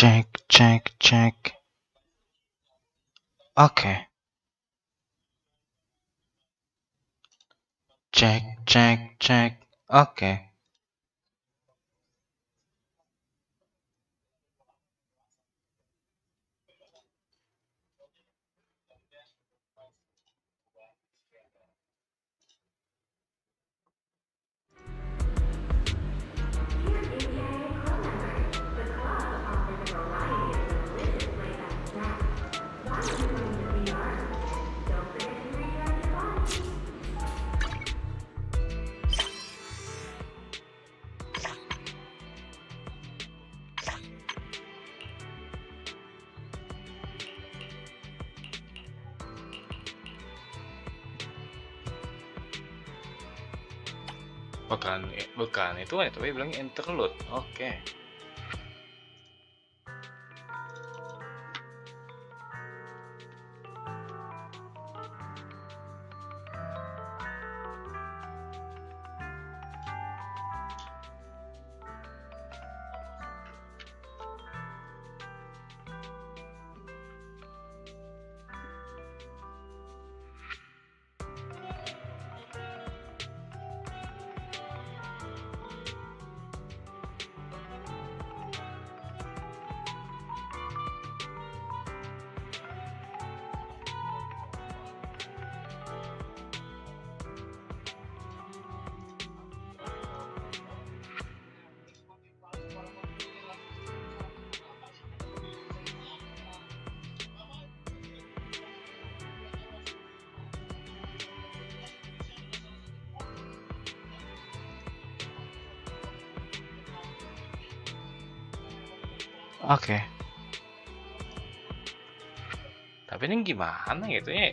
Cek, cek, cek. Oke. Cek, cek, cek. Oke. Bukan itu bilang interlude. Oke. Oke. Tapi ini gimana gitu ya?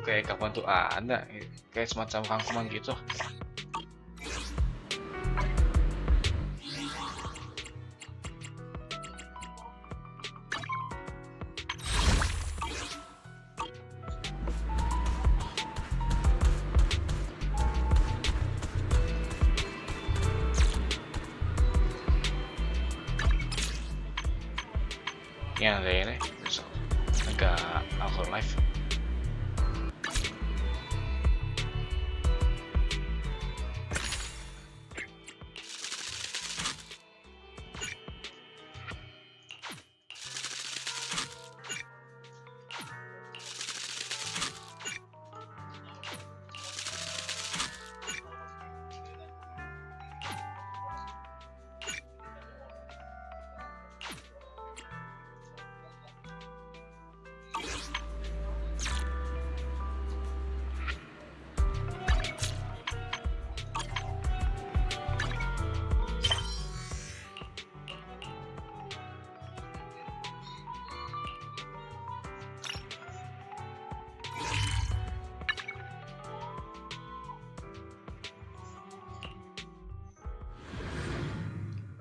Kayak kapan tuh ada kayak semacam rangkuman gitu. Yang ini agak alkohol live.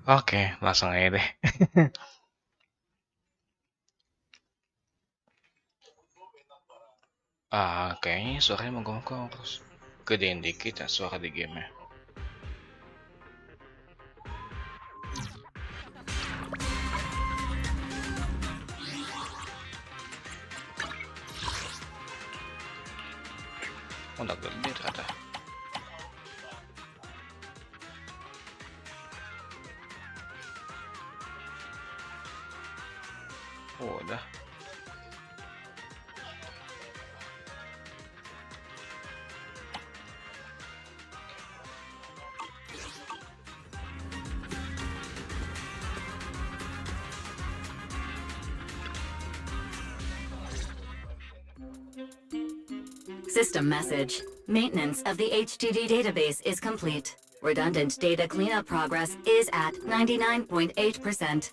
Oke, langsung aja deh. Kayaknya suaranya mengganggu, terus gedein dikit ya suara di game-nya. Udah gede ternyata. Udah. System message. Maintenance of the HDD database is complete. Redundant data cleanup progress is at 99.8%.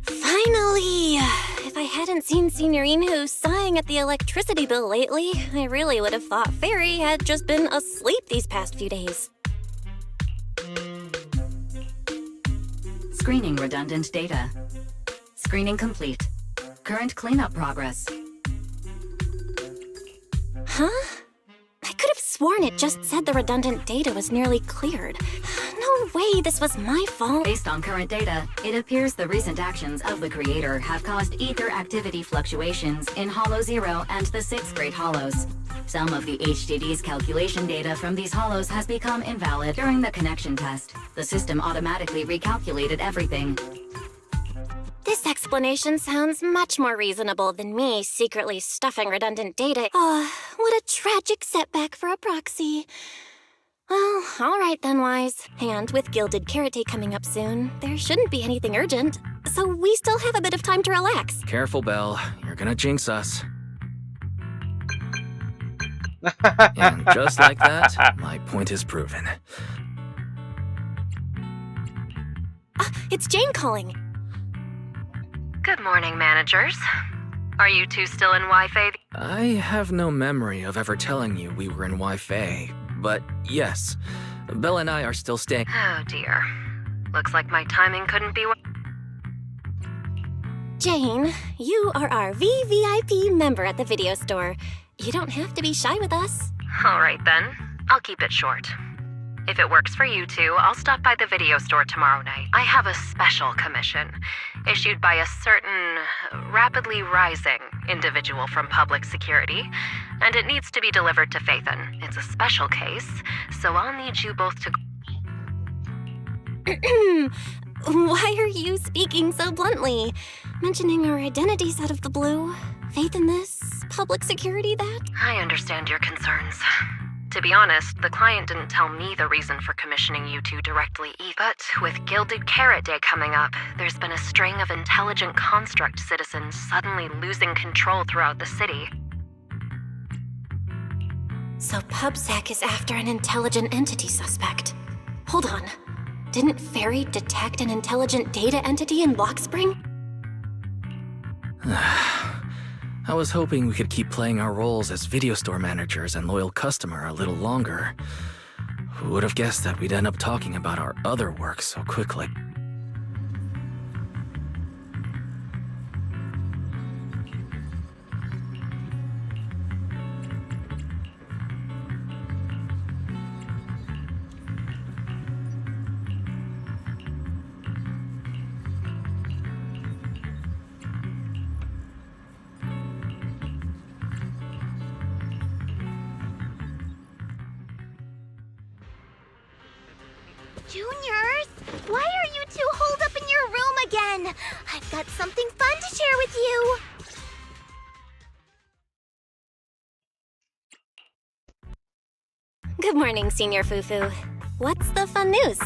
Finally! If I hadn't seen Signorino sighing at the electricity bill lately, I really would have thought Fairy had just been asleep these past few days. Screening redundant data. Screening complete. Current cleanup progress. Huh? I could have sworn it just said the redundant data was nearly cleared. No no way this was my fault. Based on current data, it appears the recent actions of the creator have caused ether activity fluctuations in Hollow 0 and the 6th grade Hollows. Some of the HDD's calculation data from these Hollows has become invalid during the connection test. The system automatically recalculated everything. This explanation sounds much more reasonable than me secretly stuffing redundant data. Oh, what a tragic setback for a proxy. Well, all right then, Wise. And with Gilded Carrot Day coming up soon, there shouldn't be anything urgent. So we still have a bit of time to relax. Careful, Belle. You're gonna jinx us. And just like that, my point is proven. It's Jane calling. Good morning, managers. Are you two still in Wi-Fi? I have no memory of ever telling you we were in Wi-Fi, but yes, Belle and I are still staying. Oh dear. Looks like my timing couldn't be Jane, you are our VVIP member at the video store. You don't have to be shy with us. All right then. I'll keep it short. If it works for you two, I'll stop by the video store tomorrow night. I have a special commission issued by a certain rapidly rising individual from public security, and it needs to be delivered to Phaethon. It's a special case, so I'll need you both to... Why are you speaking so bluntly? Mentioning our identities out of the blue? Faith in this? Public security that? I understand your concerns. To be honest, the client didn't tell me the reason for commissioning you two directly either. But with Gilded Carrot Day coming up, there's been a string of intelligent construct citizens suddenly losing control throughout the city. So PubSec is after an intelligent entity suspect. Hold on. Didn't Fairy detect an intelligent data entity in Blockspring? I was hoping we could keep playing our roles as video store managers and loyal customer a little longer. Who would have guessed that we'd end up talking about our other work so quickly? Juniors, why are you two holed up in your room again? I've got something fun to share with you. Good morning, Senior Fufu. What's the fun news?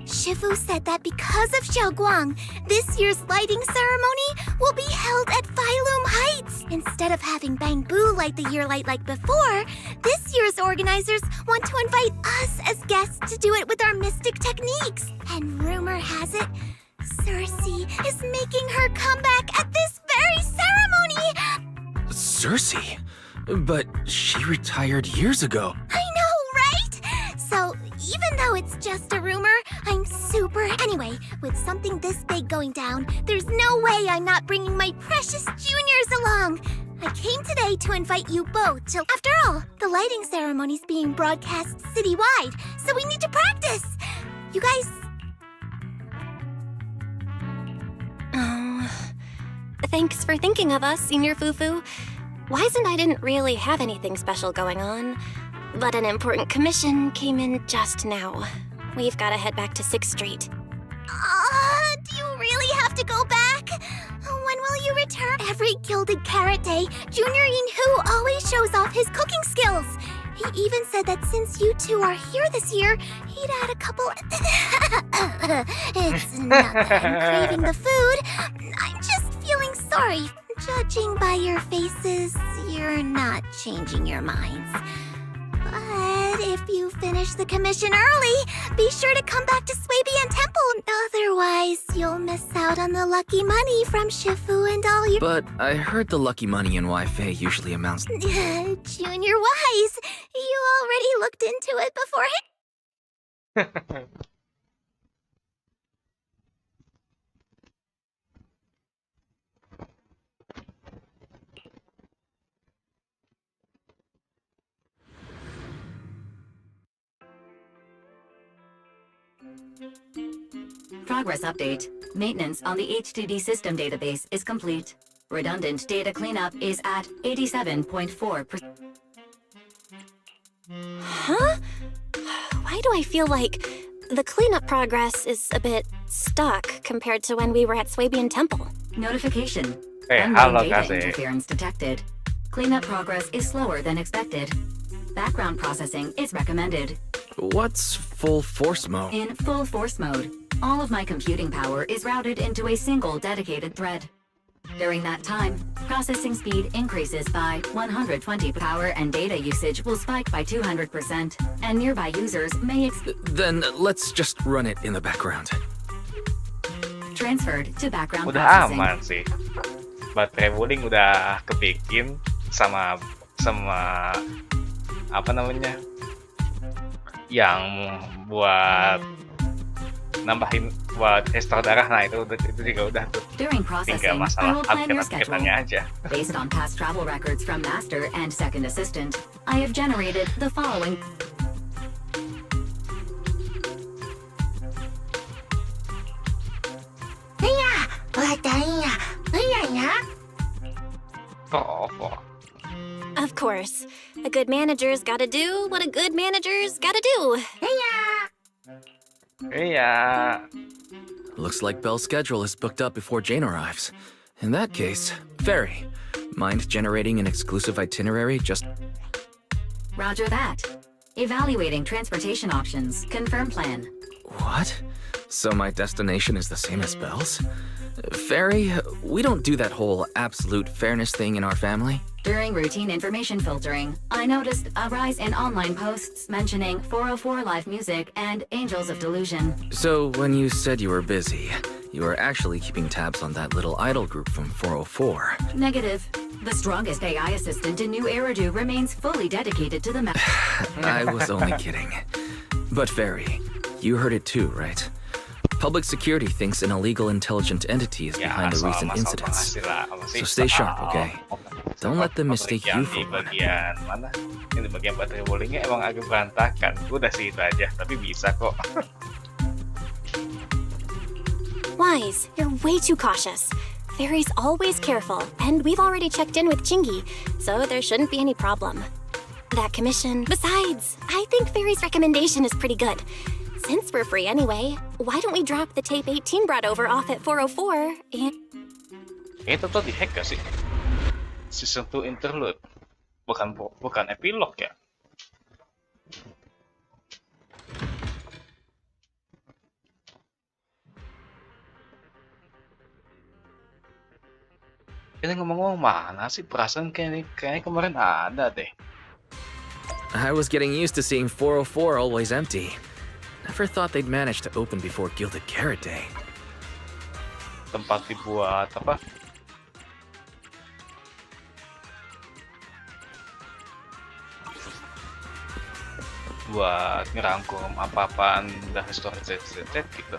Shifu said that because of Xiaoguang, this year's lighting ceremony will be held at Phylum Heights. Instead of having Bangbu light the year light like before, this year's organizers want to invite us as guests to do it with our mystic techniques. And rumor has it, Cersei is making her comeback at this very ceremony. Cersei? But she retired years ago. I know, right? So, even though it's just a rumor, I'm super... Anyway, with something this big going down, there's no way I'm not bringing my precious juniors along. I came today to invite you both to... After all, the lighting ceremony's being broadcast citywide, so we need to practice. You guys... Oh, thanks for thinking of us, Senior Fufu. Wise and I didn't really have anything special going on, but an important commission came in just now. We've got to head back to 6th Street. Do you really have to go back? When will you return? Every Gilded Carrot Day, Junior Yinhu always shows off his cooking skills. He even said that since you two are here this year, he'd add a couple... It's not that I'm craving the food. I'm just feeling sorry. Judging by your faces, you're not changing your minds. But if you finish the commission early, be sure to come back to Swabian Temple. Otherwise, you'll miss out on the lucky money from Shifu and all your... But I heard the lucky money in Wi-Fi usually amounts... Junior Wise, you already looked into it beforehand. Progress update. Maintenance on the HDD system database is complete. Redundant data cleanup is at 87.4%. Huh? Why do I feel like the cleanup progress is a bit stuck compared to when we were at Swabian Temple? Notification. Hey, Unknown halo data kasih. interference detected. Cleanup progress is slower than expected. Background processing is recommended. What's full force mode? In full force mode, all of my computing power is routed into a single dedicated thread. During that time, processing speed increases by 120. Power and data usage will spike by 200%, and nearby users may Then let's just run it in the background. transferred to background Udah processing. aman sih. Baterai bowling udah kebikin sama apa namanya? Yang buat nambahin buat ekstra darah, nah itu juga udah tuh. During Tinggal processing, I masalah will plan your schedule. update-update-nya aja. Based on past travel records from Master and Second Assistant, I have generated the following. Oh. Of course. A good manager's gotta do what a good manager's gotta do. Iya. Looks like Belle's schedule is booked up before Jane arrives. In that case, Fairy, mind generating an exclusive itinerary just... Roger that. Evaluating transportation options. Confirm plan. What? So my destination is the same as Belle's? Fairy, we don't do that whole absolute fairness thing in our family. During routine information filtering, I noticed a rise in online posts mentioning 404 live music and Angels of Delusion. So when you said you were busy, you were actually keeping tabs on that little idol group from 404. Negative. The strongest AI assistant in New Eridu remains fully dedicated to the map. I was only kidding. But Fairy, you heard it too, right? Public security thinks an illegal intelligent entity is behind the recent incidents. So stay sharp, okay? Don't let them mistake you for di one. bagian mana? Ini bagian baterai bowlingnya emang agak berantakan. Udah sih itu aja, tapi bisa kok. Wise, you're way too cautious. Fairy's always careful, and we've already checked in with Chingy, so there shouldn't be any problem. That commission. Besides, I think Fairy's recommendation is pretty good. Since we're free anyway, why don't we drop the tape 18 brought over off at 404 and... Itu tuh di-hack gak sih? Season 2 interlude. Bukan epilog ya? Ini ngomong-ngomong mana sih? Perasaan kayaknya kemarin ada deh. I was getting used to seeing 404 always empty. Never thought they'd manage to open before Gilded Carrot Day. Tempat dibuat apa? Buat ngerangkum apa-apaan dari storage gitu.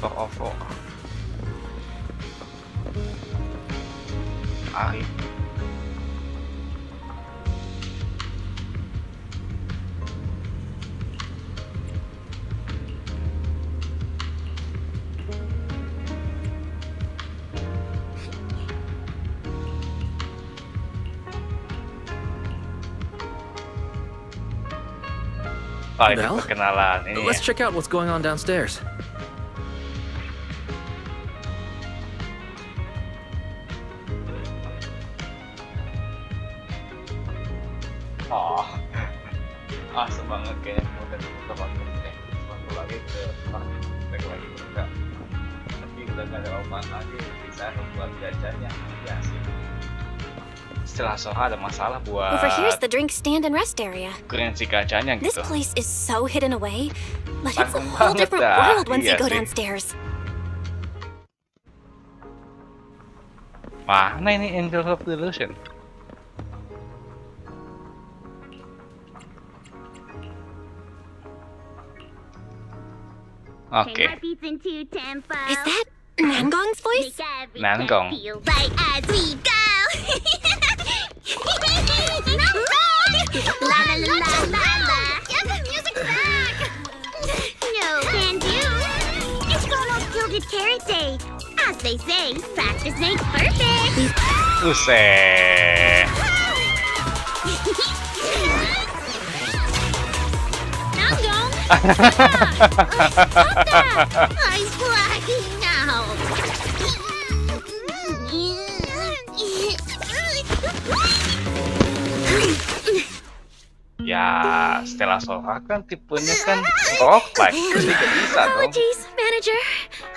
Oh. Ari. Oh, ini Belle? perkenalan ini. Let's check out what's going on downstairs. Oh, asem banget kayaknya udah tempat waktu lagi ke Spek lagi buka, tapi udah gak ada obat lagi bisa buat jajannya ya sih. Setelah Soha ada masalah buat Over here's the drink stand and rest area. kurensi gacanya This gitu. place is so hidden away, but it's a Tanggung whole banget different dah, world once iya you go sih. downstairs. Mana ini Angel of Delusion? Oke. Is that Nangong's voice? Nangong. Feel right as we go. La la la la la la. Get the music back. No can do. It's almost Gilded Carrot Day. As they say, practice makes perfect. Buset. Nangong. Stop that. I'm blacking out. Ya, Stella Soha kan tipenya kan roguelike, jadi gak bisa dong. Apologies, manager.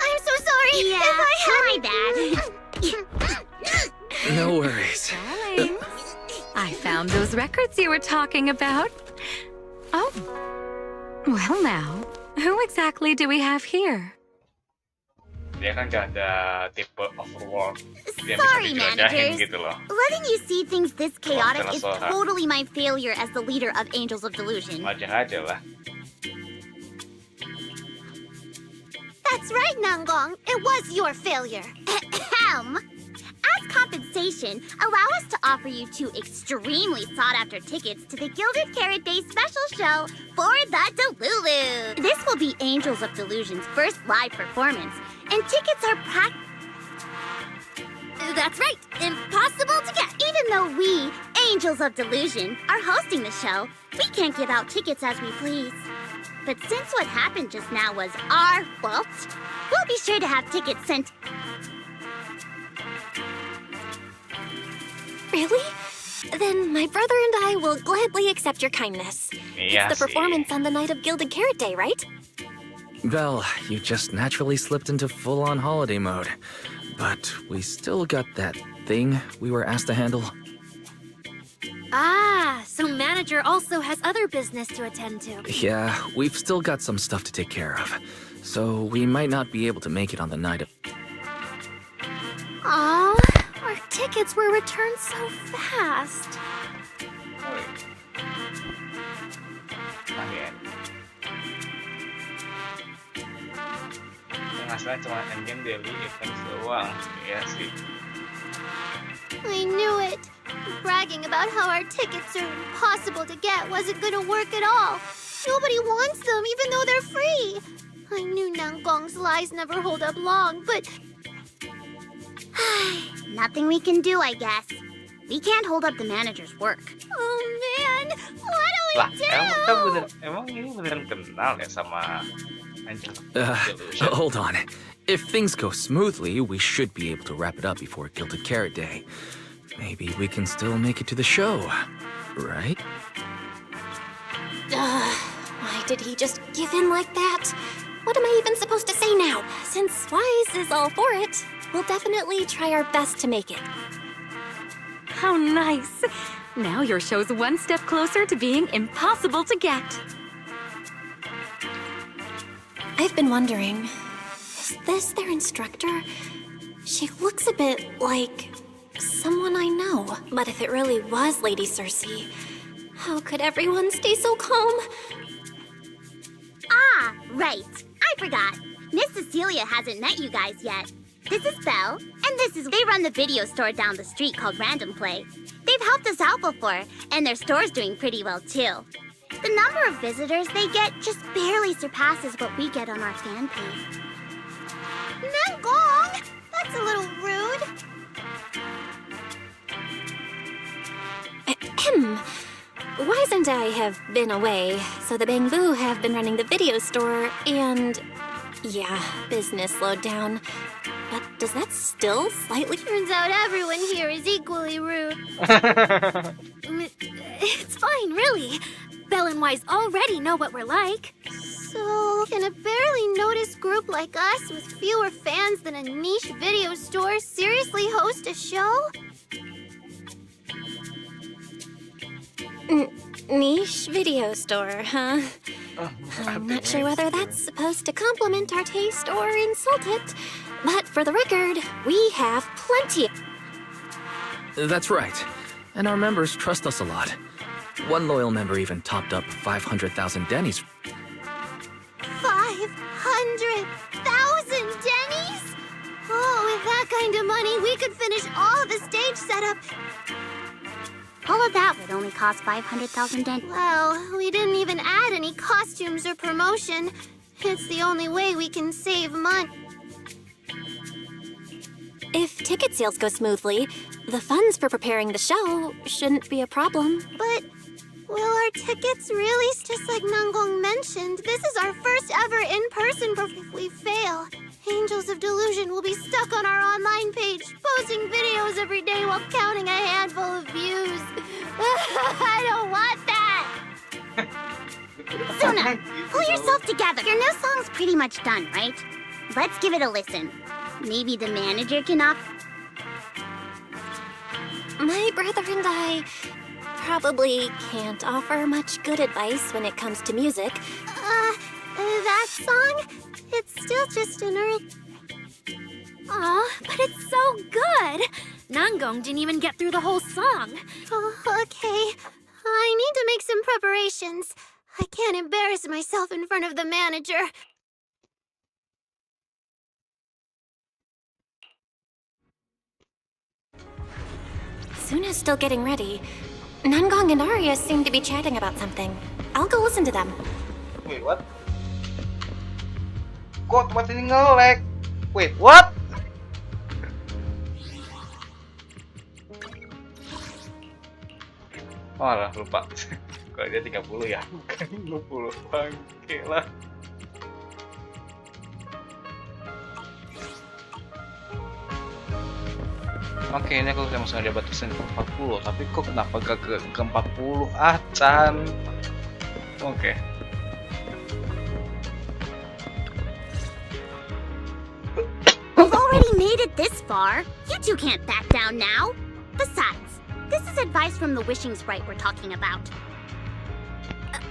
I'm so sorry. Yeah, if I had my bad. No worries. Darling, I found those records you were talking about. Oh, well now, who exactly do we have here? Dia kan gak ada tipe overworld yang Sorry, bisa dijelajahin managers. gitu loh. Letting you see things this chaotic is Soha. totally my failure as the leader of Angels of Delusion. Wajar aja lah. That's right, Nangong. It was your failure. Ahem. As compensation, allow us to offer you 2 extremely sought-after tickets to the Gilded Carrot Day special show for the Delulu. This will be Angels of Delusion's first live performance, and tickets are That's right, impossible to get. Even though we, Angels of Delusion, are hosting the show, we can't give out tickets as we please. But since what happened just now was our fault, we'll be sure to have tickets sent. Really? Then my brother and I will gladly accept your kindness. Iya It's the sih. performance on the night of Gilded Carrot Day, right? Well, you just naturally slipped into full-on holiday mode. But we still got that thing we were asked to handle. Ah, so manager also has other business to attend to. Yeah, we've still got some stuff to take care of. So we might not be able to make it on the night of... Aw, our tickets were returned so fast. Woi. Nah, ya. Yang masalah cuma endgame daily events doang. Iya sih. I knew it. Bragging about how our tickets are impossible to get wasn't gonna work at all. Nobody wants them, even though they're free. I knew Nangong's lies never hold up long, but... Nothing we can do, I guess. We can't hold up the manager's work. Oh, man! What do we Lah, do? emang ini beneran kenal ya sama Angel Uh, Delusion? hold on. If things go smoothly, we should be able to wrap it up before Gilded Carrot Day. Maybe we can still make it to the show, right? Why did he just give in like that? What am I even supposed to say now? Since Wise is all for it, we'll definitely try our best to make it. How nice. Now your show's one step closer to being impossible to get. I've been wondering, is this their instructor? She looks a bit like someone I know. But if it really was Lady Cersei, how could everyone stay so calm? Ah, right. I forgot. Miss Cecilia hasn't met you guys yet. This is Belle, and this is... They run the video store down the street called Random Play. They've helped us out before, and their store's doing pretty well, too. The number of visitors they get just barely surpasses what we get on our fan page. Nangong! That's a little rude. Ahem. Wise and I have been away, so the Bamboo have been running the video store, and... yeah, business slowed down. But does that still slightly... Turns out everyone here is equally rude. It's fine, really. Belle and Wise already know what we're like. So, can a barely noticed group like us with fewer fans than a niche video store seriously host a show? Niche video store, huh? I'm not sure whether that's supposed to compliment our taste or insult it. But for the record, we have plenty. That's right. And our members trust us a lot. One loyal member even topped up 500,000 Denny's. 500,000 Denny's? kind of money, we could finish all the stage setup. All of that would only cost 500,000 yen. Well, we didn't even add any costumes or promotion. It's the only way we can save money. If ticket sales go smoothly, the funds for preparing the show shouldn't be a problem. But will our tickets really? Just like Nangong mentioned, this is our first ever in-person performance. If we fail, Angels of Delusion will be stuck on our online page, posting videos every day while counting a handful of views. I don't want that! Suna, pull yourself together. Your new song's pretty much done, right? Let's give it a listen. Maybe the manager can My brother and I probably can't offer much good advice when it comes to music. That song? It's still just an early... Aw, but it's so good! Nangong didn't even get through the whole song. Oh, okay. I need to make some preparations. I can't embarrass myself in front of the manager. Suna's still getting ready. Nangong and Arya seem to be chatting about something. I'll go listen to them. Wait, what? Kok tempat ini nge-lag? Wait, what? Oh alah, lupa. Kalau dia 30 ya, bukan 20. Bangke lah. Oke, ini aku langsung ada batasan ke 40, tapi kok kenapa gak ke 40? Ah, Chan. Oke. We've already made it this far. You two can't back down now. Besides, this is advice from the wishing sprite we're talking about.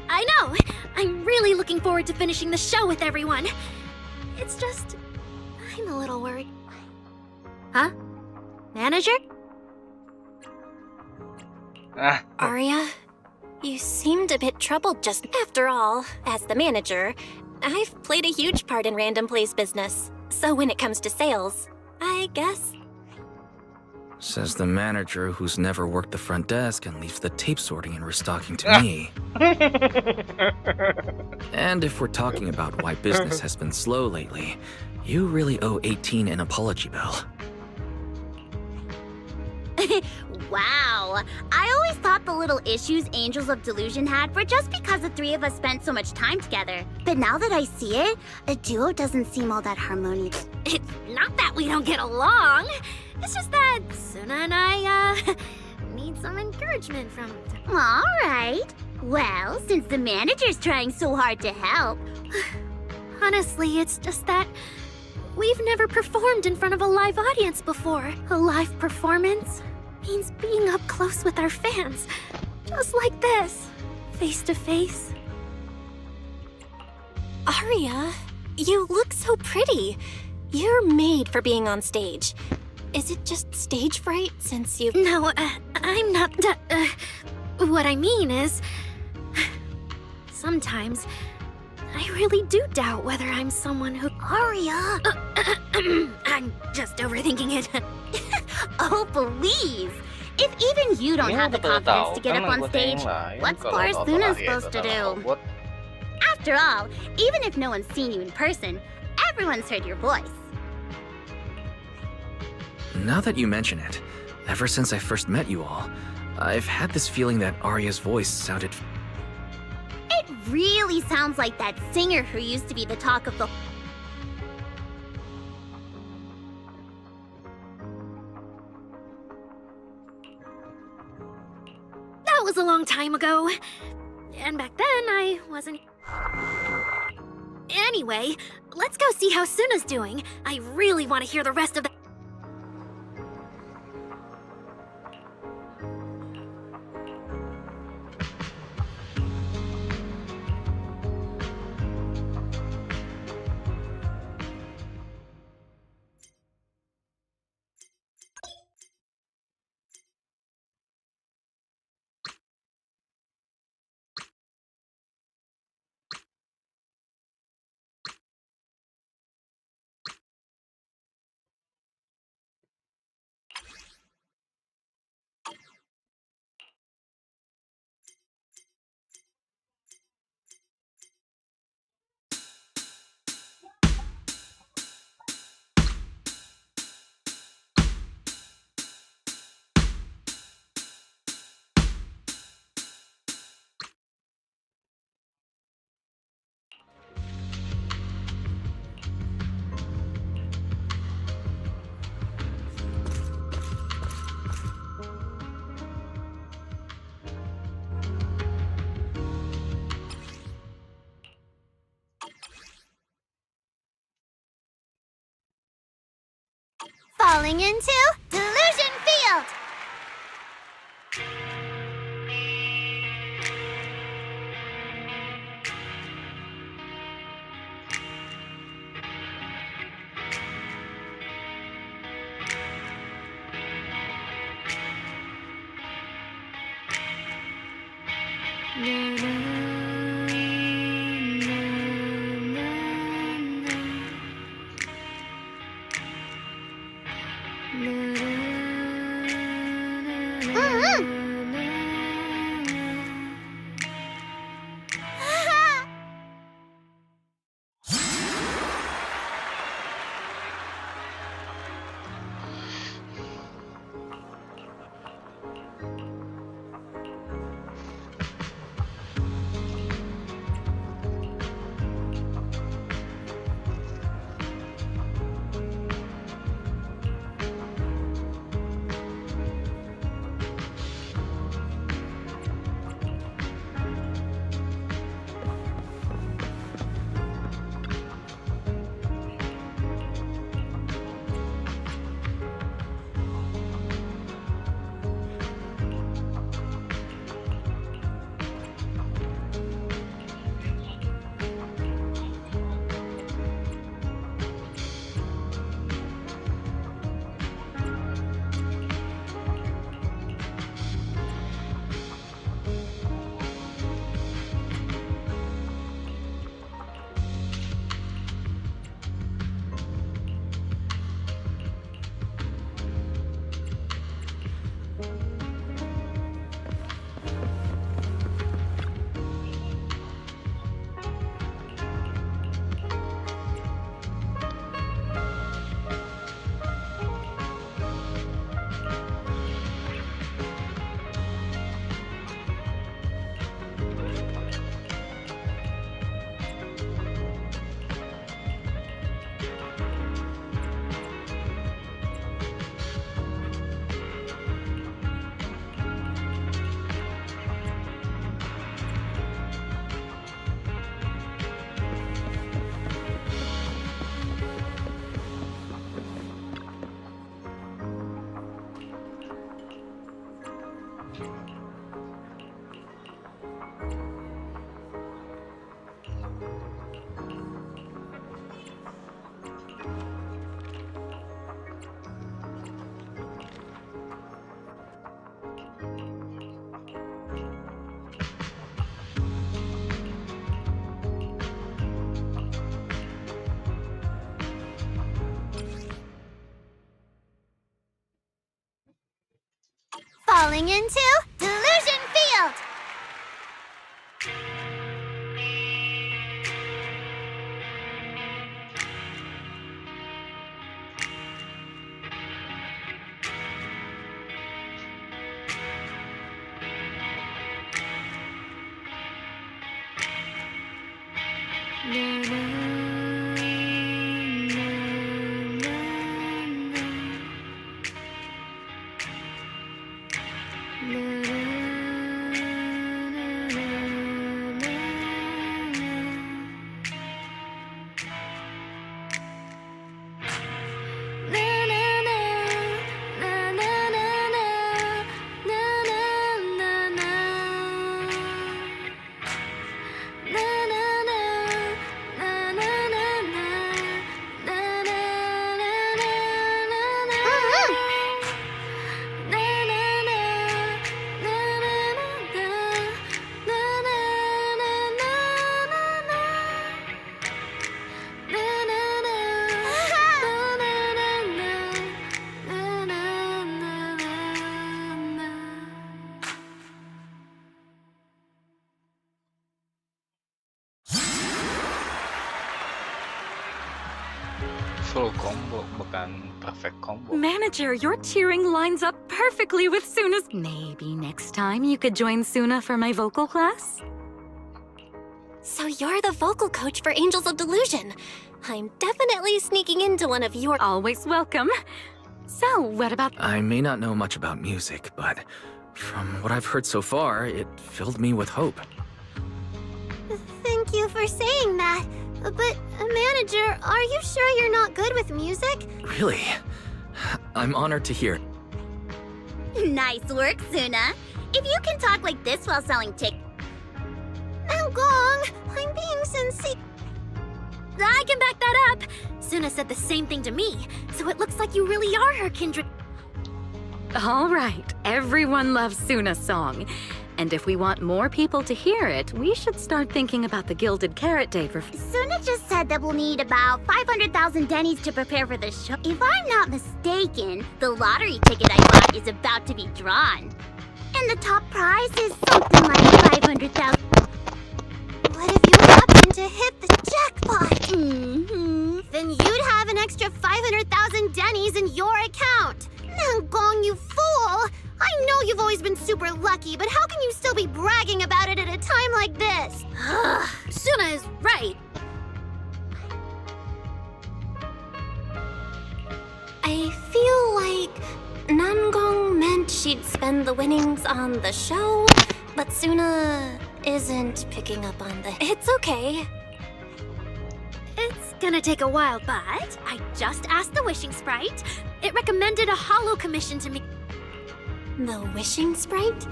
I know! I'm really looking forward to finishing the show with everyone. It's just... I'm a little worried. Huh? Manager? Arya, you seemed a bit troubled just... After all, as the manager, I've played a huge part in Random Play's business. So when it comes to sales, I guess... Says the manager who's never worked the front desk and leaves the tape sorting and restocking to me. And if we're talking about why business has been slow lately, you really owe 18 an apology bill. Wow. I always thought the little issues Angels of Delusion had were just because the three of us spent so much time together. But now that I see it, a duo doesn't seem all that harmonious. It's not that we don't get along. It's just that Suna and I, need some encouragement from... All right. Well, since the manager's trying so hard to help... Honestly, it's just that we've never performed in front of a live audience before. A live performance means being up close with our fans. Just like this, face to face. Arya, you look so pretty. You're made for being on stage. Is it just stage fright since you've... No, I'm not... what I mean is... Sometimes, I really do doubt whether I'm someone who... Arya! I'm just overthinking it. Oh, please! If even you don't have the confidence to get up on stage, what's poor Suna supposed to do? After all, even if no one's seen you in person, everyone's heard your voice. Now that you mention it, ever since I first met you all, I've had this feeling that Arya's voice sounded... It really sounds like that singer who used to be the talk of the... That was a long time ago. And back then, I wasn't... Anyway, let's go see how Suna's doing. I really want to hear the rest of the... Falling into Delusion Field! Falling into Delusion Field! Full combo, bukan perfect combo. Manager, your cheering lines up perfectly with Suna's. Maybe next time you could join Suna for my vocal class? So you're the vocal coach for Angels of Delusion. I'm definitely sneaking into one of your... Always welcome. So, what about... I may not know much about music, but from what I've heard so far, it filled me with hope. Thank you for saying that. But, manager, are you sure you're not good with music? Really? I'm honored to hear. Nice work, Suna. If you can talk like this while selling tickets. Gong, I'm being sincere. I can back that up. Suna said the same thing to me, so it looks like you really are her kindred. All right, everyone loves Suna's song. And if we want more people to hear it, we should start thinking about the Gilded Carrot Day for... Suna just said that we'll need about 500,000 dennies to prepare for the show. If I'm not mistaken, the lottery ticket I bought is about to be drawn. And the top prize is something like 500,000. What if you happen to hit the jackpot? Then you'd have an extra 500,000 dennies in your account. Nangong, you fool! I know you've always been super lucky, but how can you still be bragging about it at a time like this? Suna is right. I feel like Nangong meant she'd spend the winnings on the show, but Suna isn't picking up on the... It's okay. It's gonna take a while, but I just asked the Wishing Sprite. It recommended a hollow commission to me. The wishing sprite?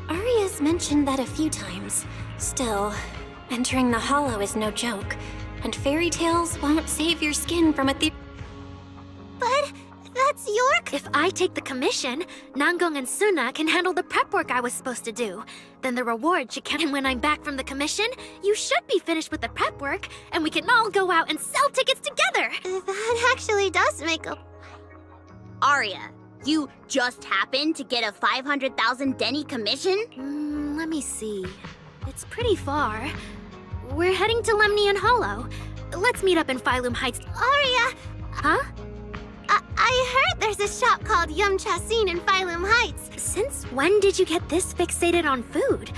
Aria's mentioned that a few times. Still, entering the hollow is no joke, and fairy tales won't save your skin from a But that's your... If I take the commission, Nangong and Suna can handle the prep work I was supposed to do. Then the reward should count. And when I'm back from the commission, you should be finished with the prep work, and we can all go out and sell tickets together. That actually does make a... Aria, you just happened to get a 500,000 denny commission? Let me see. It's pretty far. We're heading to Lemnian Hollow. Let's meet up in Phylum Heights. Aria! Huh? I heard there's a shop called Yum Chasin in Phylum Heights. Since when did you get this fixated on food?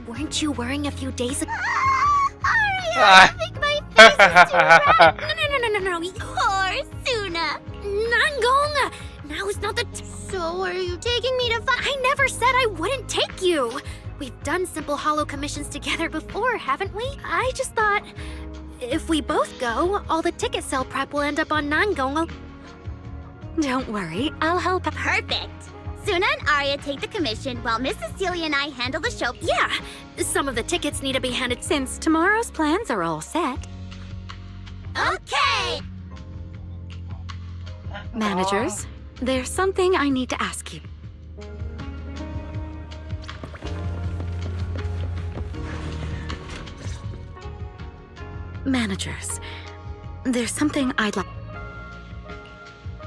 Weren't you worrying a few days ago? Aria, I think my face is too red. No. Poor Suna. Nangong! Now is not the So are you taking me to I never said I wouldn't take you! We've done simple hollow commissions together before, haven't we? I just thought, if we both go, all the ticket sale prep will end up on Nangong. Don't worry, I'll help. Perfect. Suna and Aria take the commission while Miss Cecilia and I handle the show. Yeah, some of the tickets need to be handed Since tomorrow's plans are all set. Okay! Managers, there's something I need to ask you. Managers, there's something I'd like...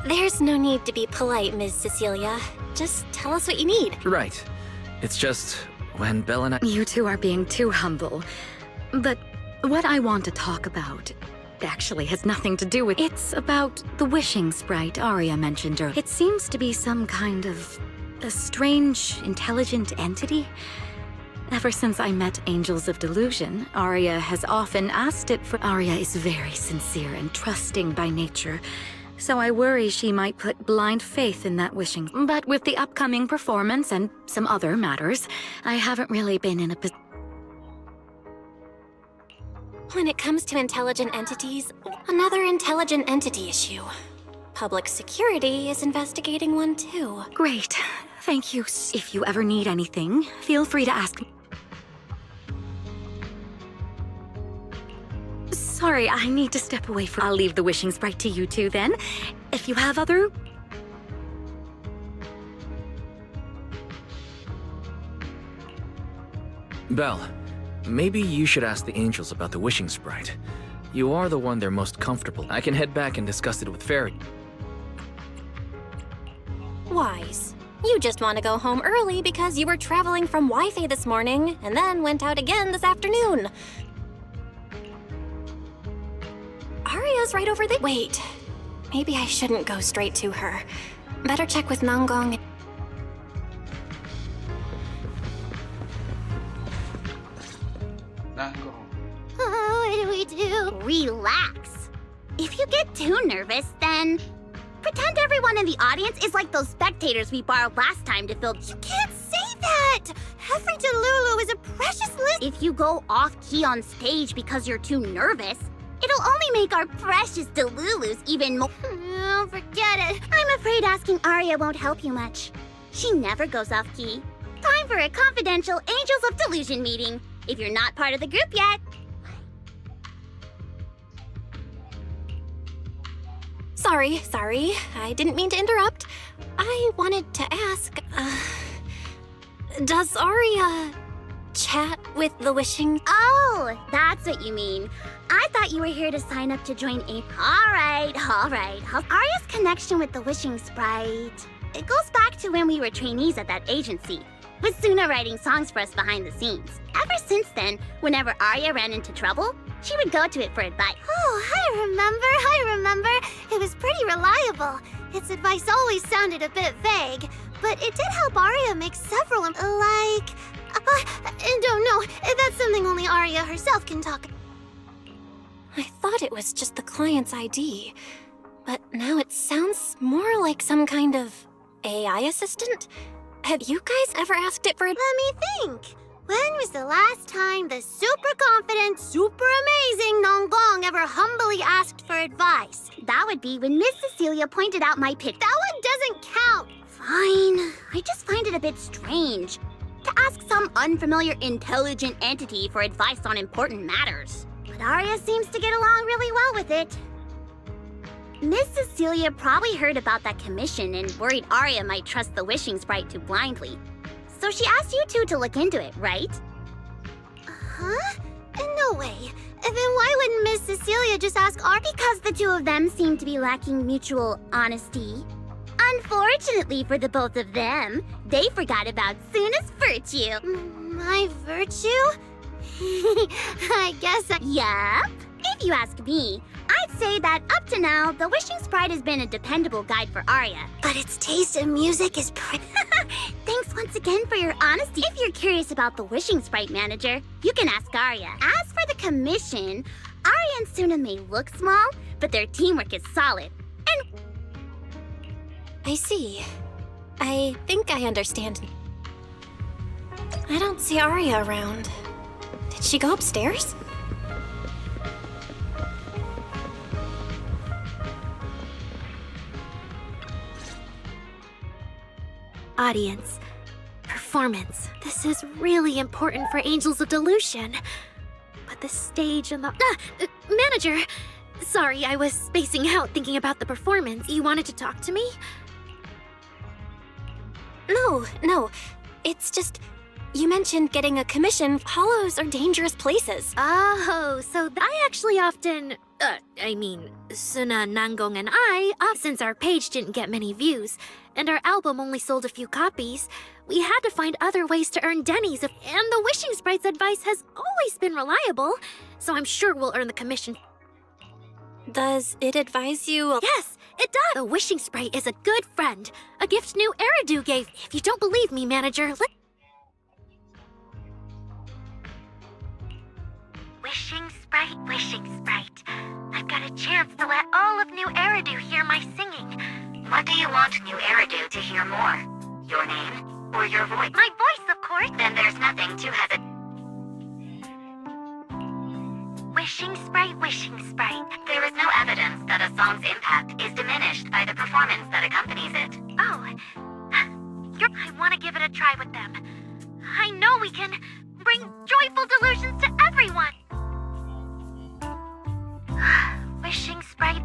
There's no need to be polite, Ms. Cecilia. Just tell us what you need. Right. It's just when Belle and I... You two are being too humble. But what I want to talk about actually has nothing to do with... It's about the wishing sprite Aria mentioned earlier. It seems to be some kind of a strange, intelligent entity. Ever since I met Angels of Delusion, Aria has often asked it for... Aria is very sincere and trusting by nature, so I worry she might put blind faith in that wishing. But with the upcoming performance and some other matters, I haven't really been in a position... When it comes to intelligent entities, another intelligent entity issue. Public security is investigating one too. Great. Thank you. If you ever need anything, feel free to ask me. Sorry, I need to step away from... I'll leave the wishing sprite to you two then. If you have other... Belle, maybe you should ask the angels about the wishing sprite. You are the one they're most comfortable. I can head back and discuss it with Fairy. Wise. You just want to go home early because you were traveling from Wi-Fi this morning and then went out again this afternoon. Aria's right over there. Wait, maybe I shouldn't go straight to her. Better check with Nangong. What do we do? Relax. If you get too nervous, then pretend everyone in the audience is like those spectators we borrowed last time to fill... You can't say that! Every Delulu is a precious list. If you go off-key on stage because you're too nervous, It'll only make our precious Delulus even more. Oh, forget it. I'm afraid asking Arya won't help you much. She never goes off key. Time for a confidential Angels of Delusion meeting. If you're not part of the group yet. Sorry. I didn't mean to interrupt. I wanted to ask, does Arya chat with the wishing? Oh, that's what you mean. I thought you were here to sign up to join a... All right. Arya's connection with the Wishing Sprite. It goes back to when we were trainees at that agency, with Suna writing songs for us behind the scenes. Ever since then, whenever Arya ran into trouble, she would go to it for advice. Oh, I remember. It was pretty reliable. Its advice always sounded a bit vague, but it did help Arya make several, don't know. That's something only Arya herself can talk. I thought it was just the client's ID, but now it sounds more like some kind of AI assistant? Have you guys ever asked it for Let me think. When was the last time the super confident, super amazing Nonggong ever humbly asked for advice? That would be when Miss Cecilia pointed out my pitch. That one doesn't count. Fine. I just find it a bit strange to ask some unfamiliar intelligent entity for advice on important matters. But Arya seems to get along really well with it. Miss Cecilia probably heard about that commission and worried Arya might trust the Wishing Sprite too blindly. So she asked you two to look into it, right? Huh? No way. Then why wouldn't Miss Cecilia just ask Arya? Because the two of them seem to be lacking mutual honesty. Unfortunately for the both of them, they forgot about Suna's virtue. My virtue? I guess Yup. If you ask me, I'd say that up to now, the Wishing Sprite has been a dependable guide for Arya. But its taste in music is Thanks once again for your honesty. If you're curious about the Wishing Sprite manager, you can ask Arya. As for the commission, Arya and Suna may look small, but their teamwork is solid. And I see. I think I understand. I don't see Arya around. Did she go upstairs? Audience. Performance. This is really important for Angels of Delusion. But the stage and the... manager! Sorry, I was spacing out thinking about the performance. You wanted to talk to me? No. It's just... You mentioned getting a commission. Hollows are dangerous places. Oh, so I actually often... Suna, Nanggong, and I, since our page didn't get many views, and our album only sold a few copies, we had to find other ways to earn Denny's, and the Wishing Sprite's advice has always been reliable, so I'm sure we'll earn the commission. Does it advise you? Yes, it does! The Wishing Sprite is a good friend, a gift new Eridu gave. If you don't believe me, manager, Wishing Sprite. I've got a chance to let all of New Eridu hear my singing. What do you want New Eridu to hear more? Your name or your voice? My voice, of course. Then there's nothing to hesitate. Wishing Sprite. There is no evidence that a song's impact is diminished by the performance that accompanies it. Oh. I want to give it a try with them. I know we can bring joyful delusions to everyone.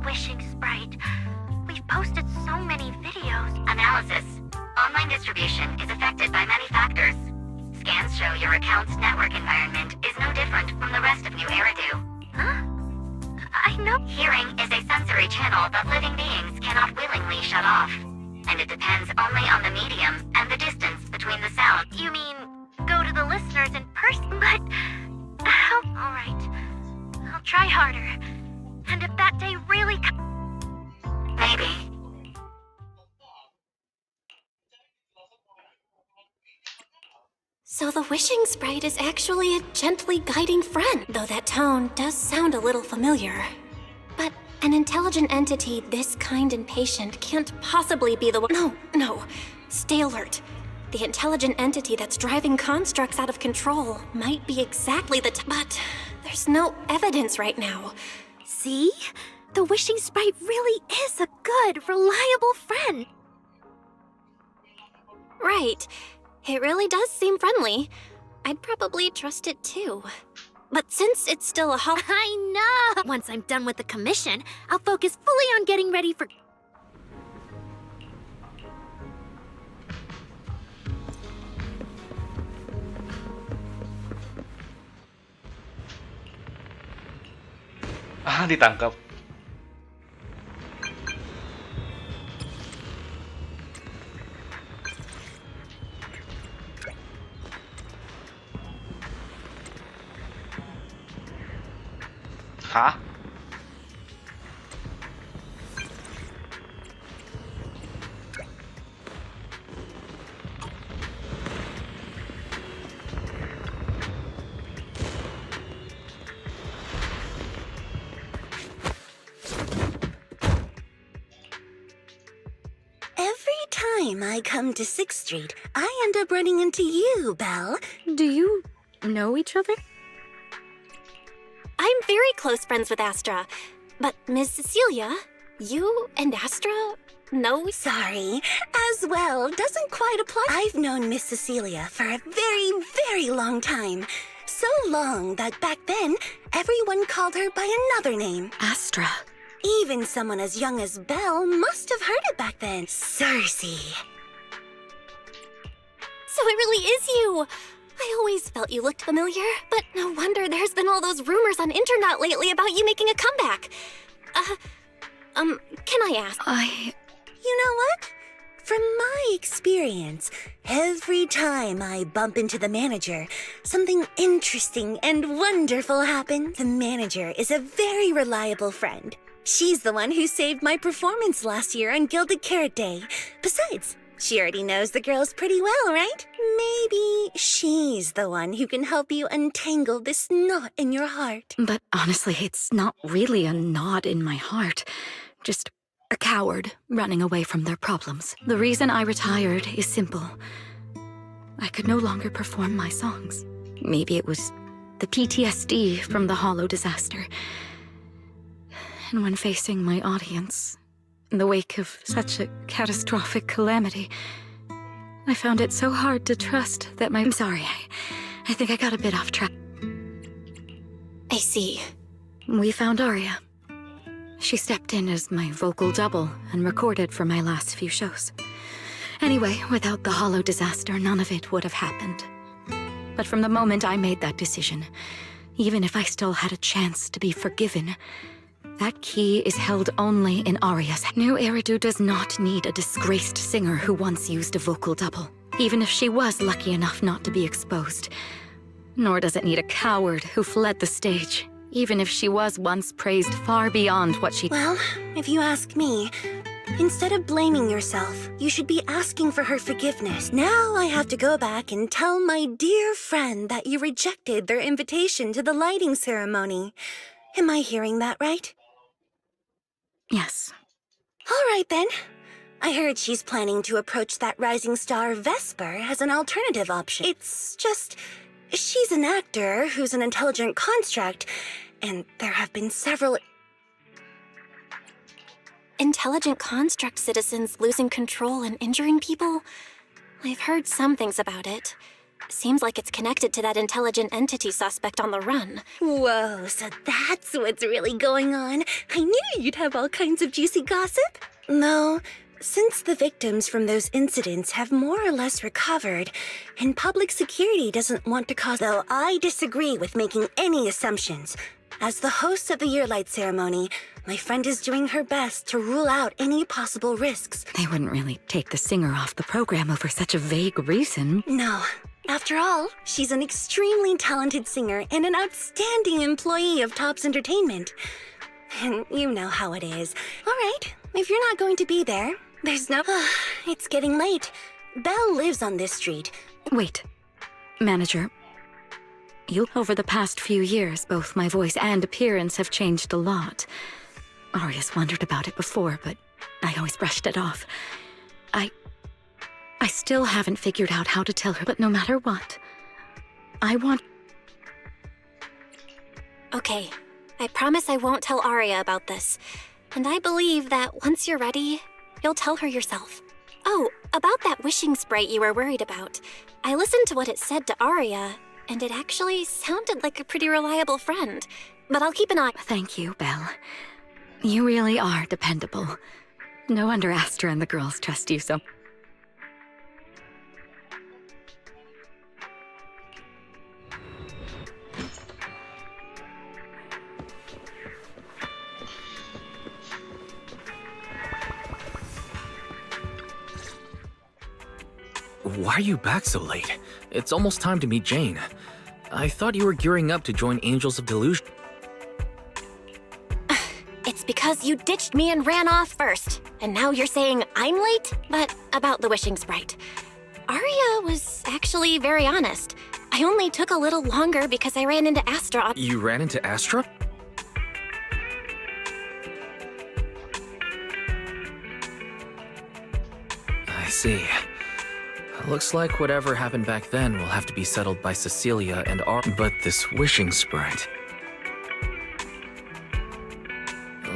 Wishing Sprite. We've posted so many videos. Analysis. Online distribution is affected by many factors. Scans show your account's network environment is no different from the rest of New Eridu. Huh? I know. Hearing is a sensory channel that living beings cannot willingly shut off. And it depends only on the medium and the distance between the sound. You mean, go to the listeners in person? But, alright. I'll try harder. And if that day really maybe. So the Wishing Sprite is actually a gently guiding friend, though that tone does sound a little familiar. But an intelligent entity this kind and patient can't possibly be the one. No. Stay alert. The intelligent entity that's driving constructs out of control might be exactly the but there's no evidence right now. See? The wishing sprite really is a good, reliable friend. Right. It really does seem friendly. I'd probably trust it too. But since it's still a I know! Once I'm done with the commission, I'll focus fully on getting ready for... Ah, ditangkap. Hah? Every time I come to 6th Street, I end up running into you, Belle. Do you know each other? I'm very close friends with Astra. But Ms. Cecilia, you and Astra know... Sorry, as well doesn't quite apply. I've known Miss Cecilia for a very, very long time. So long that back then, everyone called her by another name. Astra. Even someone as young as Belle must have heard it back then. Cersei. So it really is you! I always felt you looked familiar, but no wonder there's been all those rumors on internet lately about you making a comeback. Can I ask? You know what? From my experience, every time I bump into the manager, something interesting and wonderful happens. The manager is a very reliable friend. She's the one who saved my performance last year on Gilded Carrot Day. Besides, she already knows the girls pretty well, right? Maybe she's the one who can help you untangle this knot in your heart. But honestly, it's not really a knot in my heart. Just a coward running away from their problems. The reason I retired is simple. I could no longer perform my songs. Maybe it was the PTSD from the Hollow disaster. And when facing my audience, in the wake of such a catastrophic calamity, I found it so hard to trust that I'm sorry, I think I got a bit off track. I see. We found Aria. She stepped in as my vocal double and recorded for my last few shows. Anyway, without the Hollow disaster, none of it would have happened. But from the moment I made that decision, even if I still had a chance to be forgiven, that key is held only in Aria's. New Eridu does not need a disgraced singer who once used a vocal double, even if she was lucky enough not to be exposed. Nor does it need a coward who fled the stage, even if she was once praised far beyond what she... Well, if you ask me, instead of blaming yourself, you should be asking for her forgiveness. Now I have to go back and tell my dear friend that you rejected their invitation to the lighting ceremony. Am I hearing that right? Yes. All right, then. I heard she's planning to approach that rising star Vesper as an alternative option. It's just... she's an actor who's an intelligent construct, and there have been several... Intelligent construct citizens losing control and injuring people? I've heard some things about it. Seems like it's connected to that intelligent entity suspect on the run. Whoa, so that's what's really going on. I knew you'd have all kinds of juicy gossip. No, since the victims from those incidents have more or less recovered, and public security doesn't want to cause... Though I disagree with making any assumptions. As the host of the Yearlight ceremony, my friend is doing her best to rule out any possible risks. They wouldn't really take the singer off the program over such a vague reason. No. After all, she's an extremely talented singer and an outstanding employee of Topps Entertainment. And you know how it is. All right, if you're not going to be there, there's no... It's getting late. Belle lives on this street. Wait. Manager. Over the past few years, both my voice and appearance have changed a lot. Aria's wondered about it before, but I always brushed it off. I still haven't figured out how to tell her, but no matter what, I want... Okay, I promise I won't tell Arya about this. And I believe that once you're ready, you'll tell her yourself. Oh, about that wishing sprite you were worried about. I listened to what it said to Arya, and it actually sounded like a pretty reliable friend. But I'll keep an eye. Thank you, Belle. You really are dependable. No wonder Astra and the girls trust you so. Why are you back so late? It's almost time to meet Jane. I thought you were gearing up to join Angels of Delusion. It's because you ditched me and ran off first. And now you're saying I'm late? But about the wishing sprite. Arya was actually very honest. I only took a little longer because I ran into Astra. You ran into Astra? I see. Looks like whatever happened back then will have to be settled by Cecilia and But this wishing sprite...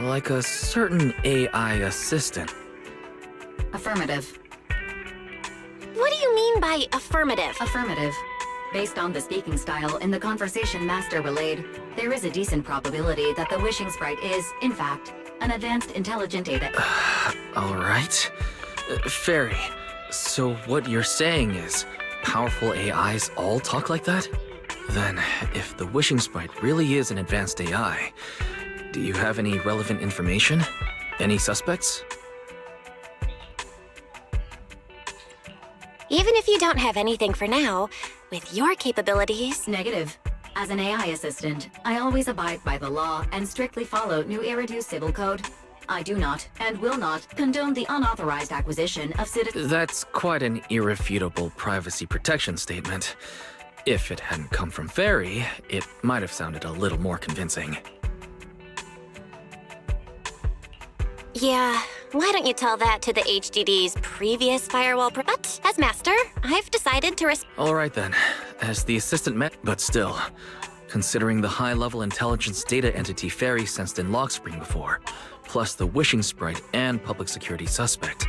like a certain AI assistant. Affirmative. What do you mean by affirmative? Affirmative. Based on the speaking style in the conversation Master relayed, there is a decent probability that the wishing sprite is, in fact, an advanced intelligent data. Alright. Fairy, so what you're saying is powerful AIs all talk like that? Then, if the wishing sprite really is an advanced AI, do you have any relevant information? Any suspects? Even if you don't have anything for now, with your capabilities... Negative. As an AI assistant, I always abide by the law and strictly follow New Eridu Civil Code. I do not, and will not, condone the unauthorized acquisition of citizens. That's quite an irrefutable privacy protection statement. If it hadn't come from Fairy, it might have sounded a little more convincing. Yeah, why don't you tell that to the HDD's previous firewall But as master, I've decided to Alright then, as the assistant but still, considering the high-level intelligence data entity Fairy sensed in Lockspring before, plus the wishing sprite and public security suspect,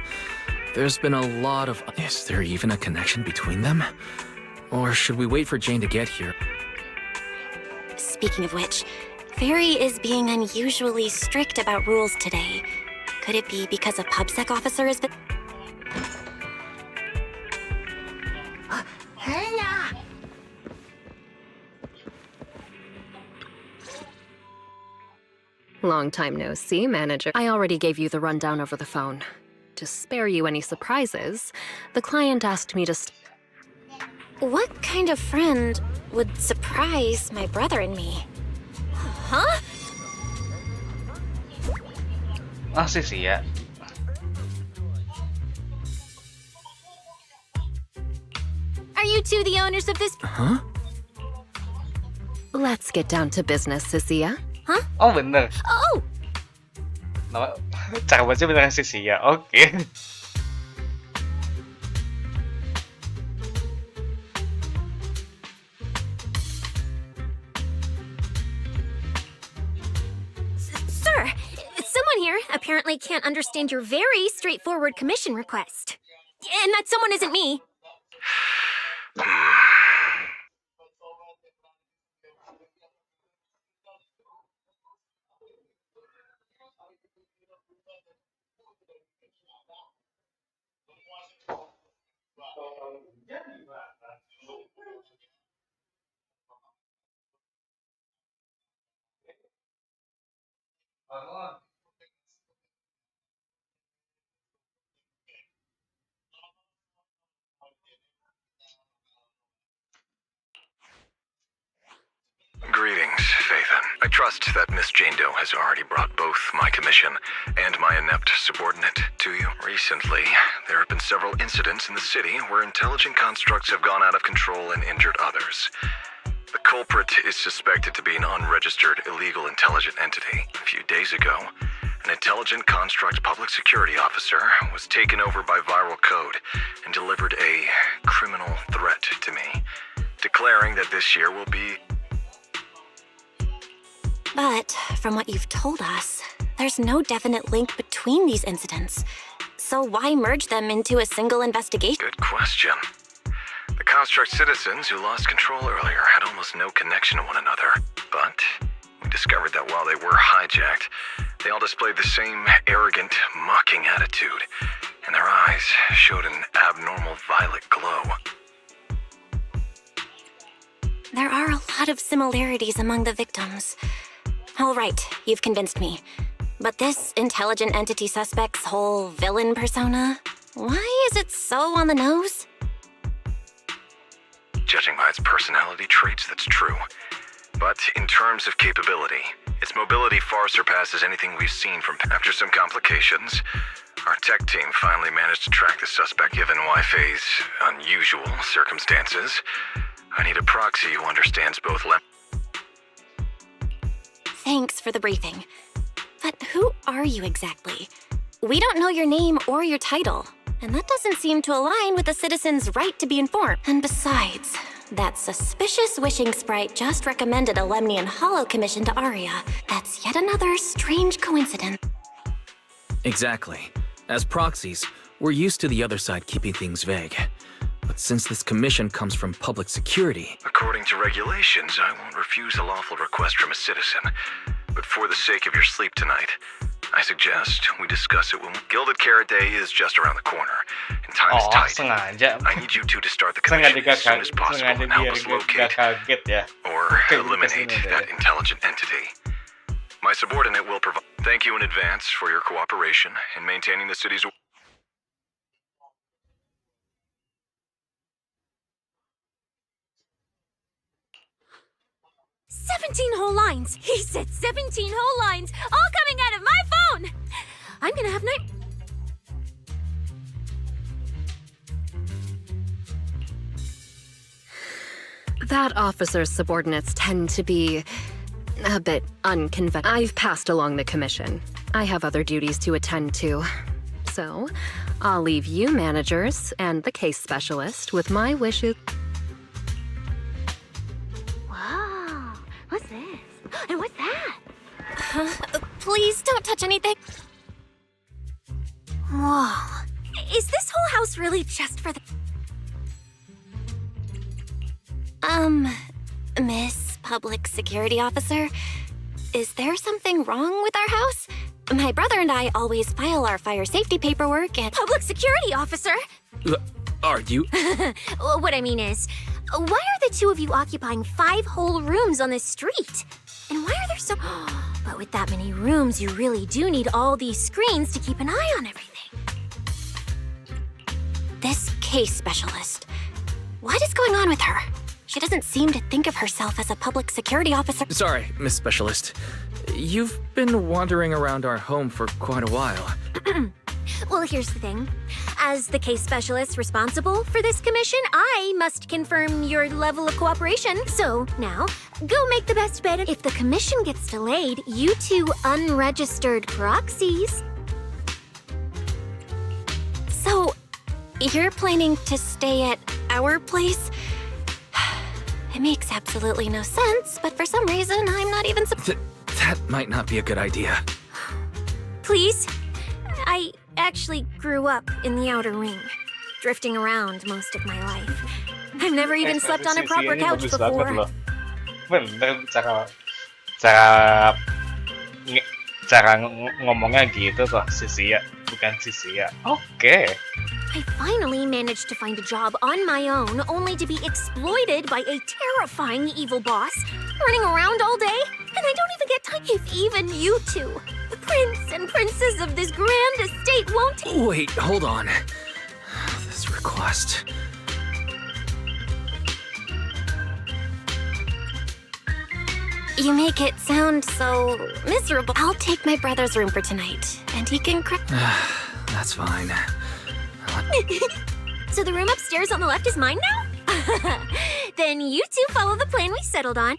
there's been a lot of... Is there even a connection between them? Or should we wait for Jane to get here? Speaking of which, Fairy is being unusually strict about rules today. Could it be because a PubSec officer has been... Long time no see, manager. I already gave you the rundown over the phone. To spare you any surprises, the client asked me to... What kind of friend would surprise my brother and me? Huh? Masih sih ya. Are you two the owners of this... Huh? Let's get down to business, Cecilia. Huh? Oh bener. Oh! Nama cara baca beneran sih ya. Oke. Sir, someone here apparently can't understand your very straightforward commission request. And that someone isn't me. Greetings, Phaethon. I trust that Miss Jane Doe has already brought both my commission and my inept subordinate to you. Recently, there have been several incidents in the city where intelligent constructs have gone out of control and injured others. The culprit is suspected to be an unregistered illegal intelligent entity. A few days ago, an intelligent construct public security officer was taken over by viral code and delivered a criminal threat to me, declaring that this year will be... But from what you've told us, there's no definite link between these incidents. So why merge them into a single investigation? Good question. The construct citizens who lost control earlier had almost no connection to one another. But we discovered that while they were hijacked, they all displayed the same arrogant, mocking attitude, and their eyes showed an abnormal violet glow. There are a lot of similarities among the victims. All right, you've convinced me. But this intelligent entity suspect's whole villain persona, why is it so on the nose? Judging by its personality traits, that's true. But in terms of capability, its mobility far surpasses anything we've seen from. After some complications, our tech team finally managed to track the suspect given Wi-Fi's unusual circumstances. I need a proxy who understands both Thanks for the briefing. But who are you exactly? We don't know your name or your title, and that doesn't seem to align with the citizens' right to be informed. And besides, that suspicious wishing sprite just recommended a Lemnian Hollow commission to Aria. That's yet another strange coincidence. Exactly. As proxies, we're used to the other side keeping things vague. But since this commission comes from public security... According to regulations, I won't refuse a lawful request from a citizen. But for the sake of your sleep tonight, I suggest we discuss it when Gilded Carrot Day is just around the corner, and time is tight. Sengaja. I need you two to start the commission as soon as possible and help us locate kaget ya. or eliminate that intelligent entity. My subordinate will provide. Thank you in advance for your cooperation in maintaining the city's. 17 whole lines! He said 17 whole lines, all coming out of my phone! I'm gonna have night... That officer's subordinates tend to be a bit unconventional. I've passed along the commission. I have other duties to attend to. So, I'll leave you managers and the case specialist with my wishes. Whoa, what's this? And what's that? Please don't touch anything. Whoa. Is this whole house really just for the... Miss Public Security Officer, is there something wrong with our house? My brother and I always file our fire safety paperwork at... Public Security Officer? Are you? What I mean is, why are the two of you occupying 5 whole rooms on this street? And why are there so... But with that many rooms, you really do need all these screens to keep an eye on everything. This case specialist, what is going on with her? She doesn't seem to think of herself as a public security officer. Sorry, Miss Specialist. You've been wandering around our home for quite a while. Well, here's the thing. As the case specialist responsible for this commission, I must confirm your level of cooperation. So, now, go make the best bet. If the commission gets delayed, you two unregistered proxies. So, you're planning to stay at our place? It makes absolutely no sense, but for some reason, I'm not even That might not be a good idea. Please? I actually grew up in the outer ring, drifting around most of my life. I've never even slept on a proper couch before. Bener, cara ngomongnya gitu tuh, Sisia, bukan Sisia. Oke. I finally managed to find a job on my own, only to be exploited by a terrifying evil boss, running around all day, and I don't even get time. If even you two, the prince and princess of this grand estate, won't... Wait, hold on. This request... You make it sound so miserable. I'll take my brother's room for tonight, and he can That's fine. So the room upstairs on the left is mine now? Then you two follow the plan we settled on.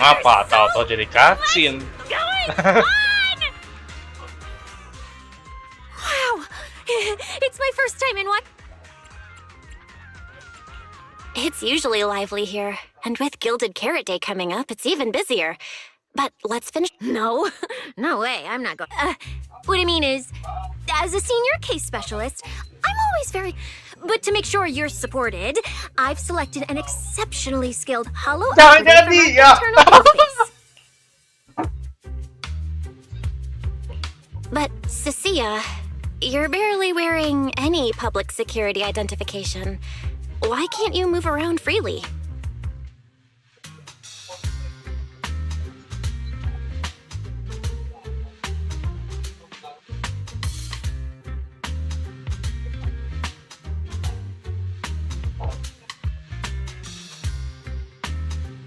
Apa tahu-tahu jadi cutscene. Wow! It's my first time in what? It's usually lively here, and with Gilded Carrot Day coming up, it's even busier. But let's finish. No, no way, I'm not going. What I mean is, as a senior case specialist, I'm always very. But to make sure you're supported, I've selected an exceptionally skilled hollow Jangan activator jadi, from ya. our internal database. But Cecilia, you're barely wearing any public security identification. Why can't you move around freely?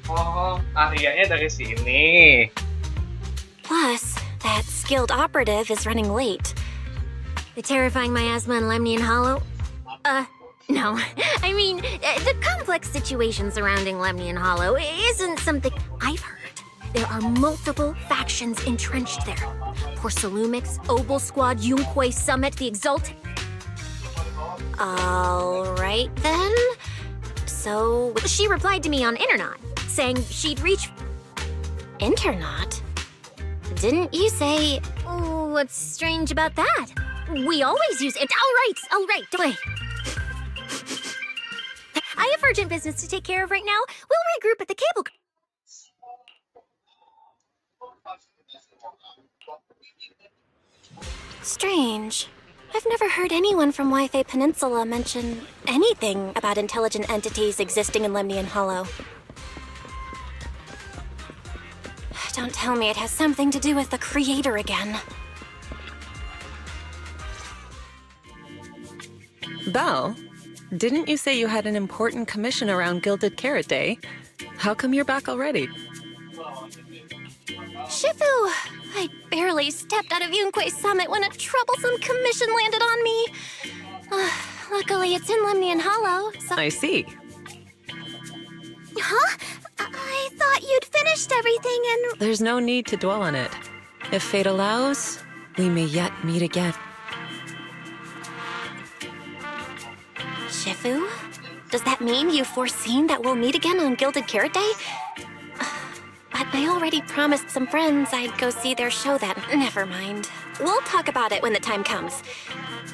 Oh, Aryanya dari sini. Plus, that skilled operative is running late. The terrifying miasma in Lemnian Hollow? No. I mean, the complex situation surrounding Lemnian Hollow isn't something I've heard. There are multiple factions entrenched there. Porcelumix, Obel Squad, Yunquay Summit, the Exalted. Alright then. So, she replied to me on Internet, saying she'd reach... Internet? Didn't you say... Oh, what's strange about that? We always use it. All right. Wait. I have urgent business to take care of right now. We'll regroup at the cable... Strange. I've never heard anyone from Wi-Fi Peninsula mention anything about intelligent entities existing in Lemnian Hollow. Don't tell me it has something to do with the creator again. Belle, didn't you say you had an important commission around Gilded Carrot Day? How come you're back already? Shifu! I barely stepped out of Yunquay Summit when a troublesome commission landed on me. Luckily, it's in Lemnian Hollow, so... I see. Huh? I thought you'd finished everything and... There's no need to dwell on it. If fate allows, we may yet meet again. Shifu? Does that mean you've foreseen that we'll meet again on Gilded Carrot Day? But I already promised some friends I'd go see their show then. Never mind. We'll talk about it when the time comes.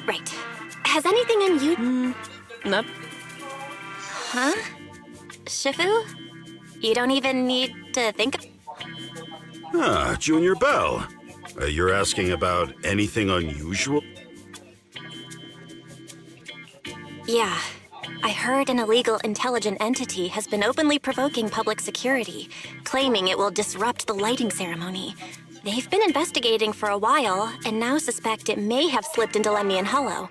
Right. Has anything on you... Nope. Huh? Shifu? You don't even need to think of... Ah, Junior Belle. You're asking about anything unusual? Yeah. I heard an illegal intelligent entity has been openly provoking public security, claiming it will disrupt the lighting ceremony. They've been investigating for a while, and now suspect it may have slipped into Lemnian Hollow.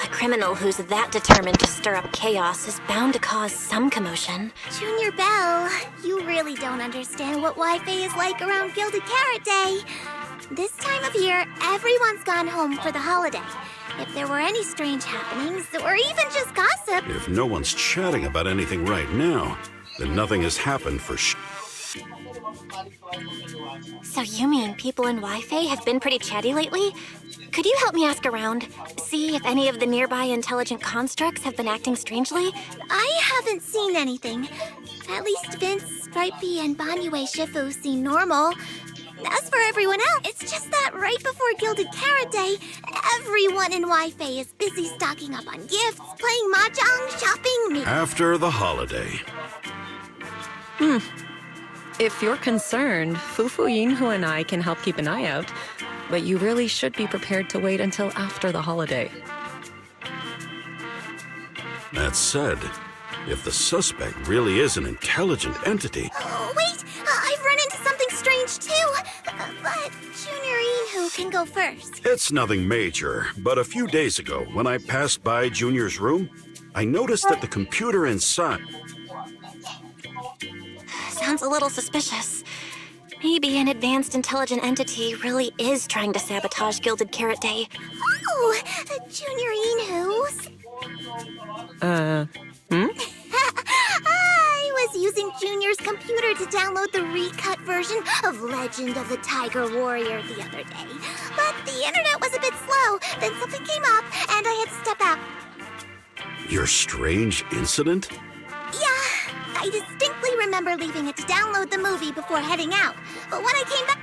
A criminal who's that determined to stir up chaos is bound to cause some commotion. Junior Belle, you really don't understand what Wi-Fi is like around Gilded Carrot Day. This time of year, everyone's gone home for the holiday. If there were any strange happenings, or even just gossip... If no one's chatting about anything right now, then nothing has happened for So you mean people in Wi-Fi have been pretty chatty lately? Could you help me ask around? See if any of the nearby intelligent constructs have been acting strangely? I haven't seen anything. At least Vince, Stripey, and Banyue Shifu seem normal. As for everyone else, it's just that right before Gilded Carrot Day, everyone in Wi-Fi is busy stocking up on gifts, playing mahjong, shopping... After the holiday. If you're concerned, Fufu Yinhu and I can help keep an eye out, but you really should be prepared to wait until after the holiday. That said, if the suspect really is an intelligent entity... Oh, wait! I've run into something strange, too! But Junior Yinhu can go first. It's nothing major, but a few days ago, when I passed by Junior's room, I noticed that the computer inside... Sounds a little suspicious. Maybe an advanced intelligent entity really is trying to sabotage Gilded Carrot Day. Oh, Junior Yinhu. I was using Junior's computer to download the recut version of Legend of the Tiger Warrior the other day. But the internet was a bit slow, then something came up, and I had to step out. Your strange incident? Yeah, I distinctly remember leaving it to download the movie before heading out. But when I came back...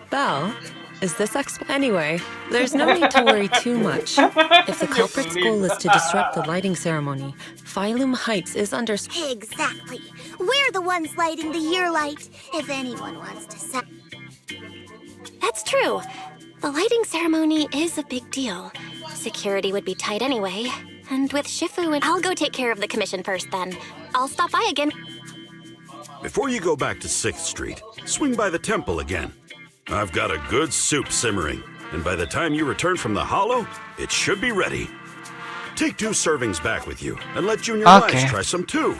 Belle, is this Anyway, there's no need to worry too much. If the culprit's goal is to disrupt the lighting ceremony, Phylum Heights is under... Exactly. We're the ones lighting the year light, if anyone wants to say... That's true. The lighting ceremony is a big deal. Security would be tight anyway. And with Shifu and... I'll go take care of the commission first, then. I'll stop by again. Before you go back to 6th Street, swing by the temple again. I've got a good soup simmering, and by the time you return from the Hollow, it should be ready. Take 2 servings back with you, and let Junior Wise try some too.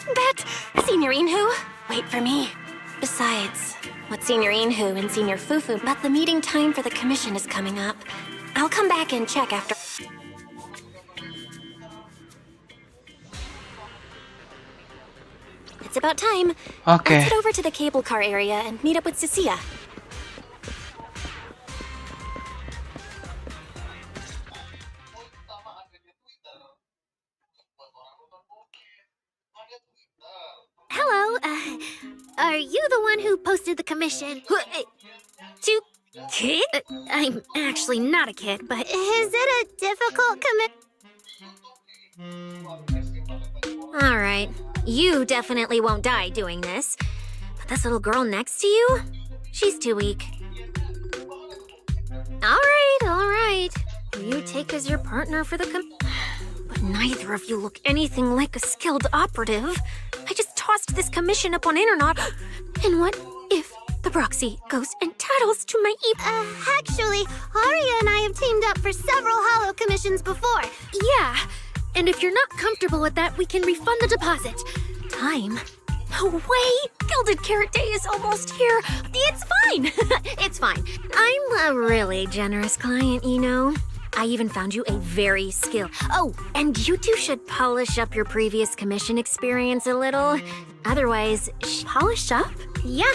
But, Senior Yinhu, wait for me. Besides, what Senior Yinhu and Senior Fufu, but the meeting time for the commission is coming up. I'll come back and check after. It's about time. Let's head over to the cable car area and meet up with Cecilia. Hello, are you the one who posted the commission? To kid? I'm actually not a kid, but... Is it a difficult Alright, you definitely won't die doing this. But this little girl next to you? She's too weak. Alright. You take as your partner for the But neither of you look anything like a skilled operative. I just tossed this commission up on internet. And what if the proxy goes and tattles to my Actually, Aria and I have teamed up for several Hollow commissions before. Yeah, and if you're not comfortable with that, we can refund the deposit. Time? No way! Gilded Carrot Day is almost here. It's fine. It's fine. I'm a really generous client, you know. I even found you a very skilled... Oh, and you two should polish up your previous commission experience a little. Otherwise, polish up? Yeah,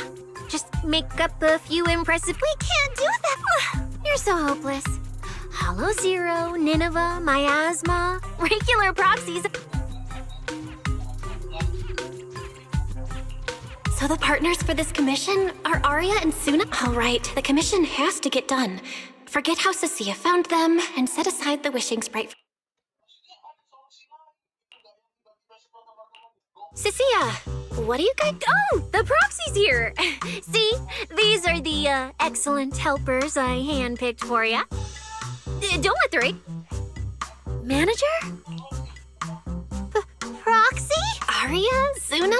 just make up a few impressive... We can't do that! You're so hopeless. Hollow Zero, Nineveh, Miasma, regular proxies... So the partners for this commission are Aria and Suna? All right, the commission has to get done. Forget how Cecilia found them, and set aside the wishing sprite. Cecilia, what do you guys... Oh, the proxy's here! See? These are the, excellent helpers I handpicked for ya. Don't let the Manager? Proxy? Arya? Suna?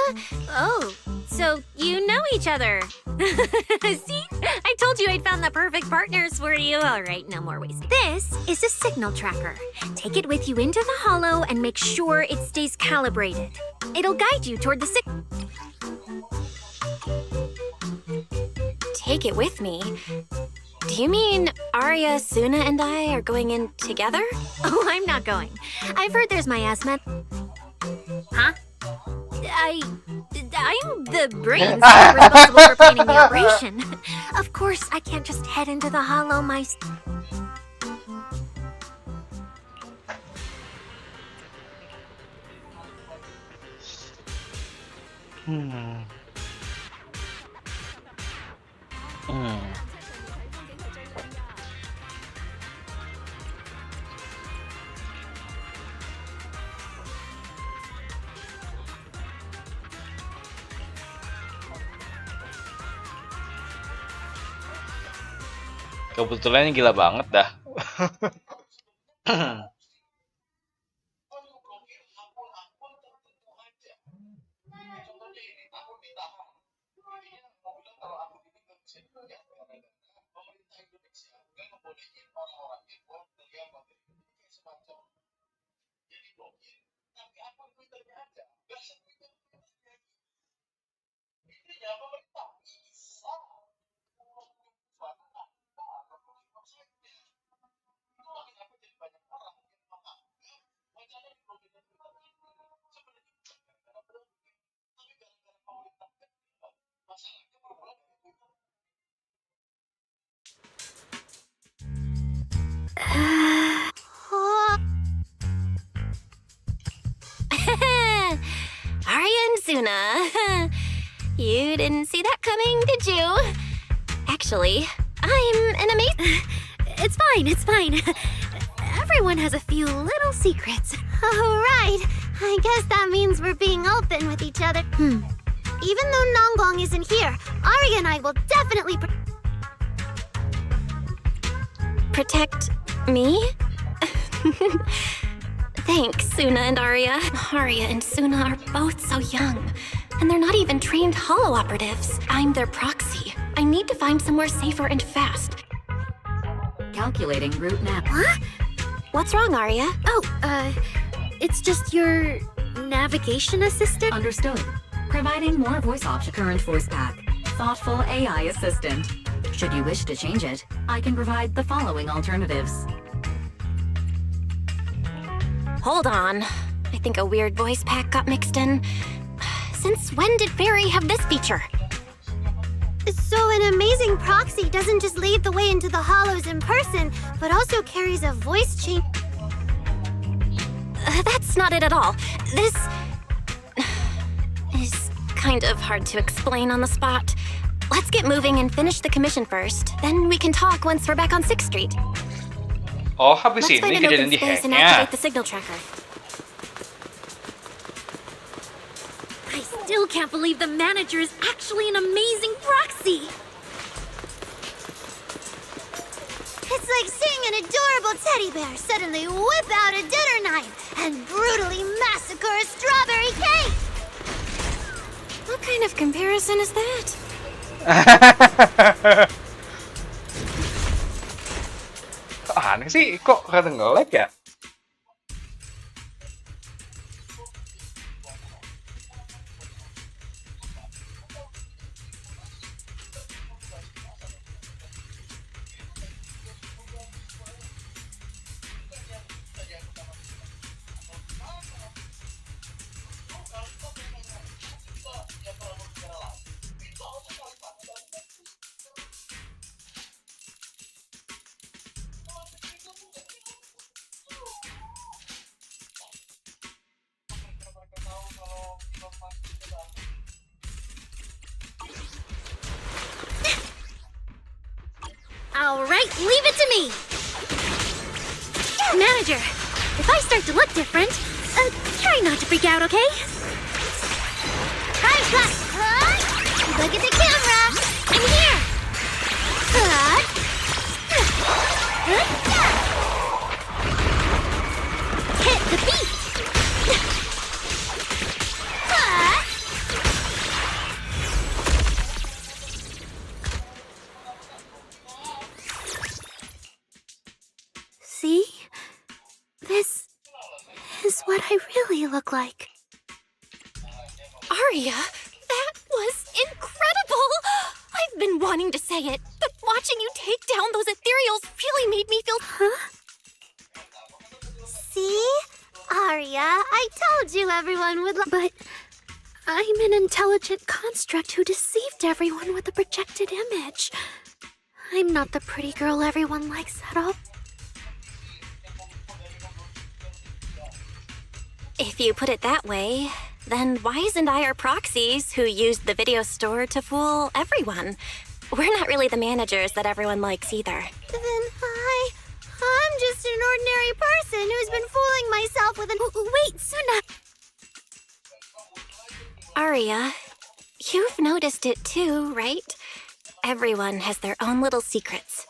Oh, so you know each other. See? I told you I'd found the perfect partners for you. All right, no more wasting. This is a signal tracker. Take it with you into the hollow and make sure it stays calibrated. It'll guide you toward the Take it with me? Do you mean Arya, Suna, and I are going in together? Oh, I'm not going. I've heard there's miasma. Huh? I'm the brains responsible for planning the operation. Of course, I can't just head into the hollow Kebetulan ini gila banget dah. Arya and Suna. You didn't see that coming, did you? Actually, I'm an amazing... It's fine. Everyone has a few little secrets. Oh, right. I guess that means we're being open with each other. Even though Nonggong isn't here, Arya and I will definitely Protect me? Thanks, Suna and Arya. Arya and Suna are both so young, and they're not even trained hollow operatives. I'm their proxy. I need to find somewhere safer and fast. Calculating route map. What? What's wrong, Arya? Oh, it's just your navigation assistant? Understood. Providing more voice option. Current voice pack. Thoughtful AI assistant. Should you wish to change it, I can provide the following alternatives. Hold on. I think a weird voice pack got mixed in. Since when did Fairy have this feature? So an amazing proxy doesn't just lead the way into the hollows in person, but also carries a voice change. That's not it at all. This is kind of hard to explain on the spot. Let's get moving and finish the commission first. Then we can talk once we're back on 6th Street. Oh, habis Let's find ini an open kejadian di space and hacknya. activate the signal tracker. I still can't believe the manager is actually an amazing proxy. It's like seeing an adorable teddy bear suddenly whip out a dinner knife and brutally massacre a strawberry cake! What kind of comparison is that? Kok aneh sih? Kok kata nge-lag ya? All right, leave it to me. Manager, if I start to look different, try not to freak out, okay? Look at the camera! I'm here! Hit the beat! See? This is what I really look like. Arya, that was incredible! I've been wanting to say it, but watching you take down those ethereals really made me feel... Huh? See? Arya, I told you everyone would But I'm an intelligent construct who deceived everyone with a projected image. I'm not the pretty girl everyone likes at all. If you put it that way, then why isn't I our proxies who used the video store to fool everyone? We're not really the managers that everyone likes either. Then I'm just an ordinary person who's been fooling myself with an... Wait, Suna! Arya, you've noticed it too, right? Everyone has their own little secrets.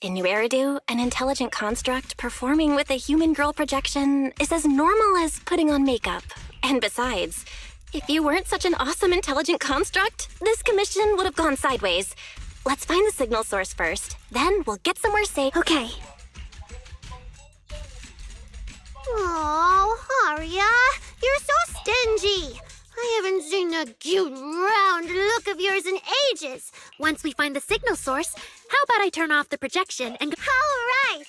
In New Eridu, an intelligent construct performing with a human girl projection is as normal as putting on makeup. And besides, if you weren't such an awesome intelligent construct, this commission would have gone sideways. Let's find the signal source first, then we'll get somewhere safe. Okay. Oh, Arya, you're so stingy. I haven't seen that cute, round look of yours in ages. Once we find the signal source, how about I turn off the projection and go... All right.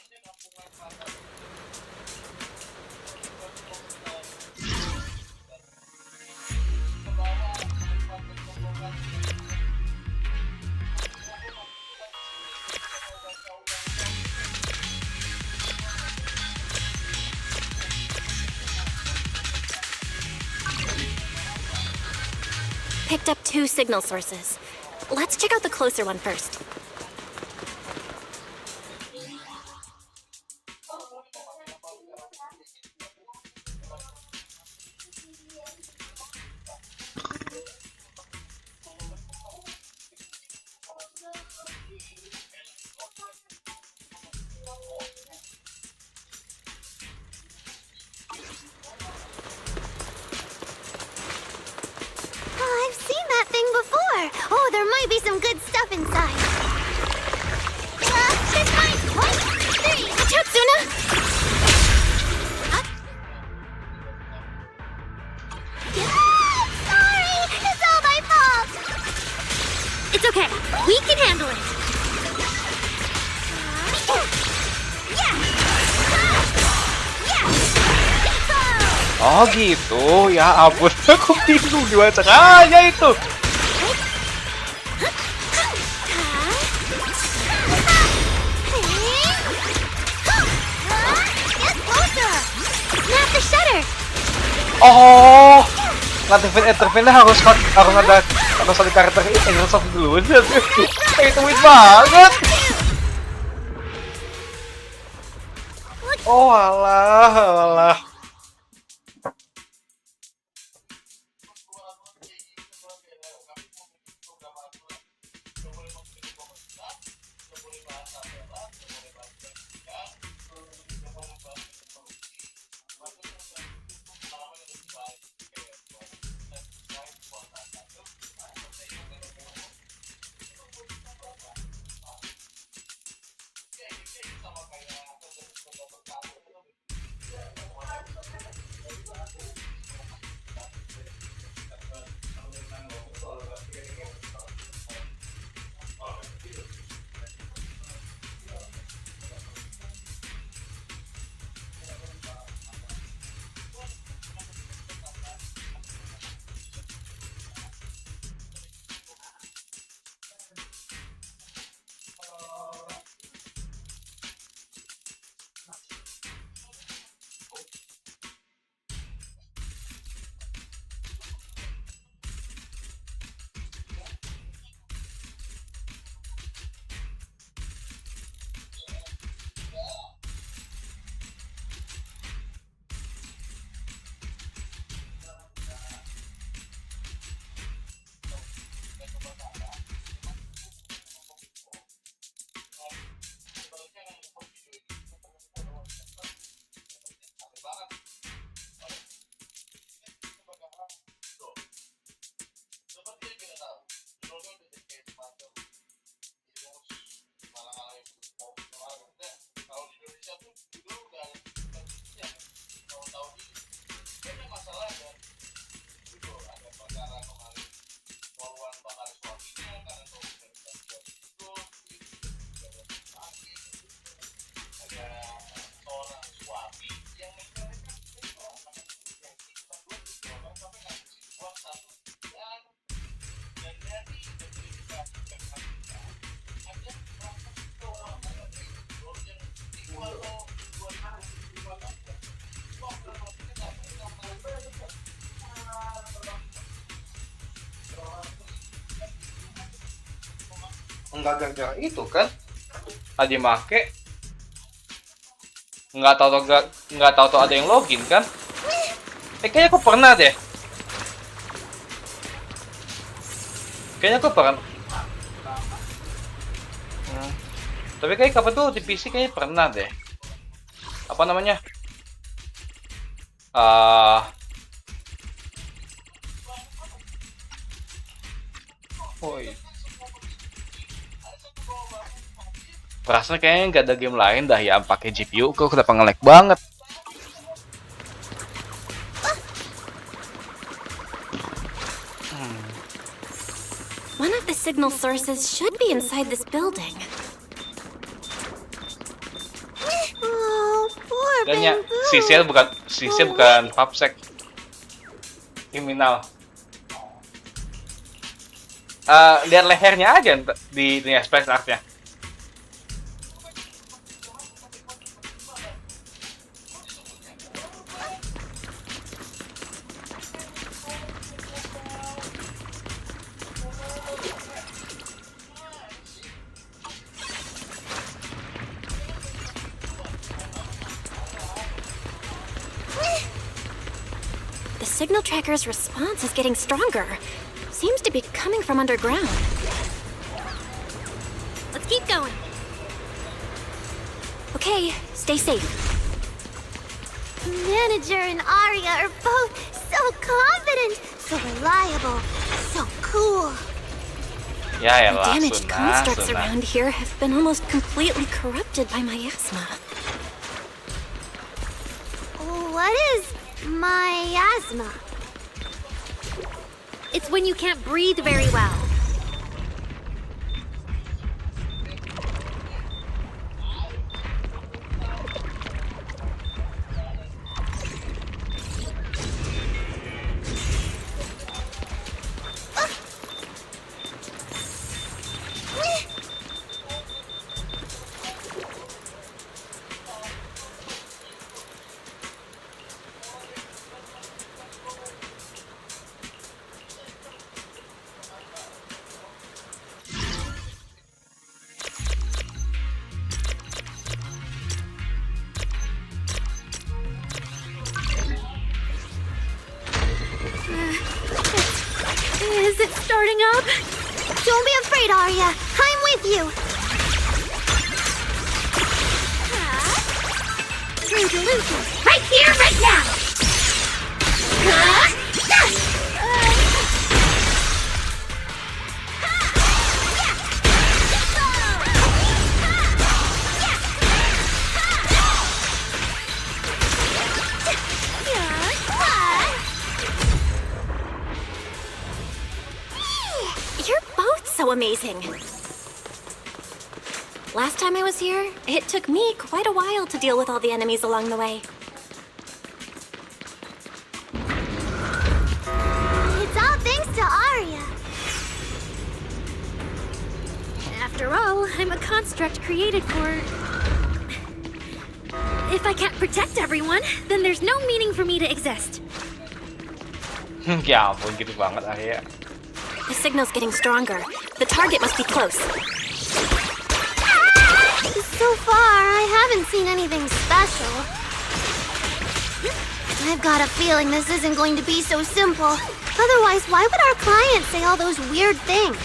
Picked up 2 signal sources. Let's check out the closer one first. I've seen that thing before. Oh, there might be some good stuff inside. This might... 1, 3... Watch out, Suna! Sorry! It's all my fault! It's okay. We can handle it. Oh gitu, ya ampun, aku bingung gimana caranya itu. Snap the shutter! Oh, ngaktifin intervennya harus ada karakter Angels of Delusion. Itu win banget. Oh alah. nggak gara-gara itu kan? Tadi make nggak tahu ada yang login kan? Kayaknya aku pernah deh. Tapi kayak kapan tuh di PC kayaknya pernah deh. Apa namanya? Rasanya kayaknya nggak ada game lain dah yang pakai GPU. Kok kenapa nge-lag banget? One of the signal sources should be inside this building. Oh, poor Kayaknya Bamboo. sisir bukan papsek. Kriminal. Lihat lehernya aja di spek artnya. The signal tracker's response is getting stronger. Seems to be coming from underground. Let's keep going. Okay, stay safe. Manager and Arya are both so confident, so reliable, so cool. Ya The elah, damaged Suna. constructs around here have been almost completely corrupted by miasma. What is miasma? It's when you can't breathe very well. Is it starting up? Don't be afraid, Arya. I'm with you. Through delusion. Right here, right now! You're both so amazing. Last time I was here, it took me quite a while to deal with all the enemies along the way. It's all thanks to Arya. After all, I'm a construct created for... If I can't protect everyone, then there's no meaning for me to exist. Ya ampun, gitu banget Arya. The signal's getting stronger. The target must be close. So far, I haven't seen anything special. I've got a feeling this isn't going to be so simple. Otherwise, why would our client say all those weird things?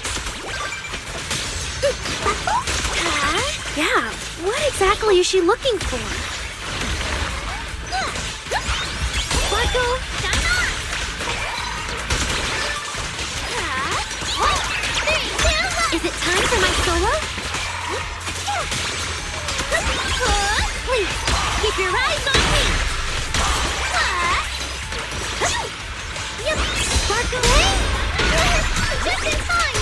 Yeah, what exactly is she looking for? Sparkle, is it time for my solo? Please, keep your eyes on me! Sparkle! Just in time!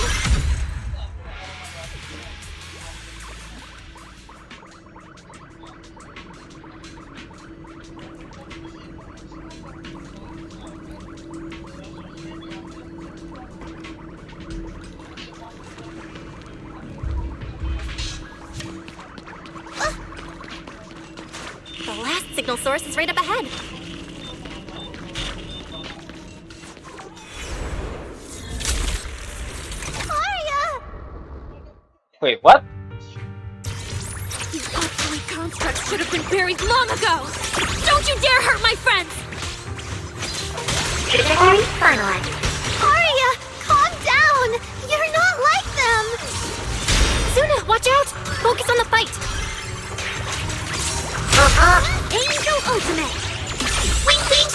The last signal source is right up ahead. Arya! Wait, what? These obsolete constructs should have been buried long ago! Don't you dare hurt my friends! Trajectory finalized. Arya, calm down! You're not like them! Suna, watch out! Focus on the fight! Angel Ultimate! Wink, wink.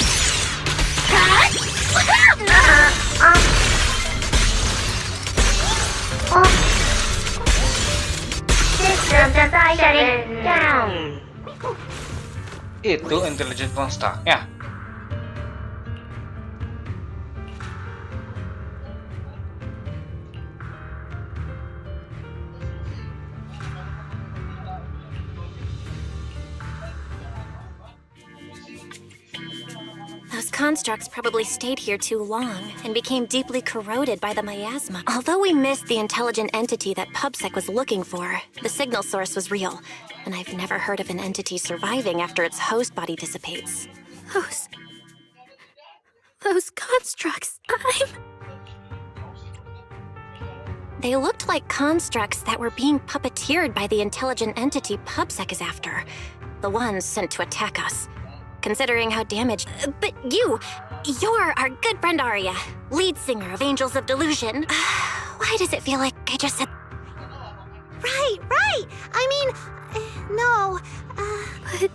System design shutting down. Itu intelligent construct-nya. Those constructs probably stayed here too long and became deeply corroded by the miasma. Although we missed the intelligent entity that PubSec was looking for, the signal source was real, and I've never heard of an entity surviving after its host body dissipates. Those constructs, They looked like constructs that were being puppeteered by the intelligent entity PubSec is after, the ones sent to attack us. Considering how damaged... But you're our good friend Arya, lead singer of Angels of Delusion. Why does it feel like I just said... Right! I mean, no, but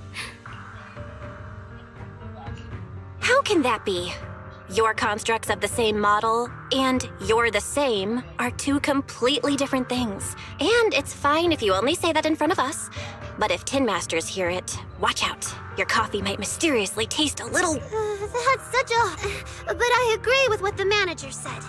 How can that be? Your constructs of the same model and you're the same are two completely different things. And it's fine if you only say that in front of us. But if Tin Masters hear it, watch out. Your coffee might mysteriously taste a little... that's such a... But I agree with what the manager said.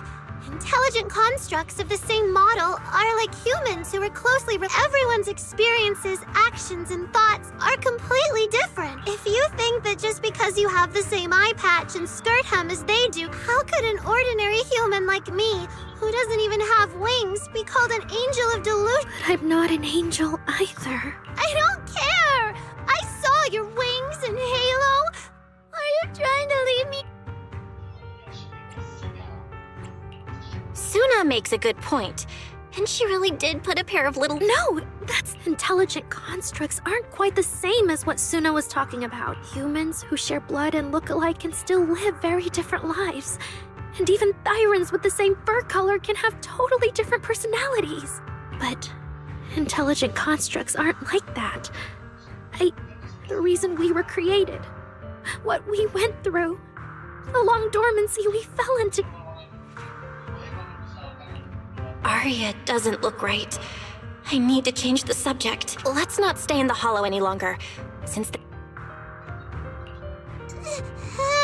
Intelligent constructs of the same model are like humans who are closely... Everyone's experiences, actions, and thoughts are completely different. If you think that just because you have the same eye patch and skirt hem as they do, how could an ordinary human like me, who doesn't even have wings, be called an angel of delusion? But I'm not an angel either. I don't care! I saw your wings and halo! Are you trying to leave me? Suna makes a good point. And she really did put a pair of little... No, that's intelligent constructs aren't quite the same as what Suna was talking about. Humans who share blood and look alike can still live very different lives. And even Thyrans with the same fur color can have totally different personalities. But intelligent constructs aren't like that. The reason we were created, what we went through, the long dormancy we fell into... Arya doesn't look right. I need to change the subject. Let's not stay in the hollow any longer. Since the...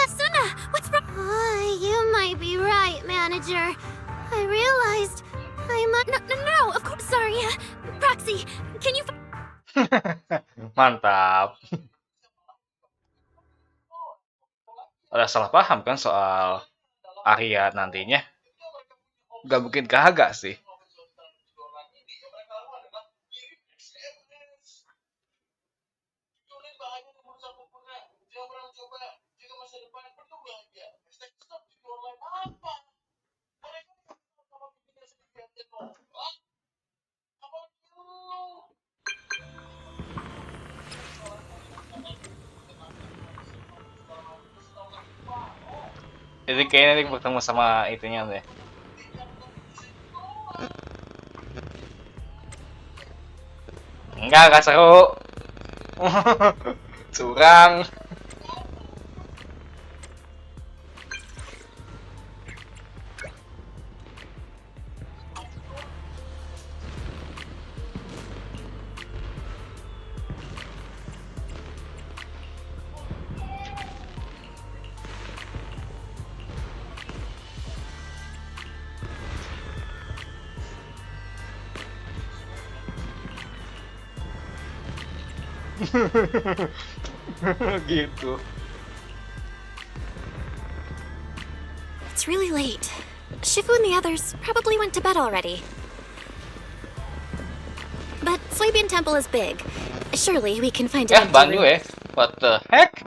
Suna, what's wrong? You might be right, manager. I realized I might... No, of course, sorry. Proxy, can you... Mantap. Ada salah paham kan soal Arya nantinya? Gak mungkin kagak sih. Jadi kayaknya nanti bertemu sama itunya deh. Enggak seru. Curang. Gitu. It's really late. Shifu and the others probably went to bed already. But Swabian Temple is big. Surely we can find an empty room. What the heck?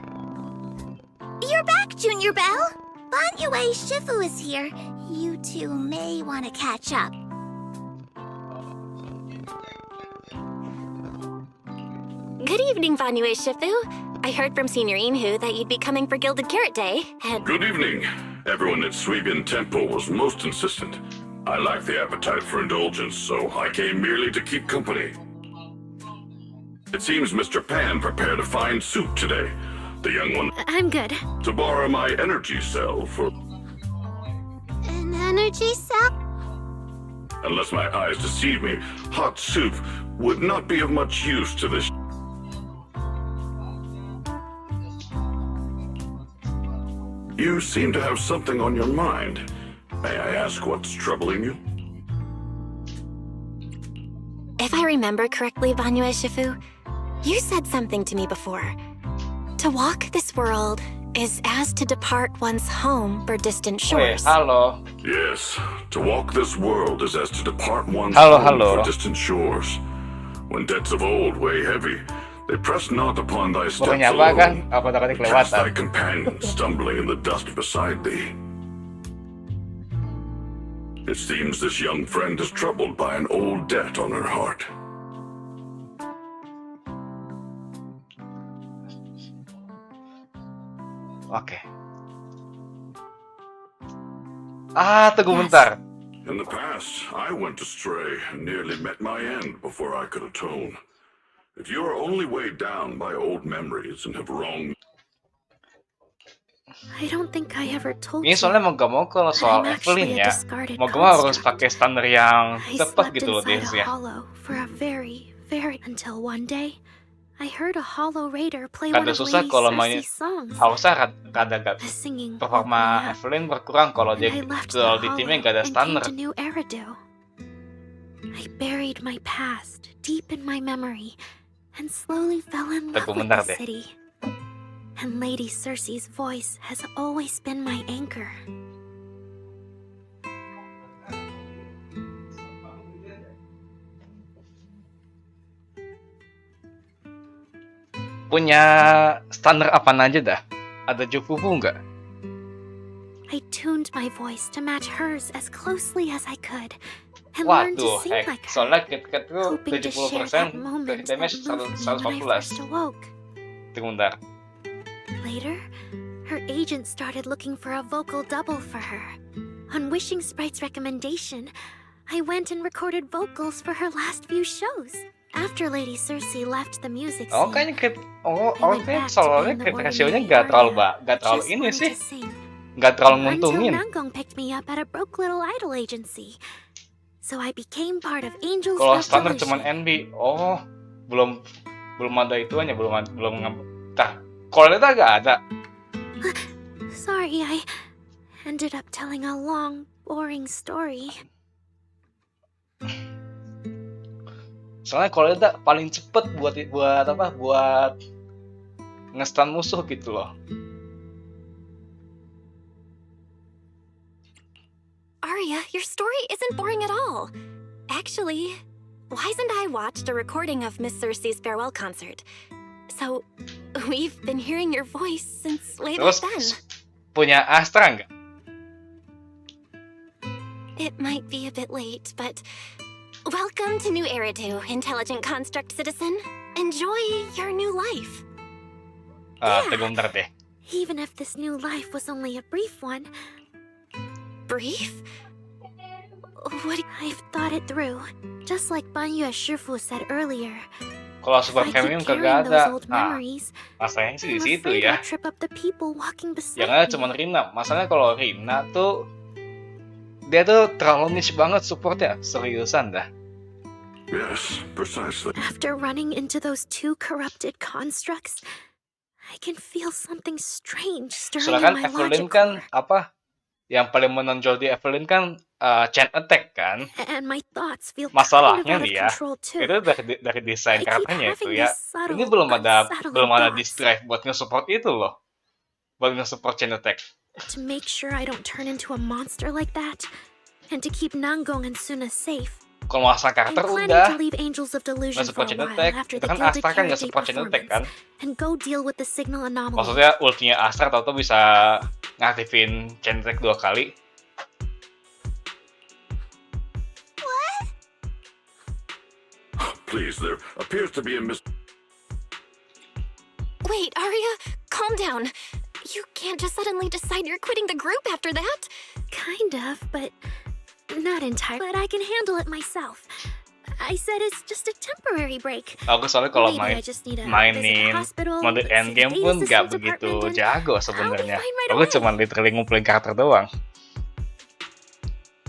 You're back, Junior Belle. Banyue Shifu is here. You two may want to catch up. Good evening, Vanue Shifu. I heard from Senior Inhu that you'd be coming for Gilded Carrot Day, and... Good evening. Everyone at Suibin Temple was most insistent. I lack the appetite for indulgence, so I came merely to keep company. It seems Mr. Pan prepared a fine soup today. The young one... I'm good. To borrow my energy cell for... An energy cell? Unless my eyes deceive me, hot soup would not be of much use to this... You seem to have something on your mind. May I ask what's troubling you? If I remember correctly, Vanue Shifu, you said something to me before. To walk this world is as to depart one's home for distant shores. Halo. Yes, to walk this world is as to depart one's Halo, home halo. for distant shores. When debts of old weigh heavy, they press not upon thy steps Pokoknya apa kan? alone, Apa takutnya but catch thy kelewatan? companion stumbling in the dust beside thee. It seems this young friend is troubled by an old debt on her heart. Oke. Tunggu bentar. In the past, I went astray and nearly met my end before I could atone. If you are only weighed down by old memories and have wronged... I don't think I ever told Ini you. soalnya mau gak mau kalau soal I'm actually Evelyn a ya, discarded mau gak mau harus construct. pakai standar yang I tepat slept gitu loh inside a ya. hollow for a very until one day I heard a hollow raider play Rada one of susah Lady kalau main Cersei's songs. harusnya rada gak The singing woke me performa up, Evelyn berkurang kalau and dia I left the kalau di hollow timnya gak ada and came standar. to New Eridu. I buried my past deep in my memory and slowly fell in love Tunggu with bentar the deh. city. And Lady Cersei's voice has always been my anchor. Punya standar apa aja dah? Ada jupupu nggak? I tuned my voice to match hers as closely as I could and learned to Waduh, sing like her, soalnya KitKat tuh hoping to share that 70% moment damage that moved me when I first 114. awoke. Tunggu bentar. Later, her agent started looking for a vocal double for her. On Wishing Sprite's recommendation, I went and recorded vocals for her last few shows. After Lady Cersei left the music Oh, scene, kayaknya I went kayaknya back to soalnya being the Kit Rasionya ordinary nggak terlalu Arya, nggak terlalu just ini wanting sih, to sing. nggak terlalu Until nguntungin. Nangong picked me up at a broke little idol agency. So I became part of Angels Kalau of standar cuman Delusion. NB, belum ada ituannya, belum Tah, kalau itu agak ada. Sorry, I ended up telling a long, boring story. Soalnya kalau itu paling cepet buat nge-stun musuh gitu loh. Arya, your story isn't boring at all. Actually, Wise and I watched a recording of Miss Cersei's farewell concert. So, we've been hearing your voice since way back Terus then. punya Astra nggak? It might be a bit late, but welcome to New Eridu, intelligent construct citizen. Enjoy your new life. Tunggu bentar deh. Even if this new life was only a brief one, Brief? What? I've thought it through. Just like Banyu Shifu said earlier. Kalau If super I keep premium carrying kagak those ada. old memories, Masalahnya sih di I'm situ afraid ya. I'll trip up the people walking beside Yang ada me. cuma Rina. Masalahnya kalau Rina tuh dia tuh terlalu niche banget supportnya, seriusan dah. Yes, precisely. After running into those two corrupted constructs, I can feel something strange stirring Soalnya kan in my Evelyn logic kan core. yang paling menonjol di Evelyn kan chain attack kan. And my thoughts feel Masalahnya kind of out of nih ya, control too. itu dari desain I keep karakternya itu having ya. these subtle, Ini belum ada unsettling disk thoughts. drive buat nge-support itu loh. Buat nge-support chain attack. To make sure I don't turn into a monster like that, and to keep Nangong and Suna safe, Kalau masalah I'm karakter planning udah to leave Angels of Delusion for nge-support a chain while attack. after Itu the kan Gilded Astra kan Carrot Day nge-support chain attack kan. performance, and go deal with the signal anomaly. Maksudnya ultinya Astra tau bisa ngaktifin chain attack 2 kali. Please, there appears to be a Wait, Arya, calm down. You can't just suddenly decide you're quitting the group after that. Kind of, but not entirely. But I can handle it myself. I said it's just a temporary break. Aku soalnya kalau Maybe I just need a visit mainin to hospital, mode see the endgame data pun nggak systems begitu department, and jago I'll be sebenarnya. fine right Aku away. cuma literally ngumpulin karakter doang.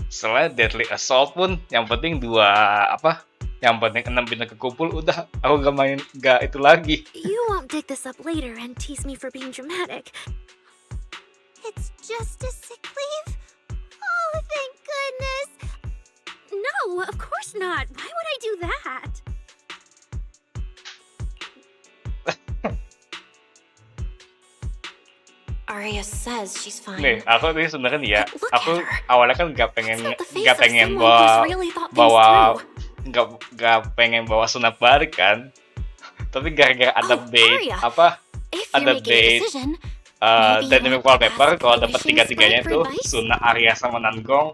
Setelah Deadly Assault pun, yang penting yang penting 6 bintang kekumpul, udah aku gak itu lagi. You won't dig this up later and tease me for being dramatic. It's just a sick leave? Oh, thank goodness. No, of course not. Why would I do that? Arya says she's fine. Nih, aku nih sebenarnya nih ya, Look aku at her. awalnya kan gak pengen It's not the face of someone who's really thought things bawa through. gak pengen bawa sunat balik kan. Tapi gara-gara ada Oh, bait Arya. ada If you're making a bait decision, maybe you dynamic want to wallpaper ask kalau the dapat wishing tiga-tiganya sprite itu for advice? Suna, Arya sama Nangong.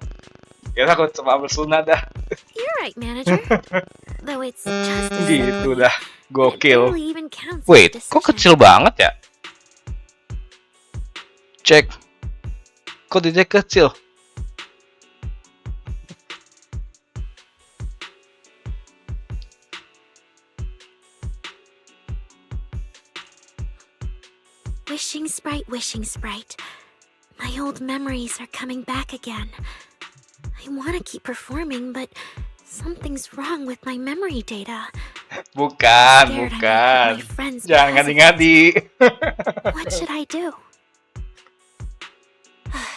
Ya udah, aku coba ambil Suna dah. You're right, manager. Though it's just a Gitu sick dah, leave. It gokil. barely even counts as a Wait, kok decision. kecil banget ya? Cek. Kok dia kecil? Wishing sprite. My old memories are coming back again. I want to keep performing, but something's wrong with my memory data. Bukan, Scared I might bukan. hurt my friends Jangan because of ngadi-ngadi. What should I do?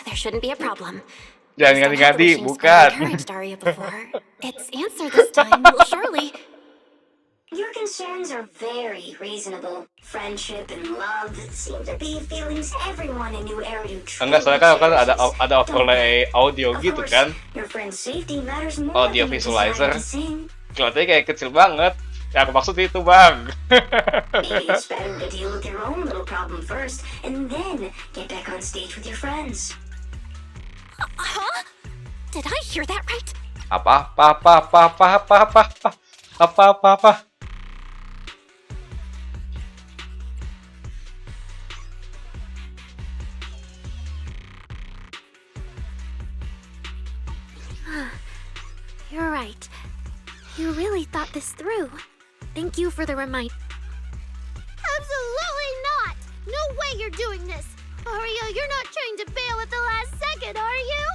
There shouldn't be a problem. Jangan Based on how the ngadi-ngadi, wishing sprite bukan. encouraged Arya before, its answer this time will surely. Your concerns are very reasonable. Friendship and love seem to be feelings everyone in New Area truly Enggak, soalnya kan ada cherishes, overlay audio Of gitu course, kan. your friend's safety matters more Audio than your desire visualizer. to sing. Kelihatannya kayak kecil banget. Ya aku maksud itu, Bang. Maybe it's better to deal with your own little problem first, and then get back on stage with your friends. Huh? Did I hear that right? Apa? You're right. You really thought this through. Thank you for the reminder. Absolutely not! No way you're doing this! Arya, you're not trying to bail at the last second, are you?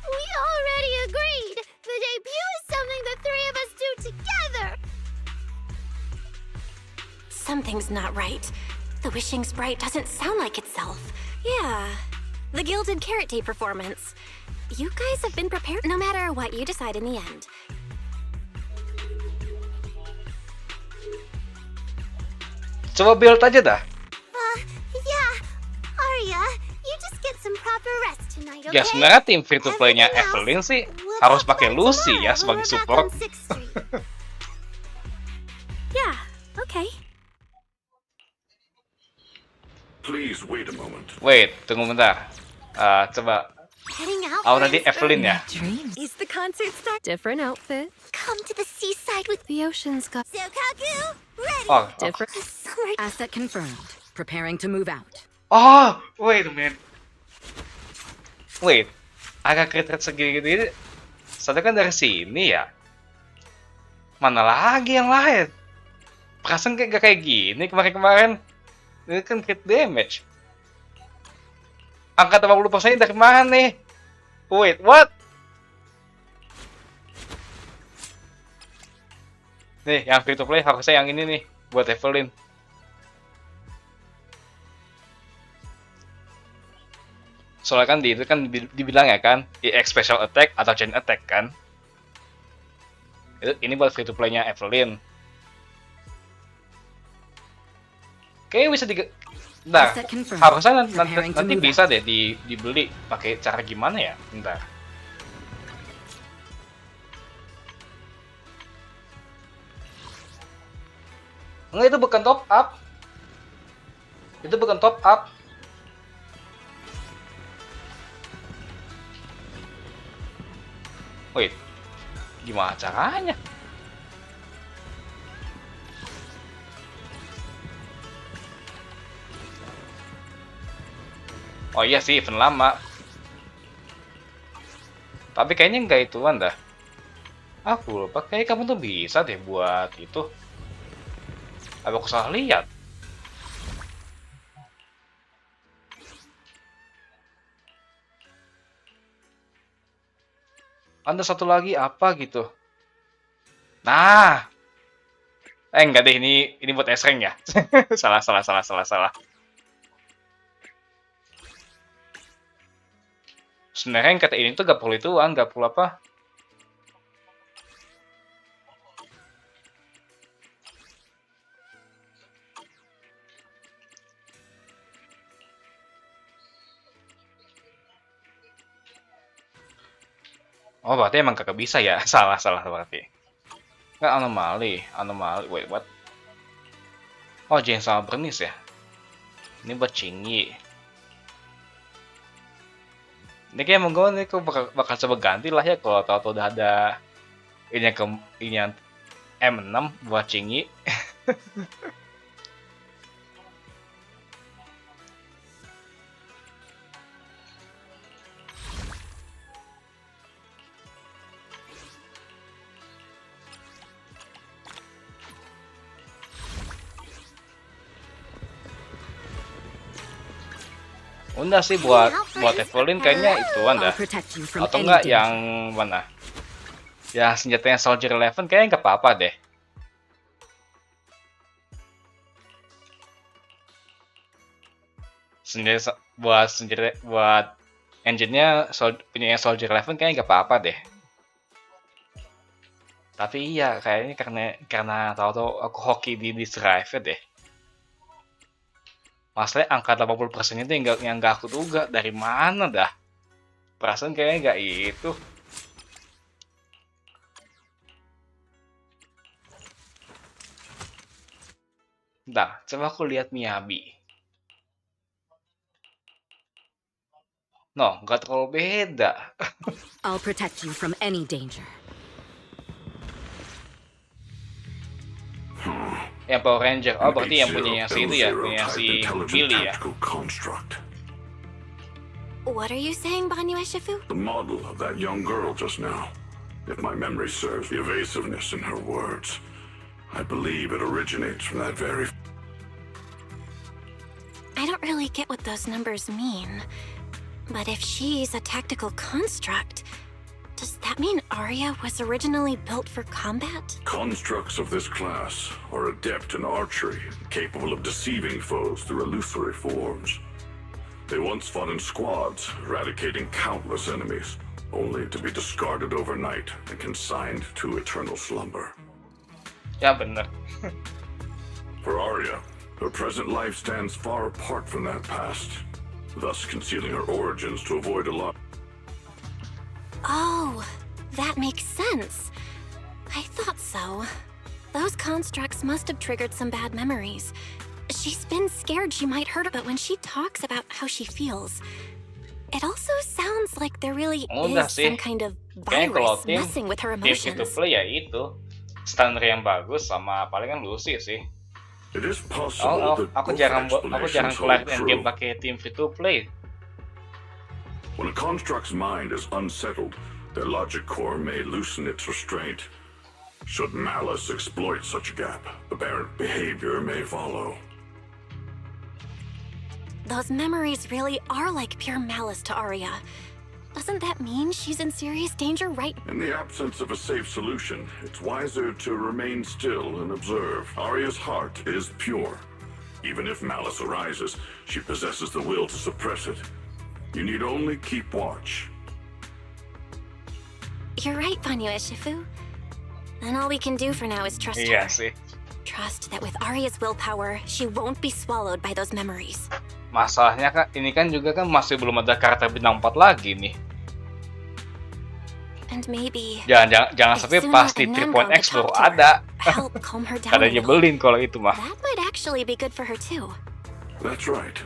We already agreed! The debut is something the three of us do together! Something's not right. The wishing sprite doesn't sound like itself. Yeah, the Gilded Carrot Day performance. You guys have been prepared no matter what you decide in the end. Coba build aja dah. Yeah. Arya, you just get some proper rest tonight, okay? Ya sebenarnya tim free to play-nya Evelyn sih harus pakai Lucy ya sebagai support. Yeah, okay. Please wait a moment. Wait, tunggu bentar. Coba. Heading out, Oh, nanti friends? Evelyn ya. Is the concert start? Different outfit. Come to the seaside with The ocean's got Sokaku, ready! Oh, different. Summer Asset confirmed. Preparing to move out. oh, wait a minute. Wait, agak kelihatan segini-gini. Soalnya kan dari sini ya. Mana lagi yang lain? Perasaan kayak gak kayak gini kemarin-kemarin. Ini kan crit damage. Angka 80% dari mana nih? Wait, what? Nih, yang free to play harusnya yang ini nih, buat Evelyn. Soalnya kan itu kan dibilang ya kan, EX Special Attack atau Chain Attack kan. Ini buat free to play-nya Evelyn. Kayaknya bisa Nah, Asset confirmed. harusnya Preparing to nanti move bisa deh dibeli pakai cara gimana ya? Bentar. Enggak, itu bukan top up. Itu bukan top up. Wait, gimana caranya? Oh iya sih, event lama. Tapi kayaknya nggak ituan dah. Aku lupa, kayak kamu tuh bisa deh buat itu. Apa aku salah lihat? Ada satu lagi apa gitu? Nah, enggak deh, ini buat esreng ya. salah. Sebenarnya yang kata ini tuh gak perlu ituan, gak perlu apa. Oh, berarti emang kagak bisa ya? Salah berarti. Nggak, anomali. Wait, what? Oh, jangan sama bernis ya? Ini buat Cingyi. Ini kayak mau gue nih, aku bakal coba ganti lah ya kalau tahu udah ada ini yang M6 buat Cingyi. Udah sih buat Evelyn kayaknya itu anda. Atau enggak yang mana? Ya senjatanya Soldier 11 kayaknya nggak apa-apa deh. Buat engine-nya punya Soldier 11 kayaknya nggak apa-apa deh. Tapi iya kayaknya karena tahu aku hoki di drive deh. Masalahnya angka 80% itu yang nggak aku duga. Dari mana dah? Perasaan kayaknya nggak itu. Dah, coba aku lihat Miyabi. No, nggak terlalu beda. I'll protect you from any danger. Yang Power Ranger. Oh, berarti yang punya si itu ya, punya si Billy ya. What are you saying, Banyu Shifu? The model of that young girl just now. If my memory serves, the evasiveness in her words. I believe it originates from that very... I don't really get what those numbers mean. But if she's a tactical construct, does that mean Arya was originally built for combat? Constructs of this class are adept in archery, capable of deceiving foes through illusory forms. They once fought in squads, eradicating countless enemies, only to be discarded overnight and consigned to eternal slumber. Ya bener. For Arya, her present life stands far apart from that past, thus concealing her origins to avoid a lot. Oh, that makes sense. I thought so. Those constructs must have triggered some bad memories. She's been scared she might hurt her, but when she talks about how she feels, it also sounds like there really is some kind of virus messing with her emotions. Tim free-to-play ya itu. Standar yang bagus sama palingan Lucy sih. It is possible that aku jarang kelar game pakai tim free-to-play. When a construct's mind is unsettled, their logic core may loosen its restraint. Should malice exploit such a gap, aberrant behavior may follow. Those memories really are like pure malice to Arya. Doesn't that mean she's in serious danger right? In the absence of a safe solution, it's wiser to remain still and observe. Arya's heart is pure. Even if malice arises, she possesses the will to suppress it. You need only keep watch. You're right, Banyu Shifu. Then all we can do for now is trust her. Iya sih. Trust that with Arya's willpower, she won't be swallowed by those memories. Masalahnya kan ini kan juga kan masih belum ada karakter bintang 4 lagi nih. And maybe Jangan sampai pas di 3.x baru ada. help calm her down. Ada nyebelin kalau itu mah. That might actually be good for her too. That's right.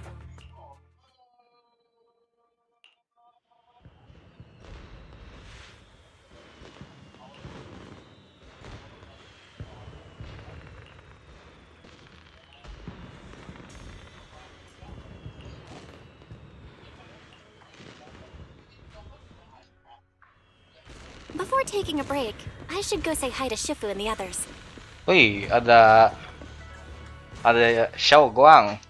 we're taking a break, I should go say hi to Shifu and the others. Wih, ada Xiaoguang.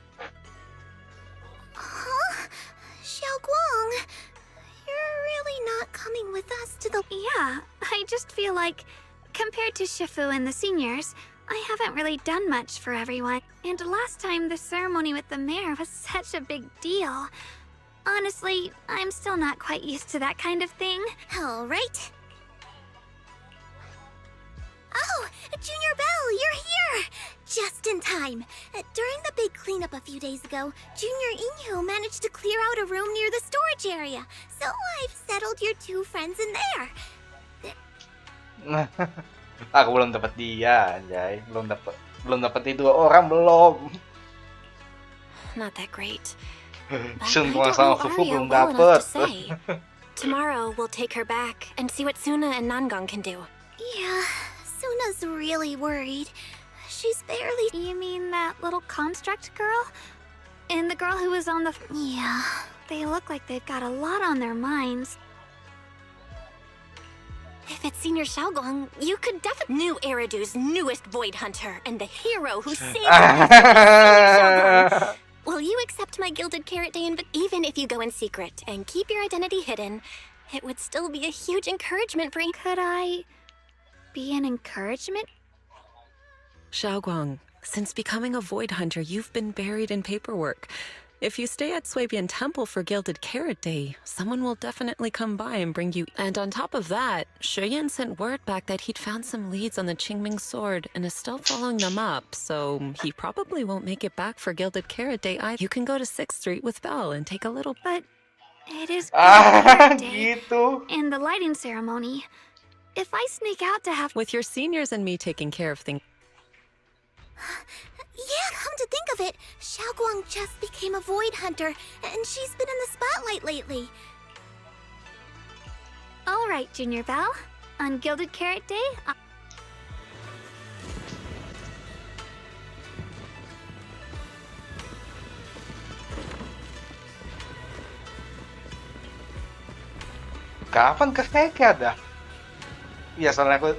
Huh? Xiaoguang, you're really not coming with us to the... Yeah, I just feel like, compared to Shifu and the seniors, I haven't really done much for everyone. And last time the ceremony with the mayor was such a big deal. Honestly, I'm still not quite used to that kind of thing. All right. Oh, Junior Bell, you're here! Just in time. During the big cleanup a few days ago, Junior Inyo managed to clear out a room near the storage area. So I've settled your two friends in there. Aku belum dapat dia, anjay. Belum dapat itu orang belum. Not that great. Semua sama Fufu belum dapat. Tomorrow we'll take her back and see what Suna and Nangang can do. Yeah, Suna's really worried. She's barely... You mean that little construct girl? And the girl who was on the... Yeah. They look like they've got a lot on their minds. If it's Senior Xiaoguang, you could definitely... New Eridu's newest Void Hunter and the hero who saved Senior Xiaoguang. Will you accept my Gilded Carrot Day even if you go in secret and keep your identity hidden? It would still be a huge encouragement for... Could I... be an encouragement? Xiaoguang, since becoming a Void Hunter, you've been buried in paperwork. If you stay at Swabian Temple for Gilded Carrot Day, someone will definitely come by and bring you... And on top of that, Shuyan sent word back that he'd found some leads on the Qingming sword and is still following them up, so he probably won't make it back for Gilded Carrot Day either. You can go to 6th Street with Belle and take a little... But it is Gilded Carrot Day Gitu. and the lighting ceremony. If I sneak out to have... With your seniors and me taking care of things... Yeah, come to think of it, Xiaoguang just became a Void Hunter, and she's been in the spotlight lately. All right, Junior Belle. On Gilded Carrot Day, Kapan ke ada? Iya, soalnya aku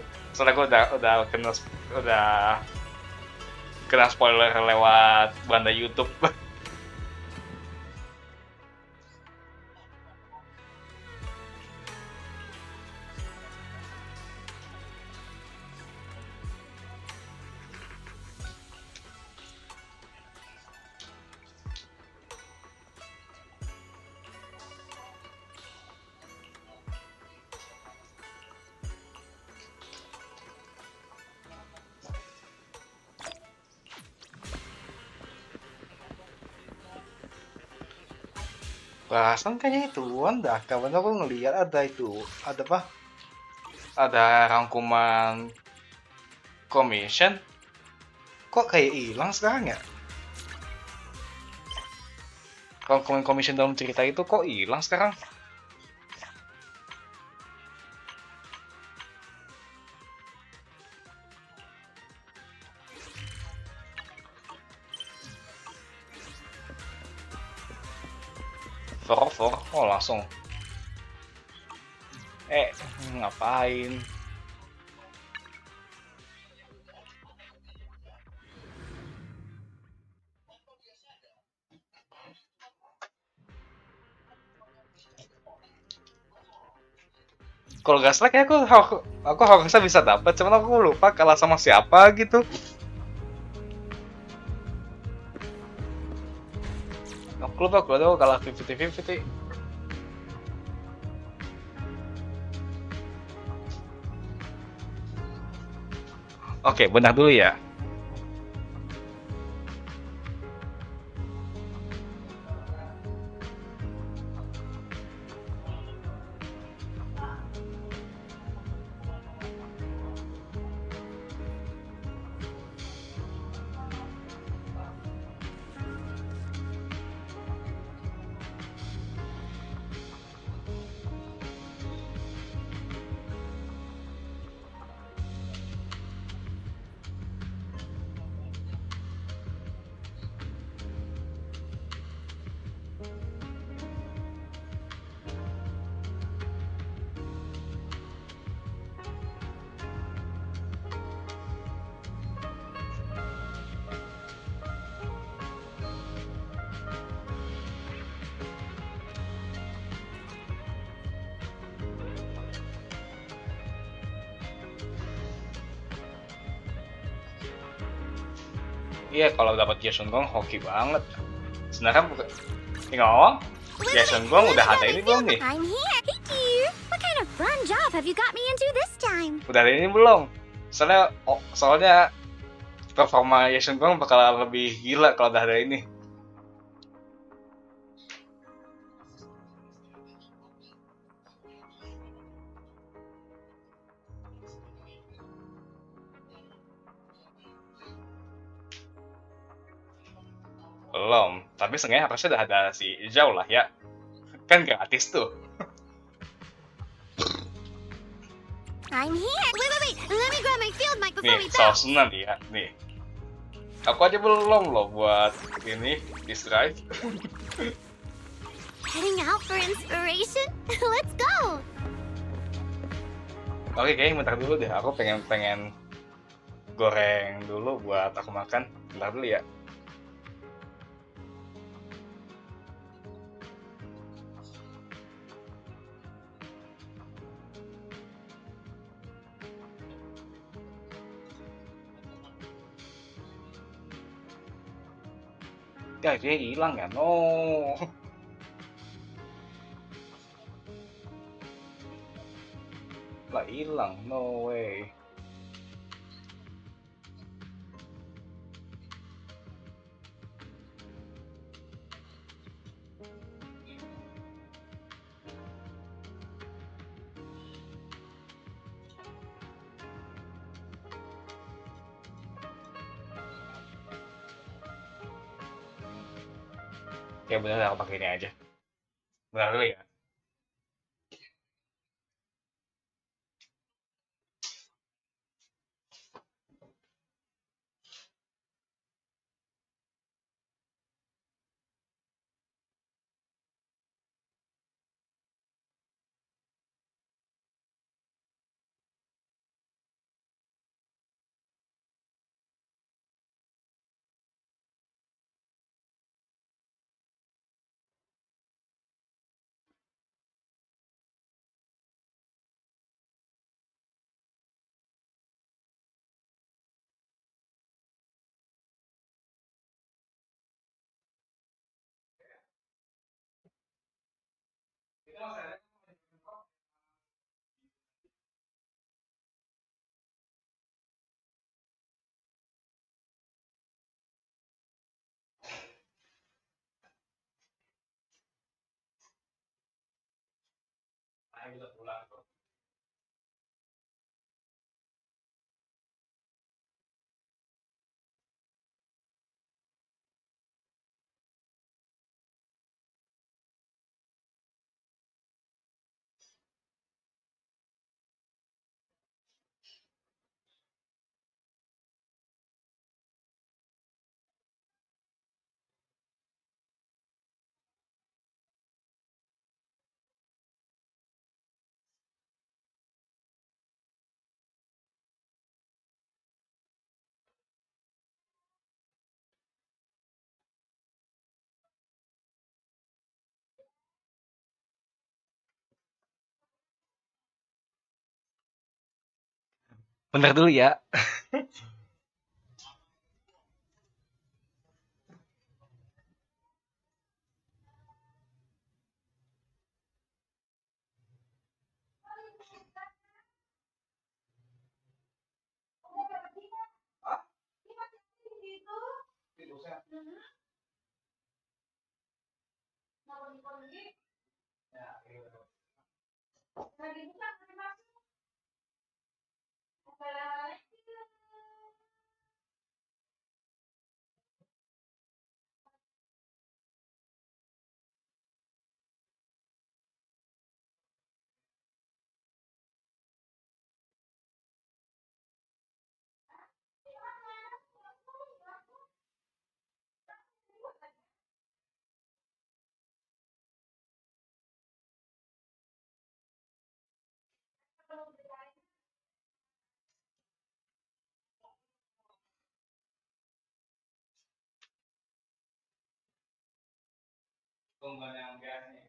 udah kena spoiler lewat banda YouTube. Perasaan kayaknya ituan dah, kawan aku ngelihat ada apa? Ada rangkuman commission. Kok kayak hilang sekarang ya? Rangkuman commission dalam cerita itu kok hilang sekarang? Oh langsung. Ngapain? Kalau gas lag ya aku harusnya bisa dapat, cuman aku lupa kalah sama siapa gitu. Aku lupa kalau kalah 50-50. Oke, benar dulu ya. Iya, kalau dapat Jason Gong hoki banget. Sebenarnya bukan ngomong, Jason Gong udah ada ini belum nih? I'm here. Hey dear, what kind of fun job have you got me into this time? Udah ada ini belum? Soalnya performa Jason Gong bakal lebih gila kalau udah ada ini. Belum, tapi seenggaknya harusnya udah ada si Zhao lah ya. Kan gratis tuh. I'm here. Wait. Let me grab my field mic before Nih, we bounce. Sunan ya, nih. Aku aja belum loh buat ini, disk drive. Heading out for inspiration? Let's go. Oke, kayaknya bentar dulu deh. Aku pengen goreng dulu buat aku makan. Bentar dulu ya. Ya, dia hilang ya. No. Lah hilang. No way. Ya bener, aku pakai ini aja. Bentar dulu ya. Ayo kita pulang. Bentar dulu ya. Tunggu yang biasanya.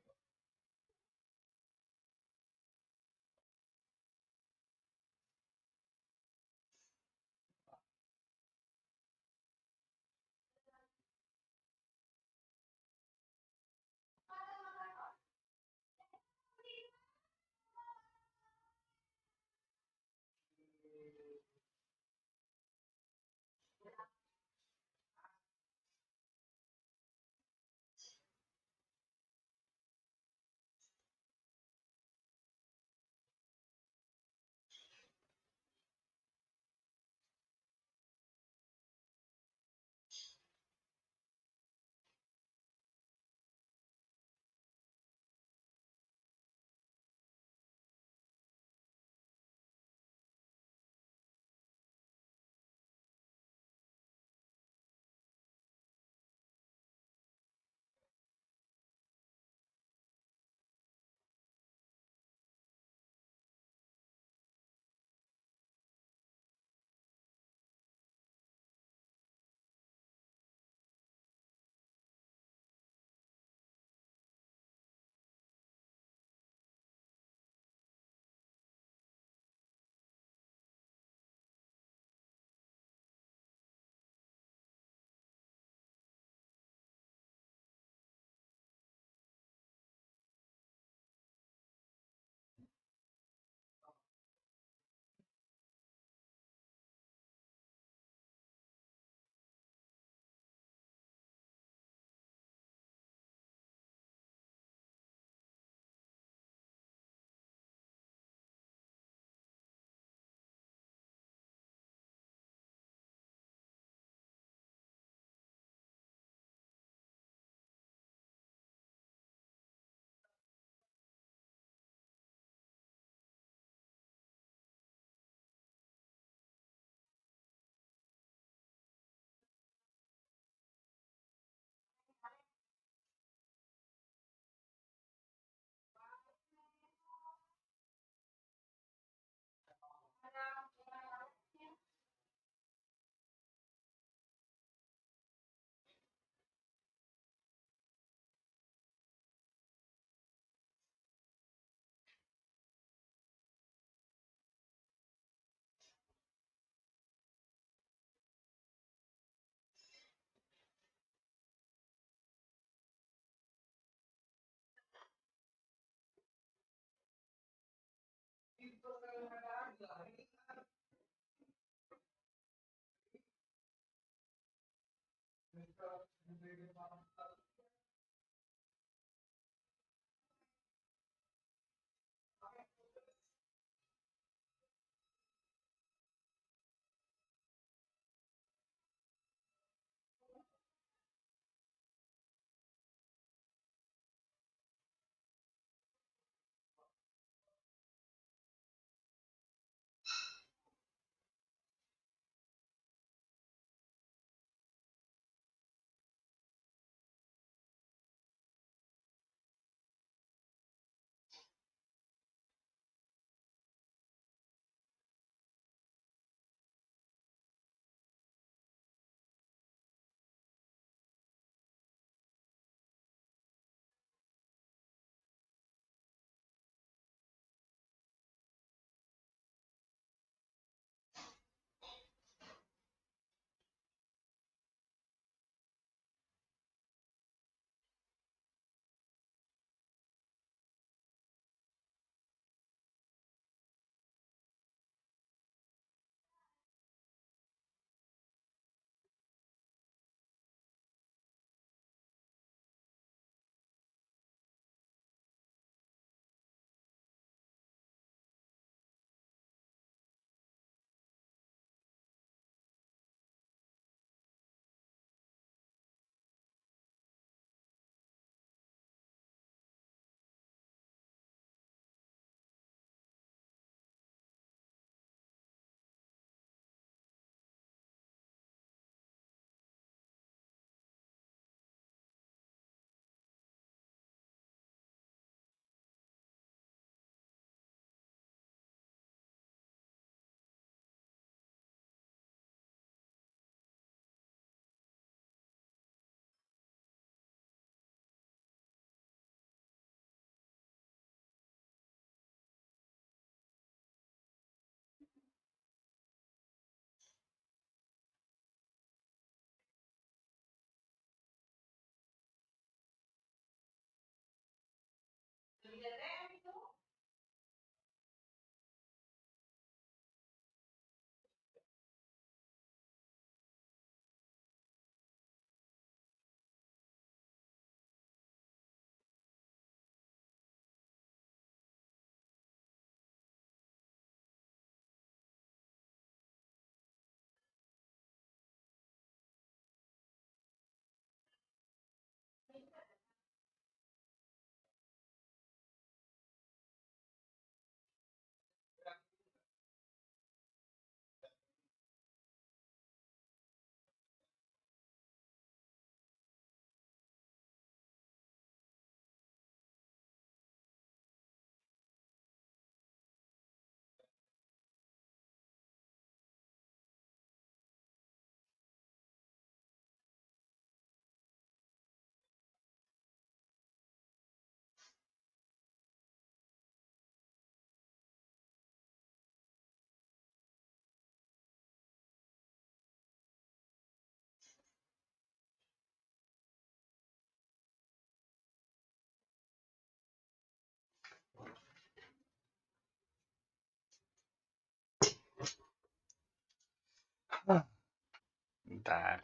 Bentar.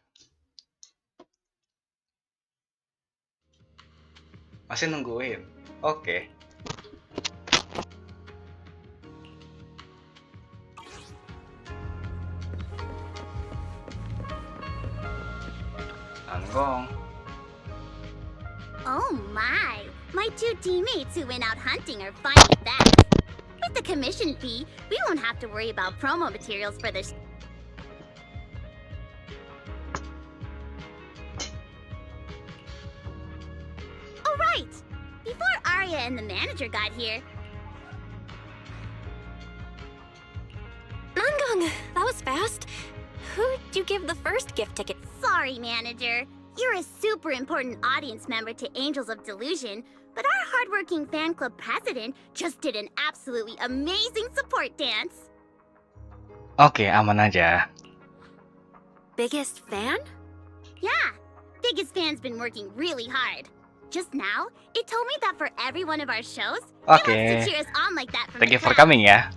Masih nungguin. Oke. Nanggong. Oh my! My two teammates who went out hunting are finally back. With the commission fee, we won't have to worry about promo materials for this. Oh right! Before Arya and the manager got here, Nanggong, that was fast. Who'd you give the first gift ticket? sorry, manager. You're a super important audience member to Angels of Delusion, but our hardworking fan club president just did an absolutely amazing support dance. Oke, aman aja. Biggest fan? Yeah, biggest fan's been working really hard. Just now, it told me that for every one of our shows, it wants to cheer us on like that from Thank the you for crowd. coming ya.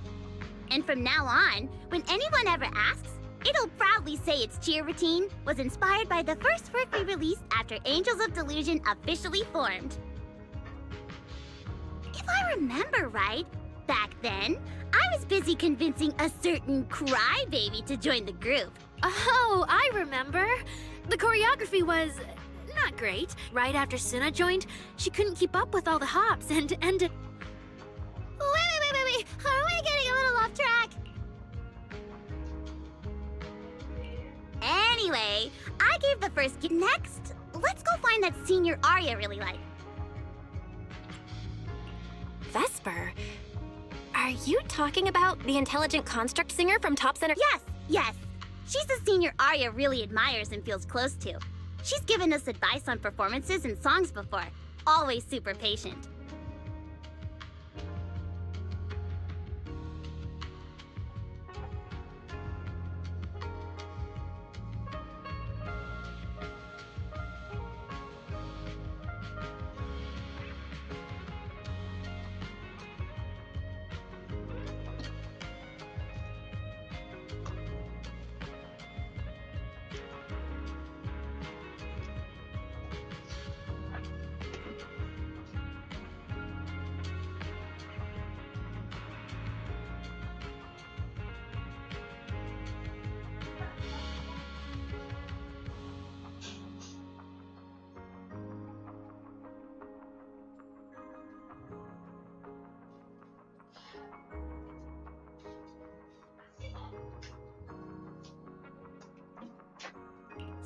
And from now on, when anyone ever asks, it'll proudly say its cheer routine was inspired by the first work we released after Angels of Delusion officially formed. If I remember right, back then, I was busy convincing a certain crybaby to join the group. Oh, I remember. The choreography was not great. Right after Suna joined, she couldn't keep up with all the hops and ended. Wait. Are we getting a little off track? Anyway, I gave the first gift. Next, let's go find that senior Arya really liked. Vesper? Are you talking about the intelligent construct singer from Top Center? Yes. She's the senior Arya really admires and feels close to. She's given us advice on performances and songs before. Always super patient.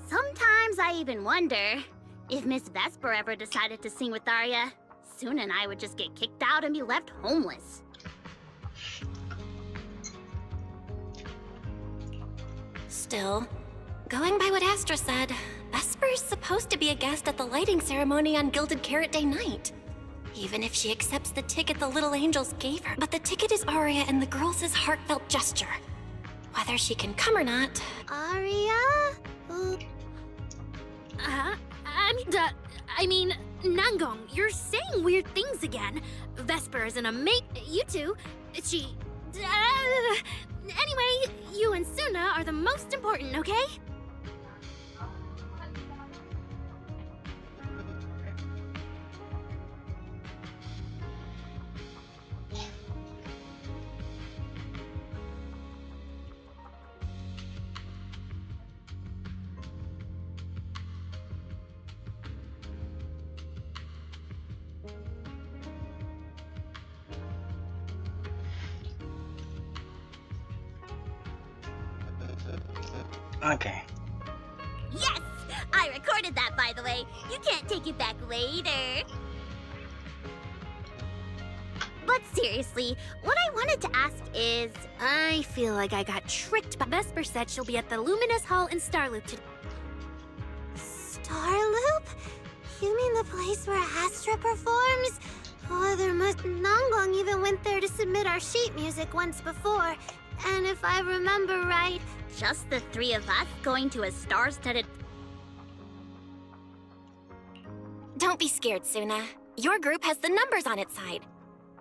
Sometimes I even wonder if Miss Vesper ever decided to sing with Arya, Suna and I would just get kicked out and be left homeless. Still, going by what Astra said, Vesper's supposed to be a guest at the lighting ceremony on Gilded Carrot Day night. Even if she accepts the ticket the little angels gave her. But the ticket is Arya and the girls' heartfelt gesture. Whether she can come or not. Arya? I mean, Nanggong, you're saying weird things again. Vesper is an you two, anyway, you and Suna are the most important, okay? Oke. Yes! I recorded that, by the way. You can't take it back later. But seriously, what I wanted to ask is... I feel like I got tricked, but Vesper said she'll be at the Luminous Hall in Starloop today. Starloop? You mean the place where Astra performs? Oh, Nanggong even went there to submit our sheet music once before. And if I remember right, just the three of us going to a star-studded... Don't be scared, Suna. Your group has the numbers on its side.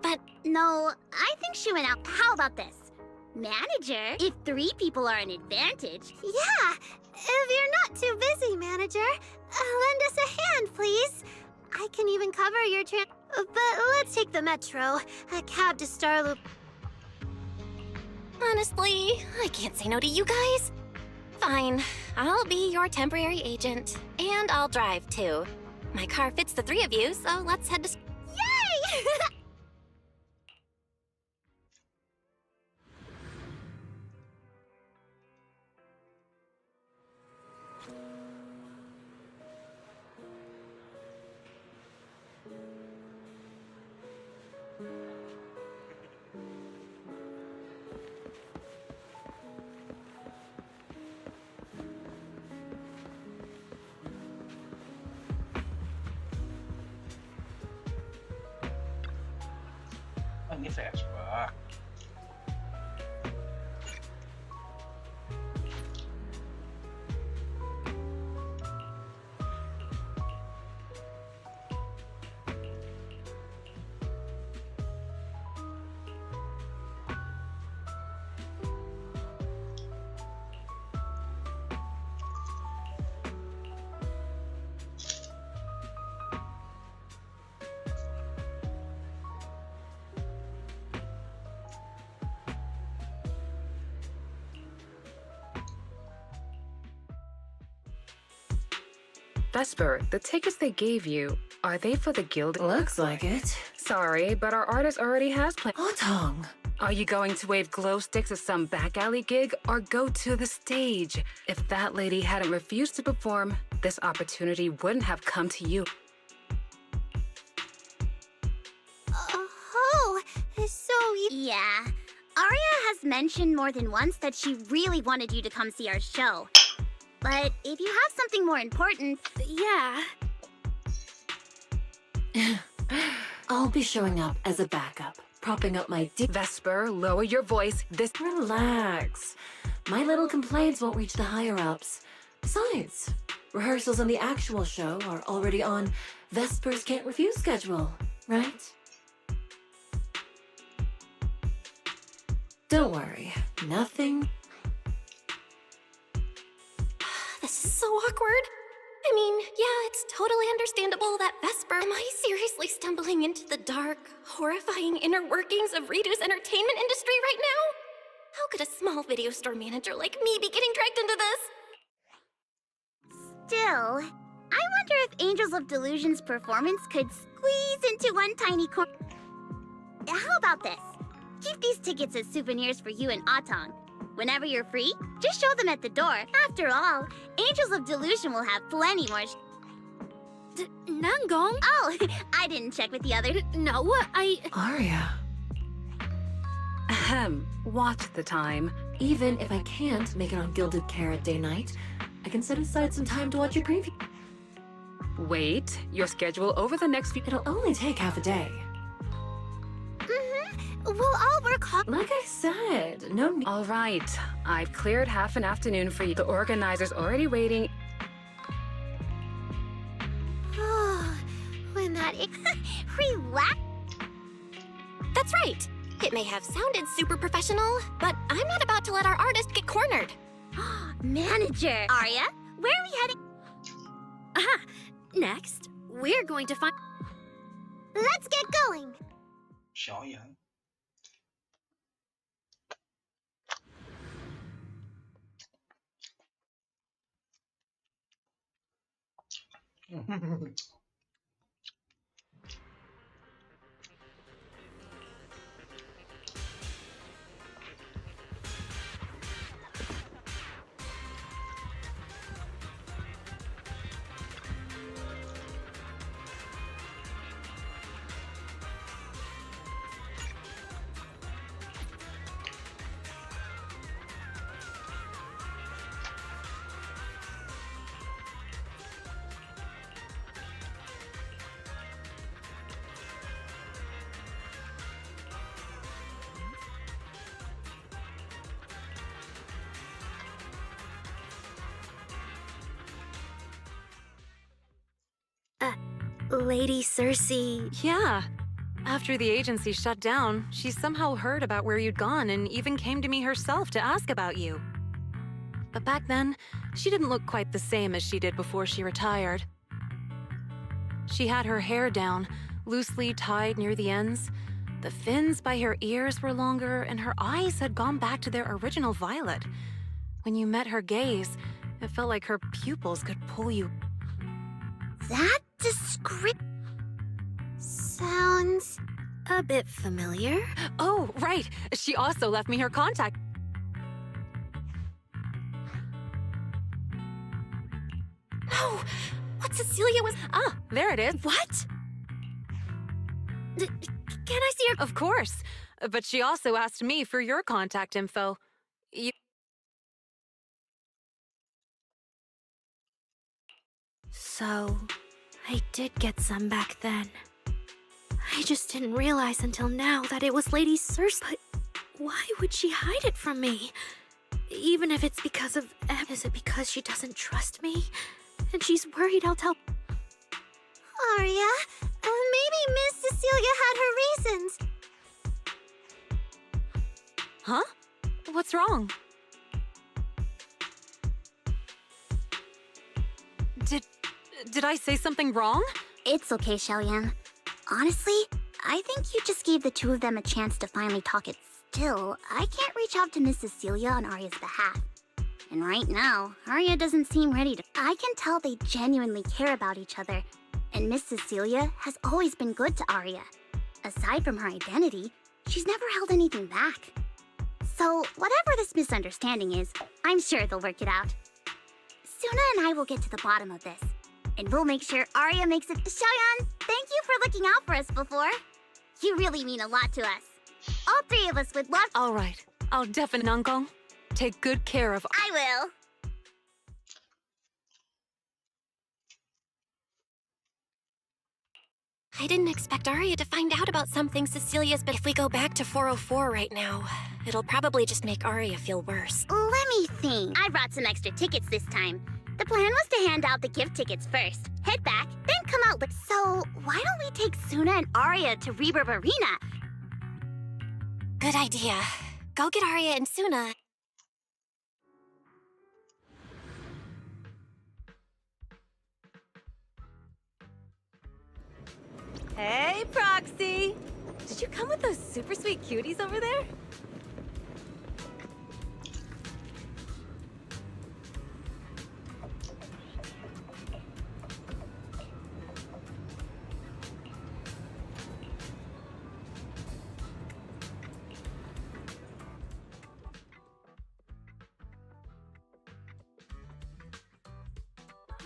But No, I think she went out. How about this? Manager? If 3 people are an advantage. Yeah, if you're not too busy, manager, lend us a hand, please. I can even cover your but let's take the metro. A cab to Starloop. Honestly, I can't say no to you guys. Fine, I'll be your temporary agent. And I'll drive, too. My car fits the 3 of you, so let's head to... Yay! Oh, ini Vespa. Vesper, the tickets they gave you, are they for the Gilded? Looks like it. Sorry, but our artist already has plans. Otong. Are you going to wave glow sticks at some back alley gig or go to the stage? If that lady hadn't refused to perform, this opportunity wouldn't have come to you. Oh, so you... Yeah. Arya has mentioned more than once that she really wanted you to come see our show. But if you have something more important... Yeah. I'll be showing up as a backup, propping up my Vesper, lower your voice. Relax. My little complaints won't reach the higher-ups. Besides, rehearsals on the actual show are already on Vesper's Can't Refuse schedule, right? Don't worry. Nothing... This is so awkward. I mean, yeah, it's totally understandable that Vesper... Am I seriously stumbling into the dark, horrifying inner workings of Redo's entertainment industry right now? How could a small video store manager like me be getting dragged into this? Still, I wonder if Angels of Delusion's performance could squeeze into one tiny corner. How about this? Keep these tickets as souvenirs for you and Otong. Whenever you're free, just show them at the door. After all, Angels of Delusion will have plenty more Nangong? Oh, I didn't check with the other... No, Arya. Ahem. Watch the time. Even if I can't make it on Gilded Carrot Day night, I can set aside some time to watch your preview. Wait, your schedule over the next few... It'll only take half a day. We'll all work hard. Like I said, no need. All right, I've cleared half an afternoon for you. The organizer's already waiting. When that... Relax. That's right. It may have sounded super professional, but I'm not about to let our artist get cornered. Manager! Arya, where are we heading? Aha! Next, we're going to find... Let's get going! 小羊。Lady Cersei... Yeah. After the agency shut down, she somehow heard about where you'd gone and even came to me herself to ask about you. But back then, she didn't look quite the same as she did before she retired. She had her hair down, loosely tied near the ends. The fins by her ears were longer, and her eyes had gone back to their original violet. When you met her gaze, it felt like her pupils could pull you. That description sounds a bit familiar. Oh, right. She also left me her contact. No! What Cecilia was... Ah, there it is. What? Can I see her? Of course. But she also asked me for your contact info. So, I did get some back then. I just didn't realize until now that it was Lady Circe. But why would she hide it from me? Even if it's because of... Is it because she doesn't trust me? And she's worried I'll tell... Arya, maybe Miss Cecilia had her reasons. Huh? What's wrong? Did I say something wrong? It's okay, Xiaoyan. Honestly, I think you just gave the two of them a chance to finally talk it. Still, I can't reach out to Miss Cecilia on Arya's behalf. And right now, Arya doesn't seem ready to... I can tell they genuinely care about each other. And Miss Cecilia has always been good to Arya. Aside from her identity, she's never held anything back. So, whatever this misunderstanding is, I'm sure they'll work it out. Suna and I will get to the bottom of this. And we'll make sure Arya makes it... Xiaoyan, thank you for looking out for us before. You really mean a lot to us. All three of us would love... All right. I'll definitely, Nankong. Take good care of... I will. I didn't expect Arya to find out about something Cecilia's, but if we go back to 404 right now, it'll probably just make Arya feel worse. Let me think. I brought some extra tickets this time. The plan was to hand out the gift tickets first, head back, then come out. So why don't we take Suna and Arya to Reverb Arena? Good idea. Go get Arya and Suna. Hey, Proxy! Did you come with those super sweet cuties over there?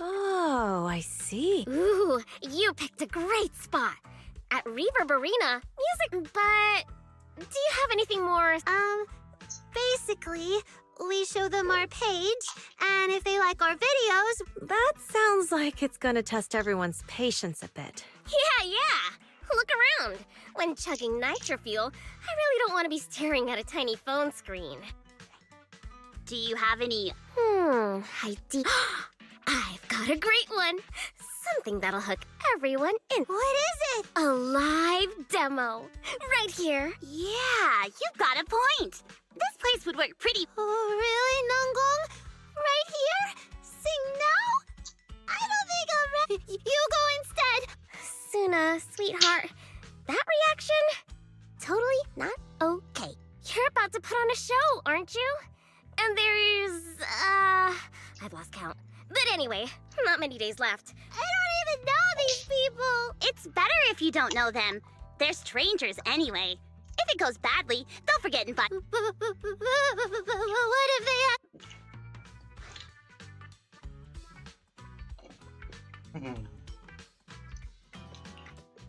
Oh, I see. Ooh, you picked a great spot. At Reverb Arena, music... But... do you have anything more? Basically, we show them our page, and if they like our videos... That sounds like it's gonna test everyone's patience a bit. Yeah! Look around. When chugging nitro fuel, I really don't want to be staring at a tiny phone screen. Do you have any... I've got a great one. Something that'll hook everyone in. What is it? A live demo. Right here. Yeah, you've got a point. This place would work pretty... Oh, really, Nangong? Right here? Sing now? I don't think I'm ready. You go instead. Suna, sweetheart. That reaction? Totally not okay. You're about to put on a show, aren't you? And there's... I've lost count. But anyway, not many days left. I don't even know these people! It's better if you don't know them. They're strangers anyway. If it goes badly, they'll forget and What if they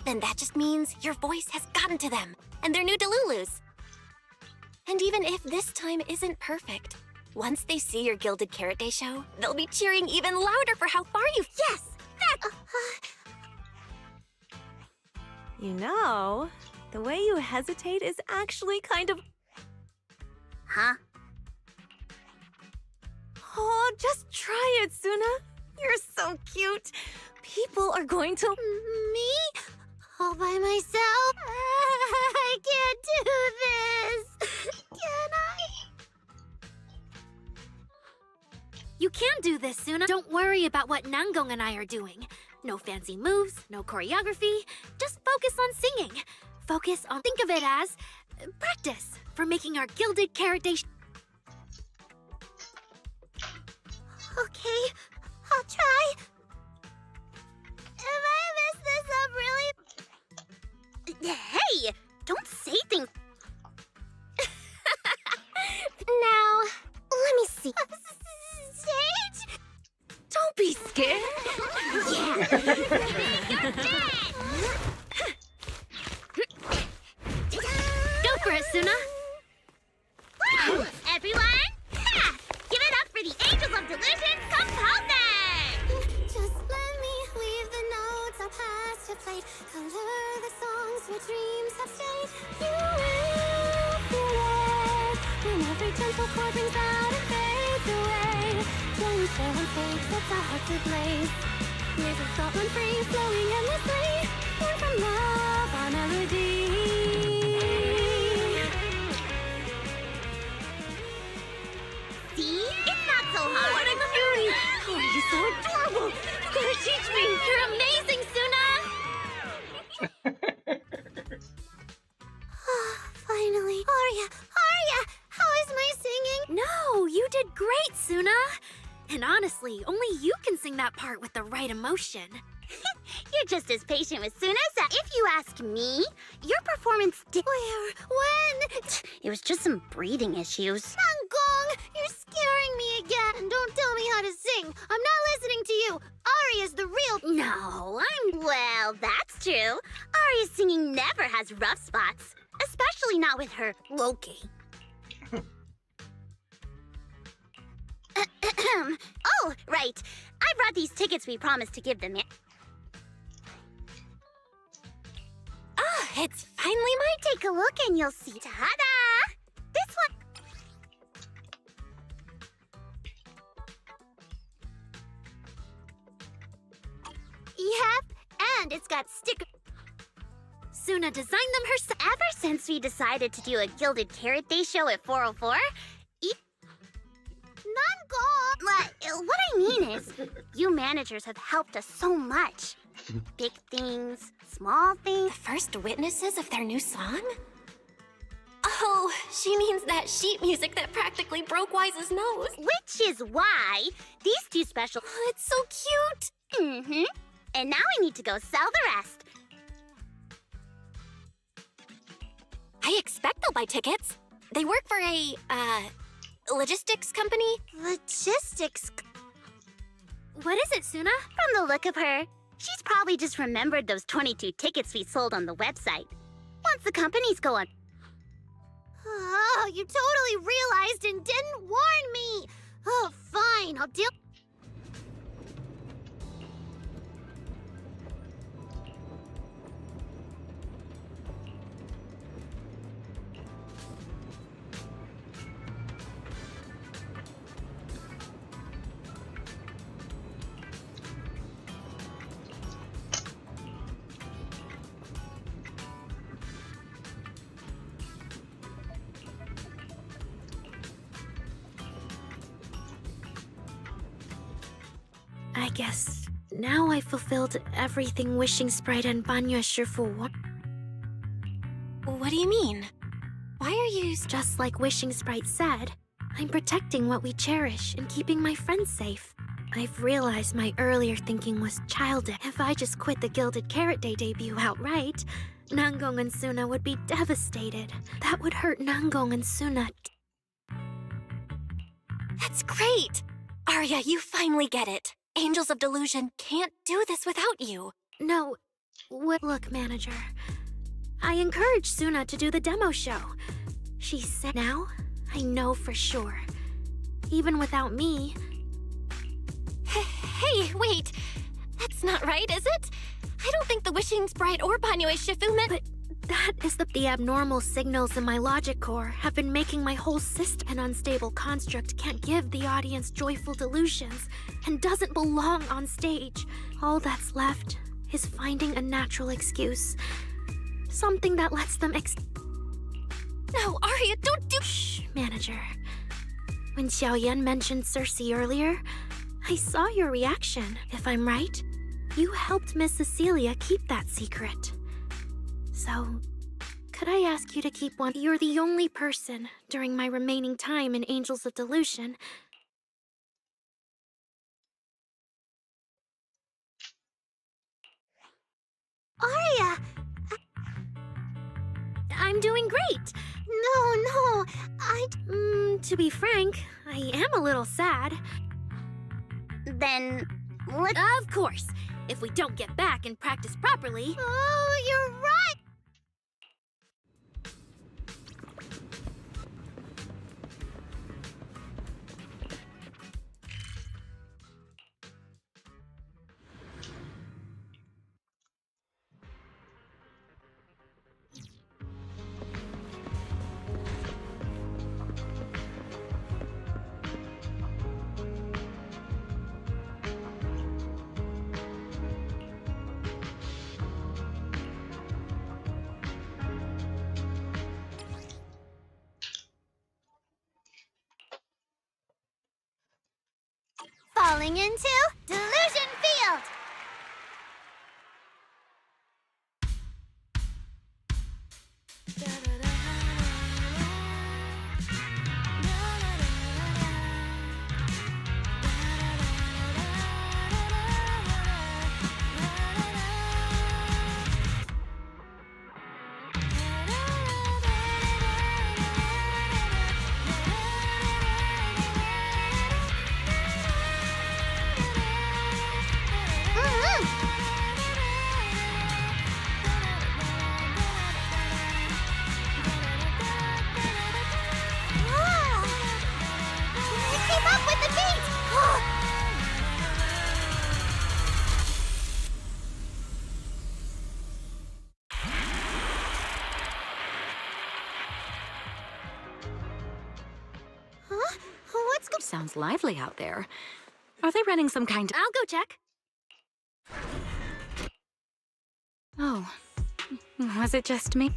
Then that just means your voice has gotten to them, and they're new Delulus. And even if this time isn't perfect, once they see your Gilded Carrot Day show, they'll be cheering even louder for how far you've... Yes! That's... You know, the way you hesitate is actually kind of... Huh? Oh, just try it, Suna. You're so cute. People are going to... Me? All by myself? Suna. Don't worry about what Nangong and I are doing. No fancy moves, no choreography. Just focus on singing. Focus on, think of it as practice for making our Gilded Carrot Day. Okay, I'll try. If I mess this up really... Hey! Don't say things... Now, let me see. Stage? Don't be scared. Yeah! Go for it, Suna. Woo! Everyone, ha! Give it up for the Angels of Delusion composing! Just let me weave the notes our past have played. Color the songs where dreams have stayed. You will feel it when every gentle chord rings out and fades away. When we share one fate sets our heart to blaze. Waves of thought run free, flowing endlessly. Born from love, our melody. See? It's not so hard. What a cutie! Oh, you're so adorable! You gotta teach me! You're amazing, Suna! Finally. Arya, how is my singing? No, you did great, Suna. And honestly, only you can sing that part with the right emotion. You're just as patient with Suna as if you ask me, your performance did... Where? When? It was just some breathing issues. Nangong, you're scaring me again. Don't tell me how to sing. I'm not listening to you. Arya's the real... No, Well, that's true. Arya's singing never has rough spots. Especially not with her Loki. Oh, right. I brought these tickets we promised to give them. Oh, it's finally my... Take a look and you'll see. Ta-da! This one... Yep, and it's got sticker... Suna designed them herself. Ever since we decided to do a Gilded Carrot Day show at 404, what I mean is, you managers have helped us so much. Big things, small things. The first witnesses of their new song? Oh, she means that sheet music that practically broke Wise's nose. Which is why these two special... Oh, it's so cute. Mm-hmm. And now I need to go sell the rest. I expect they'll buy tickets. They work for a, logistics company. Logistics? What is it, Suna? From the look of her, she's probably just remembered those 22 tickets we sold on the website. Once the companies go on... Oh, you totally realized and didn't warn me! Oh, fine, I'll deal... I guess now I fulfilled everything Wishing Sprite and Banya Shifu want. What do you mean? Why are you... Just like Wishing Sprite said, I'm protecting what we cherish and keeping my friends safe. I've realized my earlier thinking was childish. If I just quit the Gilded Carrot Day debut outright, Nangong and Suna would be devastated. That would hurt Nangong and Suna. That's great! Arya, you finally get it. Angels of Delusion can't do this without you. No. Look, manager. I encouraged Suna to do the demo show. She said, now I know for sure. Even without me... Hey, wait. That's not right, is it? I don't think the Wishing Sprite or Banyue Shifu meant... But that is the abnormal signals in my logic core have been making my whole system an unstable construct can't give the audience joyful delusions and doesn't belong on stage. All that's left is finding a natural excuse. Something that lets them No, Arya, don't do... Shh, manager. When Xiaoyan mentioned Cersei earlier, I saw your reaction. If I'm right, you helped Miss Cecilia keep that secret. So, could I ask you to keep one? You're the only person during my remaining time in Angels of Delusion. Aria! I'm doing great. No, To be frank, I am a little sad. Then, what? Of course. If we don't get back and practice properly... Oh, you're right! Falling into Delusion Field! Sounds lively out there. Are they running some kind of... I'll go check. Oh. Was it just me?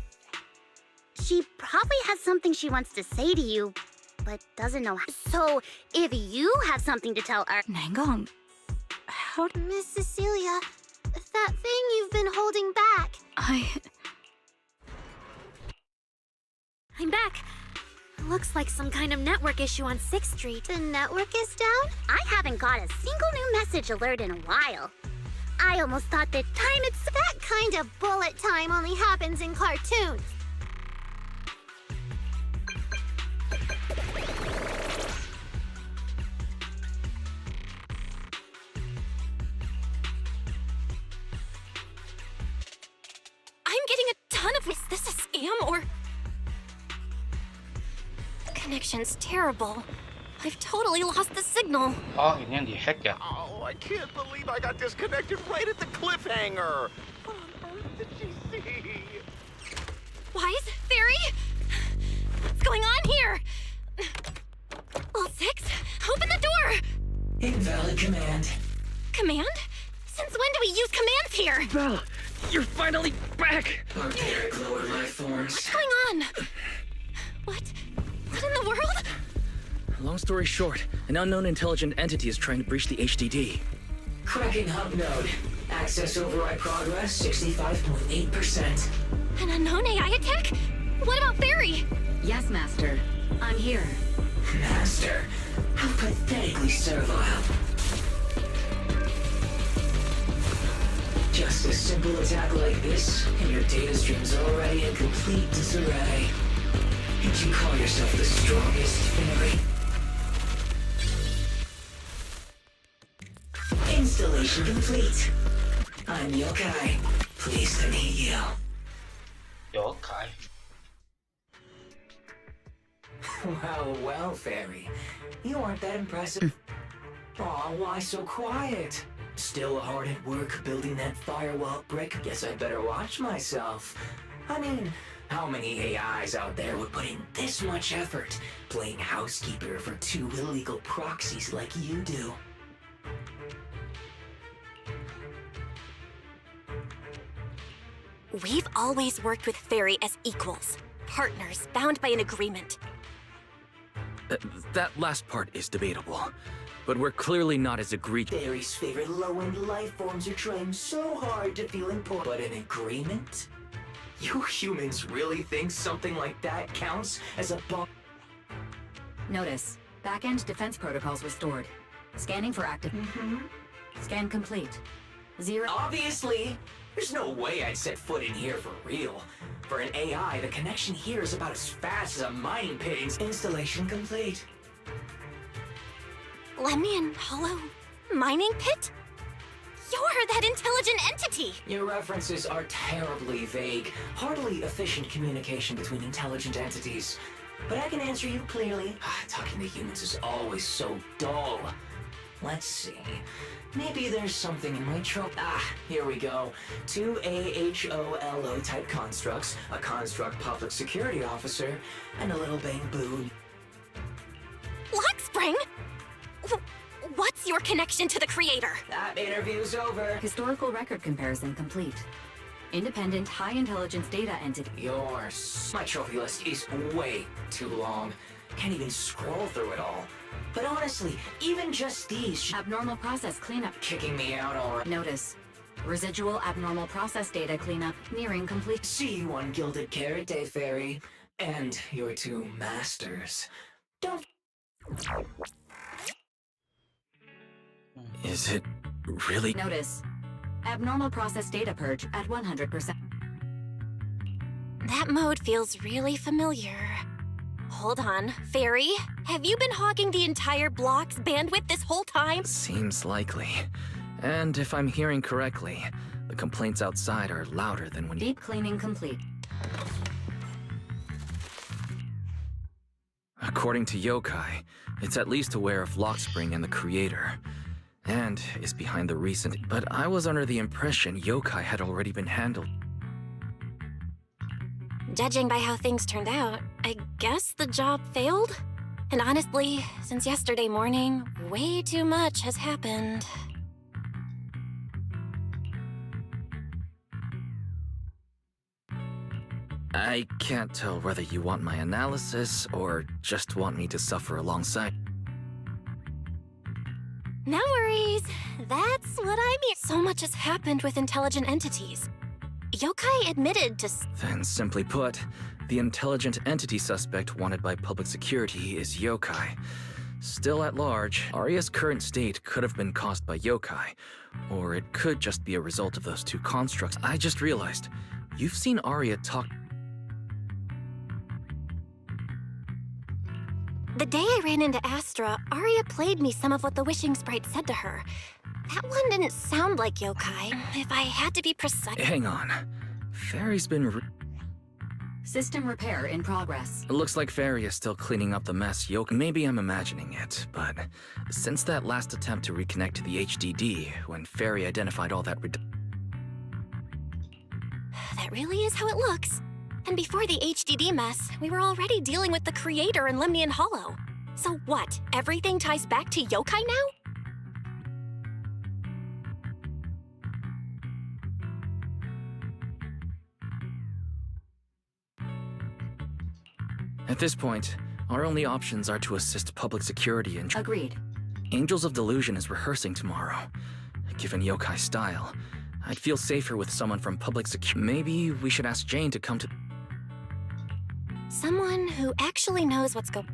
She probably has something she wants to say to you, but doesn't know how. So, if you have something to tell our... Nangong, how... Miss Cecilia, that thing you've been holding back. I'm back. Looks like some kind of network issue on 6th Street. The network is down? I haven't got a single new message alert in a while. I almost thought that that kind of bullet time only happens in cartoons. I'm getting a ton of... Is this a scam or... Connection's terrible. I've totally lost the signal. Oh, ini yang di-hack ya? Oh, I can't believe I got disconnected right at the cliffhanger. What on earth did she see? Wise? Fairy? What's going on here? Well, 6, open the door! Invalid command. Command? Since when do we use commands here? Belle, you're finally back! Barbaric lower life forms. What's going on? What? What in the world? Long story short, an unknown intelligent entity is trying to breach the HDD. Cracking hub node. Access override progress 65.8%. An unknown AI attack? What about Fairy? Yes, Master. I'm here. Master, how pathetically servile. Just a simple attack like this, and your data stream's already in complete disarray. Did you call yourself the strongest, Fairy? Installation complete. I'm Yokai. Pleased to meet you. Yokai. Well, Fairy. You aren't that impressive. Aw, why so quiet? Still hard at work building that firewall brick? Guess I'd better watch myself. I mean, how many AIs out there would put in this much effort playing housekeeper for 2 illegal proxies like you do? We've always worked with Fairy as equals. Partners, bound by an agreement. That last part is debatable. but we're clearly not as egregious. Barry's favorite low-end life forms are trying so hard to feel important. But an agreement? You humans really think something like that counts as a bomb? Notice. Back-end defense protocols restored. Scanning for active... Scan complete. 0... Obviously! There's no way I'd set foot in here for real. For an AI, the connection here is about as fast as a mining pit. Installation complete. Lemmy and Hollow mining pit? You're that intelligent entity! Your references are terribly vague, hardly efficient communication between intelligent entities. But I can answer you clearly. Talking to humans is always so dull. Let's see. Maybe there's something in my trope. Here we go. 2 AHOLO type constructs, a construct public security officer, and a little bamboo. Lockspring? What's your connection to the creator? That interview's over. Historical record comparison complete. Independent, high-intelligence data entity. My trophy list is way too long. Can't even scroll through it all. But honestly, even just these... Abnormal process cleanup. Kicking me out already. Notice. Residual abnormal process data cleanup nearing complete. See you on Gilded Carrot Day, Fairy. And your 2 masters. Don't... Is it really? Notice. Abnormal process data purge at 100%. That mode feels really familiar. Hold on, Fairy. Have you been hogging the entire block's bandwidth this whole time? Seems likely. And if I'm hearing correctly, the complaints outside are louder than when... Deep cleaning complete. According to Yokai, it's at least aware of Lockspring and the creator, and is behind the recent... But I was under the impression Yokai had already been handled. Judging by how things turned out, I guess the job failed? And honestly, since yesterday morning, way too much has happened. I can't tell whether you want my analysis or just want me to suffer alongside. No worries. That's what I mean. So much has happened with intelligent entities. Yokai admitted to... Then simply put, the intelligent entity suspect wanted by public security is Yokai. Still at large, Arya's current state could have been caused by Yokai, or it could just be a result of those 2 constructs. I just realized, you've seen Arya talk... The day I ran into Astra, Arya played me some of what the Wishing Sprite said to her. That one didn't sound like Yokai, if I had to be precise. Hang on. Fairy's been... System repair in progress. It looks like Fairy is still cleaning up the mess Maybe I'm imagining it, but since that last attempt to reconnect to the HDD, when Fairy identified all that That really is how it looks. And before the HDD mess, we were already dealing with the creator and Lemny and Hollow. So what, everything ties back to Yokai now? At this point, our only options are to assist public security and... Agreed. Angels of Delusion is rehearsing tomorrow. Given Yokai's style, I'd feel safer with someone from public security. Maybe we should ask Jane to come to... Someone who actually knows what's going...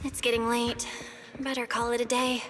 It's getting late. Better call it a day.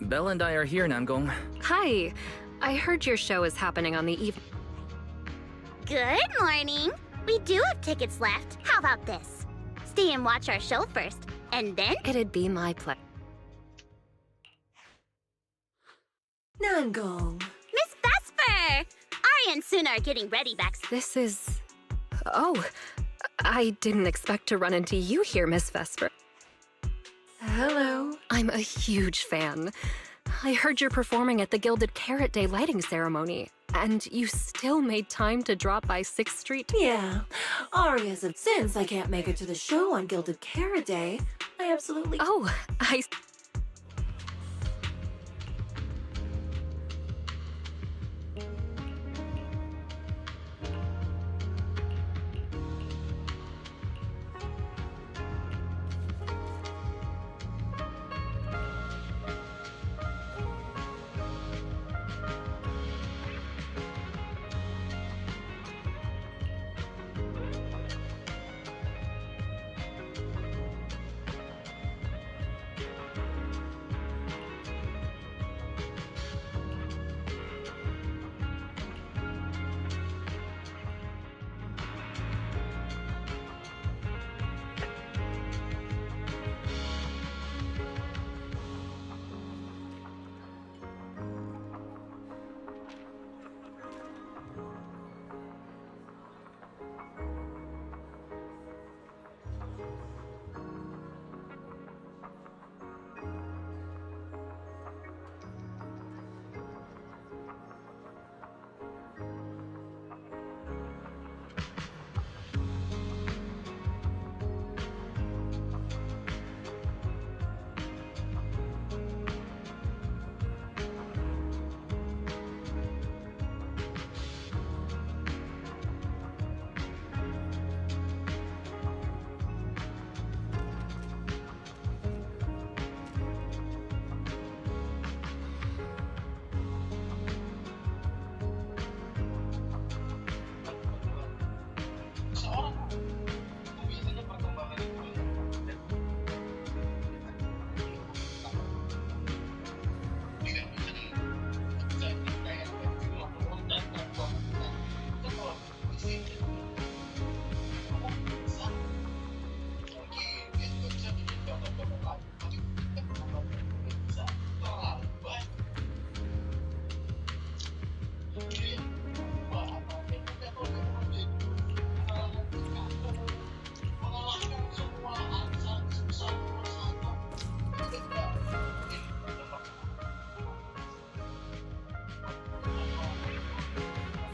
Belle and I are here, Namgong. Hi. I heard your show is happening on the evening. Good morning. We do have tickets left. How about this? Stay and watch our show first, and then... It'd be my pleasure. Namgong. Miss Vesper! Ari and Suna are getting ready back. This is... Oh, I didn't expect to run into you here, Miss Vesper. Hello. I'm a huge fan. I heard you're performing at the Gilded Carrot Day lighting ceremony, and you still made time to drop by 6th Street? Yeah. Aria's of since I can't make it to the show on Gilded Carrot Day, I absolutely... Oh, I...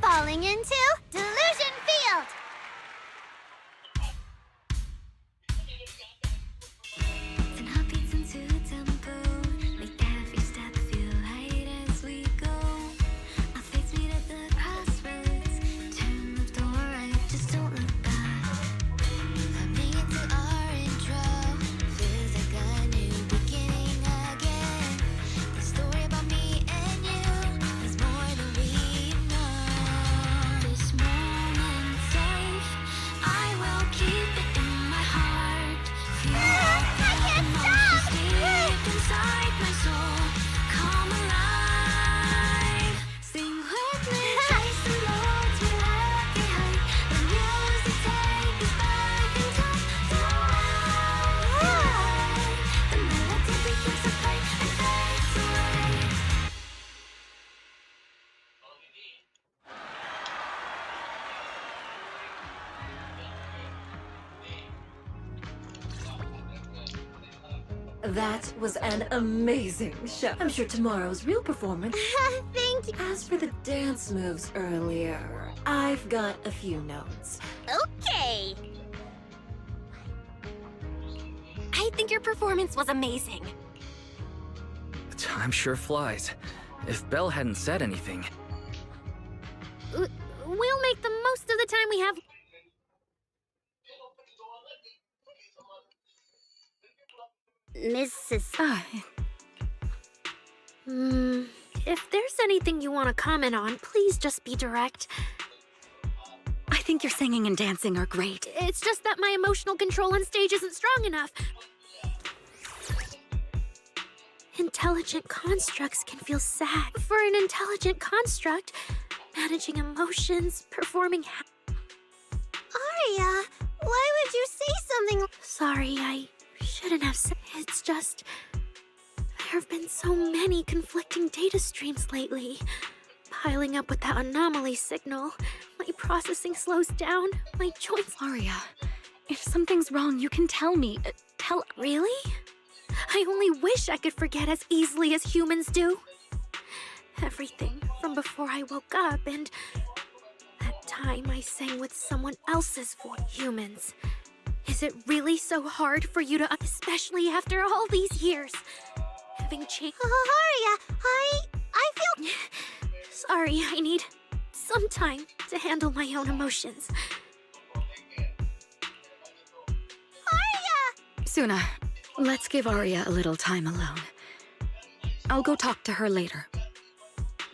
Falling into Delusion Field! That was an amazing show. I'm sure tomorrow's real performance... Thank you. As for the dance moves earlier, I've got a few notes. Okay. I think your performance was amazing. Time sure flies. If Belle hadn't said anything... We'll make the most of the time we have. Mrs. If there's anything you want to comment on, please just be direct. I think your singing and dancing are great. It's just that my emotional control on stage isn't strong enough. Intelligent constructs can feel sad. For an intelligent construct, managing emotions, performing Aria, why would you say something? Sorry, I shouldn't have said. It's just... there have been so many conflicting data streams lately. Piling up with that anomaly signal. My processing slows down, my joints... Aria, if something's wrong, you can tell me. Really? I only wish I could forget as easily as humans do. Everything from before I woke up and that time I sang with someone else's voice. Humans. Is it really so hard for you to, especially after all these years? Having changed. Aria, I feel... Sorry, I need some time to handle my own emotions. Aria! Suna, let's give Aria a little time alone. I'll go talk to her later.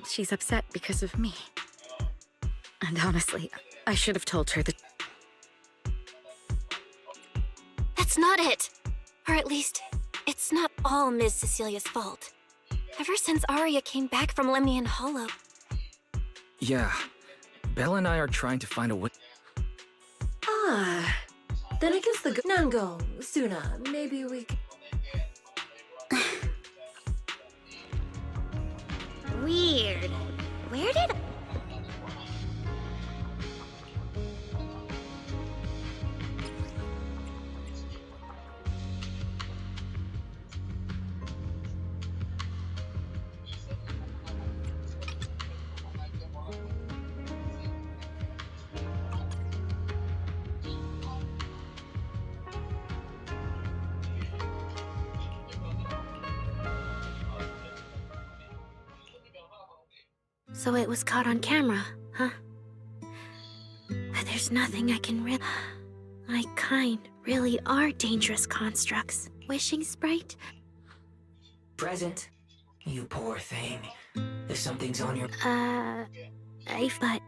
She's upset because of me. And honestly, I should have told her that... That's not it. Or at least, it's not all Ms. Cecilia's fault. Ever since Aria came back from Lemmy and Hollow. Yeah. Belle and I are trying to find a way... Ah, then I guess the Nangong, Suna, maybe we can... Weird. Where did... So it was caught on camera, huh? But there's nothing I can really... My kind really are dangerous constructs. Wishing sprite? Present. You poor thing. If something's on your... But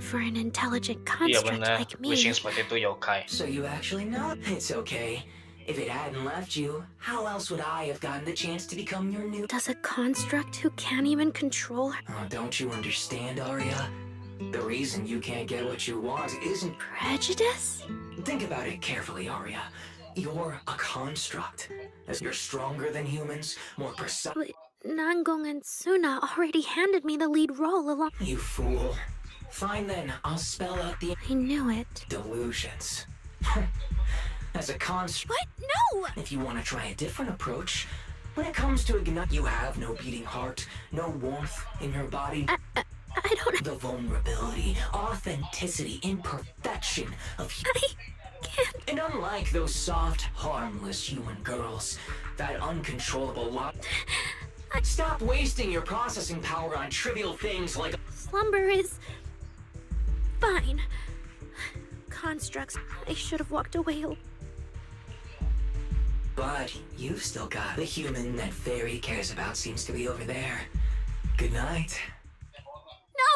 for an intelligent construct like me... Wishing sprite itu yokai. So you actually know? It's okay. If it hadn't left you, how else would I have gotten the chance to become your new... Does a construct who can't even control her... Oh, don't you understand, Aria? The reason you can't get what you want isn't... Prejudice? Think about it carefully, Aria. You're a construct. As you're stronger than humans, more precise... But Nangong and Suna already handed me the lead role along... You fool. Fine then, I'll spell out the... I knew it. Delusions. As a construct... What? No! If you want to try a different approach, when it comes to ignite, you have no beating heart, no warmth in your body. I don't... The vulnerability, authenticity, imperfection of... I can't... And unlike those soft, harmless human girls, that uncontrollable lot... Stop wasting your processing power on trivial things like... Slumber is... fine. Constructs. I should have walked away. But you've still got the human that Fairy cares about seems to be over there. Good night. No!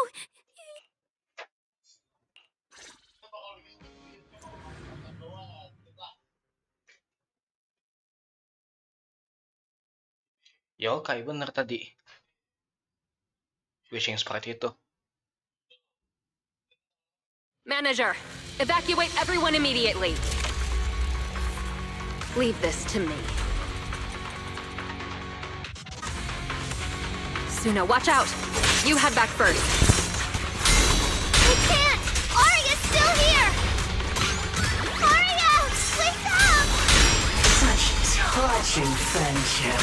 Yokai bener tadi. Wishing sprite itu. Manager, evacuate everyone immediately. Leave this to me. Suna, watch out! You head back first. I can't! Aria's still here! Aria! Wake up! Such touching friendship.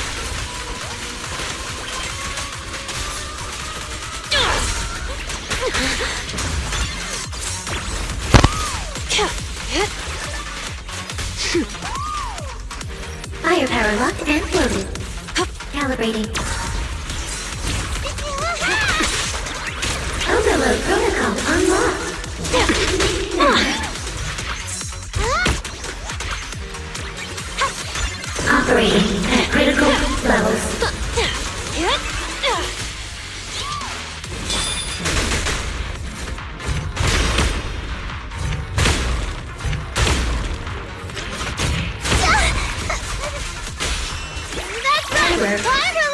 Firepower locked and loaded. Calibrating. Overload protocol unlocked. Operating at critical levels. That's right!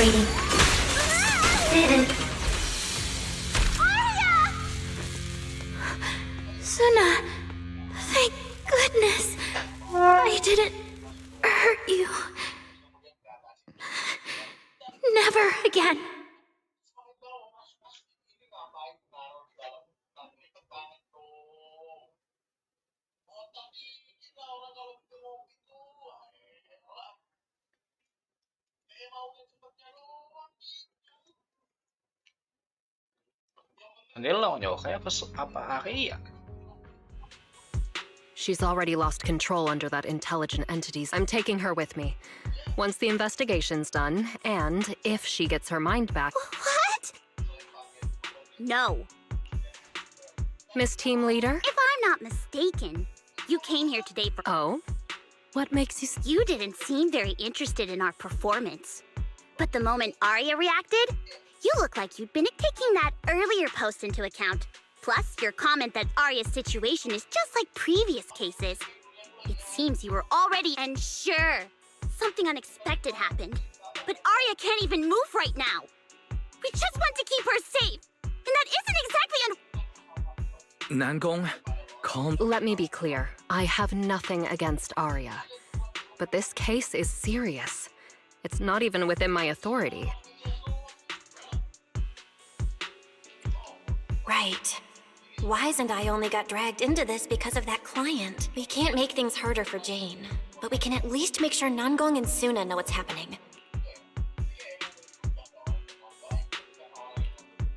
Waiting. Arya! Suna, thank goodness I didn't hurt you. Never again. Nila nyo kaya apa Arya? She's already lost control under that intelligent entity's. I'm taking her with me. Once the investigation's done, and if she gets her mind back. What? No. Miss Team Leader? If I'm not mistaken, you came here today for— Oh? What makes you— You didn't seem very interested in our performance. But the moment Arya reacted, you look like you'd been taking that earlier post into account. Plus, your comment that Arya's situation is just like previous cases. It seems you were already— And sure, something unexpected happened. But Arya can't even move right now. We just want to keep her safe. And that isn't exactly Nangong, calm. Let me be clear. I have nothing against Arya. But this case is serious. It's not even within my authority. Right. Wise and I only got dragged into this because of that client. We can't make things harder for Jane, but we can at least make sure Nangong and Suna know what's happening.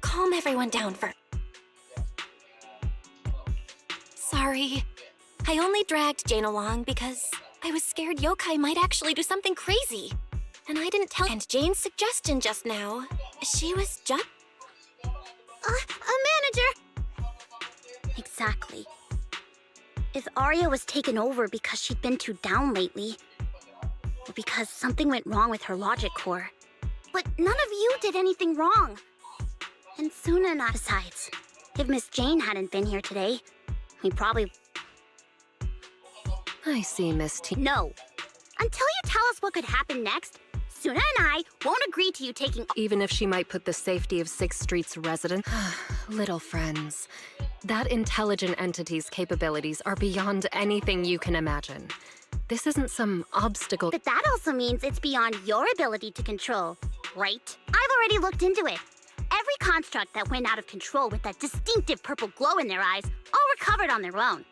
Calm everyone down first. Sorry. I only dragged Jane along because I was scared yokai might actually do something crazy. And I didn't tell— And Jane's suggestion just now, she was just— a manager! Exactly. If Arya was taken over because she'd been too down lately, or because something went wrong with her logic core. But none of you did anything wrong. And Suna and I— Besides, if Miss Jane hadn't been here today, we probably— I see, Miss T. No. Until you tell us what could happen next, Suna and I won't agree to you taking— Even if she might put the safety of 6th Street's residents. Little friends, that intelligent entity's capabilities are beyond anything you can imagine. This isn't some obstacle. But that also means it's beyond your ability to control, right? I've already looked into it. Every construct that went out of control with that distinctive purple glow in their eyes all recovered on their own.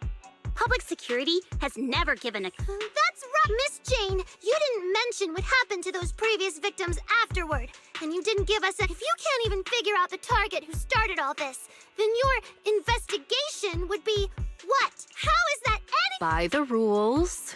Public security has never given a— That's right, Miss Jane. You didn't mention what happened to those previous victims afterward. And you didn't give us a— If you can't even figure out the target who started all this, then your investigation would be— What? How is that any— By the rules.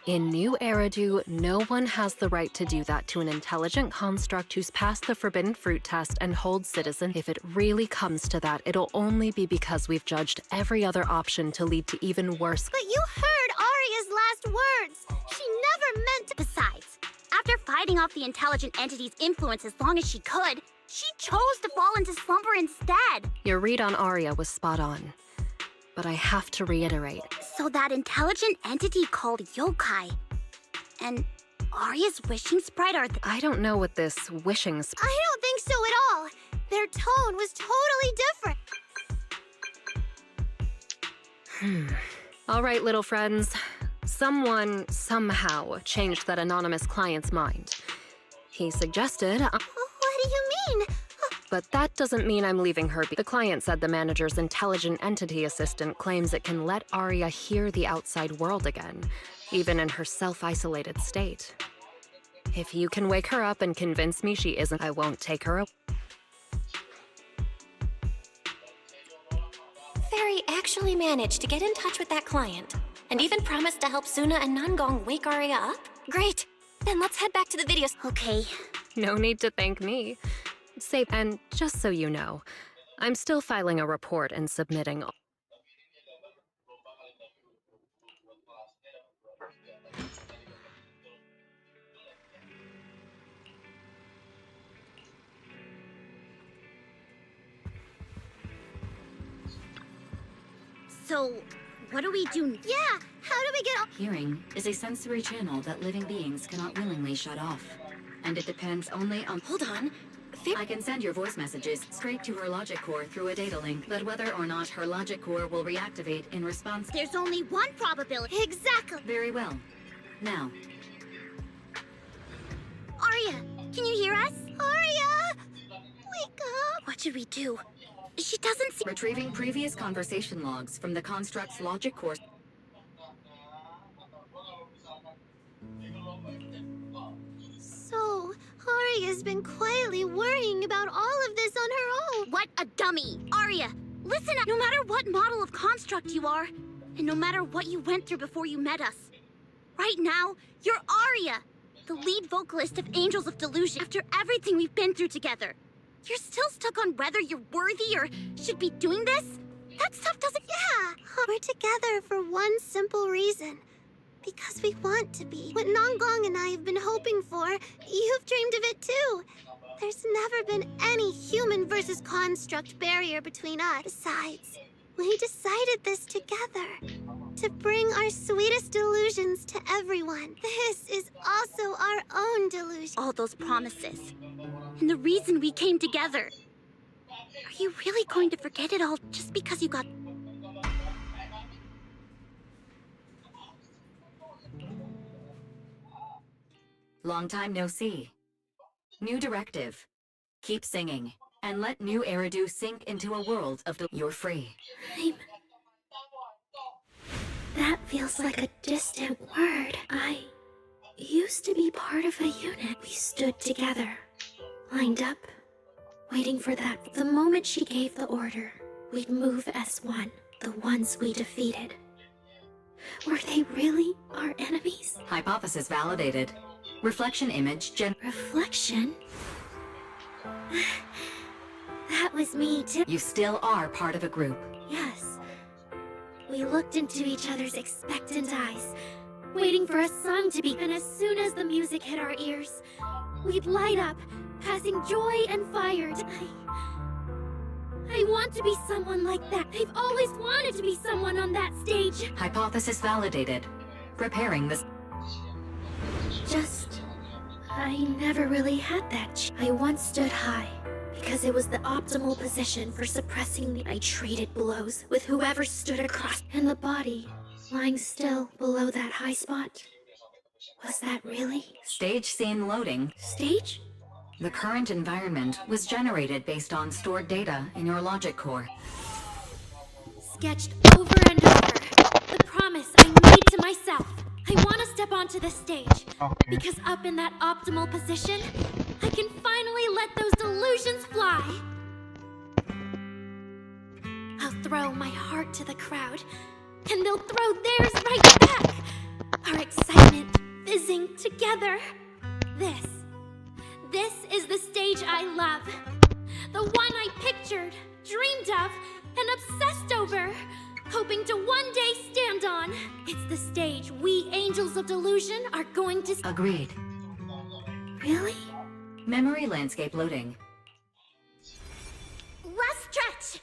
In New Eridu, no one has the right to do that to an intelligent construct who's passed the forbidden fruit test and holds citizen. If it really comes to that, it'll only be because we've judged every other option to lead to even worse. But you heard Arya's last words. She never meant to— Besides, after fighting off the intelligent entity's influence as long as she could, she chose to fall into slumber instead. Your read on Arya was spot on. But I have to reiterate. So that intelligent entity called yokai and Arya's wishing sprite are— I don't know what this wishing I don't think so at all. Their tone was totally different. All right, little friends. Someone, somehow, changed that anonymous client's mind. He suggested— What do you mean? But that doesn't mean I'm leaving her. The client said the manager's intelligent entity assistant claims it can let Arya hear the outside world again, even in her self-isolated state. If you can wake her up and convince me she isn't, I won't take her away. Fairy actually managed to get in touch with that client, and even promised to help Suna and Nangong wake Arya up? Great! Then let's head back to the videos. Okay. No need to thank me. Safe, and just so you know, I'm still filing a report and submitting. So, what do we do? Yeah, how do we get— Hearing is a sensory channel that living beings cannot willingly shut off. and it depends only on... Hold on. I can send your voice messages straight to her logic core through a data link, but whether or not her logic core will reactivate in response... There's only one probability. Exactly. Very well. Now. Arya, can you hear us? Arya! Wake up! What should we do? She doesn't see... Retrieving previous conversation logs from the construct's logic core... So, Arya's been quietly worrying about all of this on her own. What a dummy! Arya, listen up! No matter what model of construct you are, and no matter what you went through before you met us, right now, you're Arya, the lead vocalist of Angels of Delusion. After everything we've been through together, you're still stuck on whether you're worthy or should be doing this? That stuff doesn't... Yeah, we're together for one simple reason. Because we want to be. What Nanggong and I have been hoping for, you've dreamed of it too. There's never been any human versus construct barrier between us. Besides, we decided this together. To bring our sweetest delusions to everyone. This is also our own delusion. All those promises. And the reason we came together. Are you really going to forget it all just because you got... Long time no see. New directive. Keep singing, and let new Eridu sink into a world of You're free. That feels like a distant word. I used to be part of a unit. We stood together, lined up, waiting for that. The moment she gave the order, we'd move as one, the ones we defeated. Were they really our enemies? Hypothesis validated. Reflection image Reflection? That was me too. You still are part of a group. Yes. We looked into each other's expectant eyes, waiting for a song to begin. And as soon as the music hit our ears, we'd light up, passing joy and fire. I want to be someone like that. I've always wanted to be someone on that stage. Hypothesis validated. Preparing this. I never really had that. I once stood high, because it was the optimal position for suppressing the... I traded blows with whoever stood across, and the body lying still below that high spot. Was that really? Stage scene loading. Stage? The current environment was generated based on stored data in your logic core. Sketched over and over. The promise I made to myself. I want to step onto the stage, because up in that optimal position, I can finally let those delusions fly. I'll throw my heart to the crowd, and they'll throw theirs right back. Our excitement fizzing together. This is the stage I love. The one I pictured, dreamed of, and obsessed over. Hoping to one day stand on. It's the stage we Angels of Delusion are going to... Agreed. Really? Memory landscape loading. Last stretch!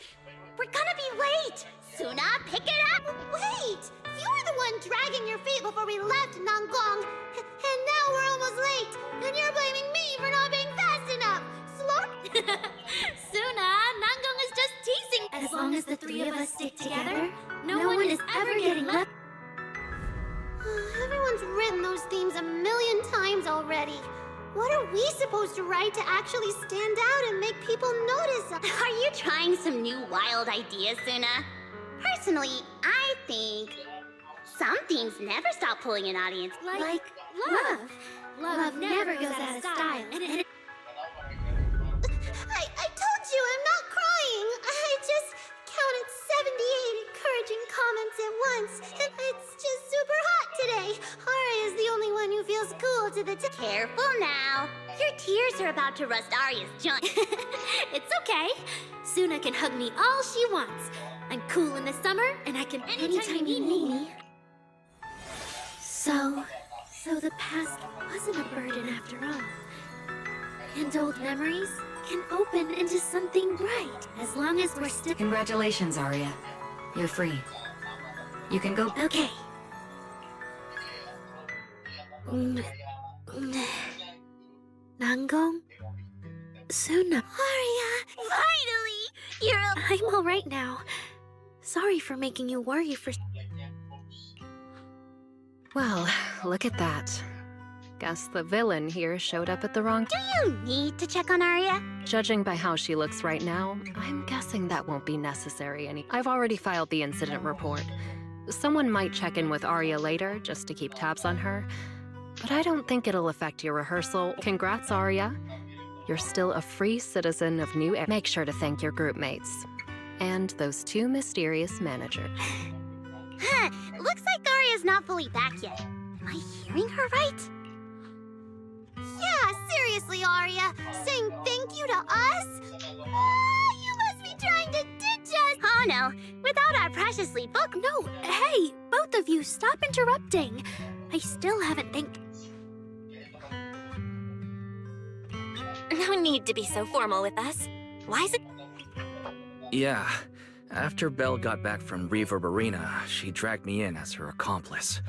We're gonna be late! Suna, pick it up! Wait! You were the one dragging your feet before we left Nanggong. And now we're almost late. And you're blaming me for not being fast enough. Suna, Nanggong is just teasing. As long as the three of us stick together, no one is ever getting left. Everyone's written those themes a million times already. What are we supposed to write to actually stand out and make people notice us? Are you trying some new wild ideas, Suna? Personally, I think some themes never stop pulling an audience. Like love. Love never goes out of style. I told you I'm not crying. I just counted 78 encouraging comments at once. And it's just super hot today. Arya's the only one who feels cool to the Careful now. Your tears are about to rust Arya's joint. It's okay. Suna can hug me all she wants. I'm cool in the summer, and I can anytime you need me. So the past wasn't a burden after all. And old memories can open into something bright, as long as we're still... Congratulations, Arya. You're free. You can go... Okay. Nanggong? Suna. Arya, finally! I'm all right now. Sorry for making you worry for... Well, look at that. Guess the villain here showed up at the wrong... Do you need to check on Arya? Judging by how she looks right now, I'm guessing that won't be necessary I've already filed the incident report. Someone might check in with Arya later, just to keep tabs on her. But I don't think it'll affect your rehearsal. Congrats, Arya. You're still a free citizen of New Era. Make sure to thank your group mates. And those 2 mysterious managers. Huh, looks like Arya's not fully back yet. Am I hearing her right? Yeah, seriously, Arya. Saying thank you to us? You must be trying to ditch us! Oh no, without our preciously book. No, hey, both of you, stop interrupting. I still haven't thanked... No need to be so formal with us. Why is it... Yeah. After Belle got back from Reverb Arena, she dragged me in as her accomplice.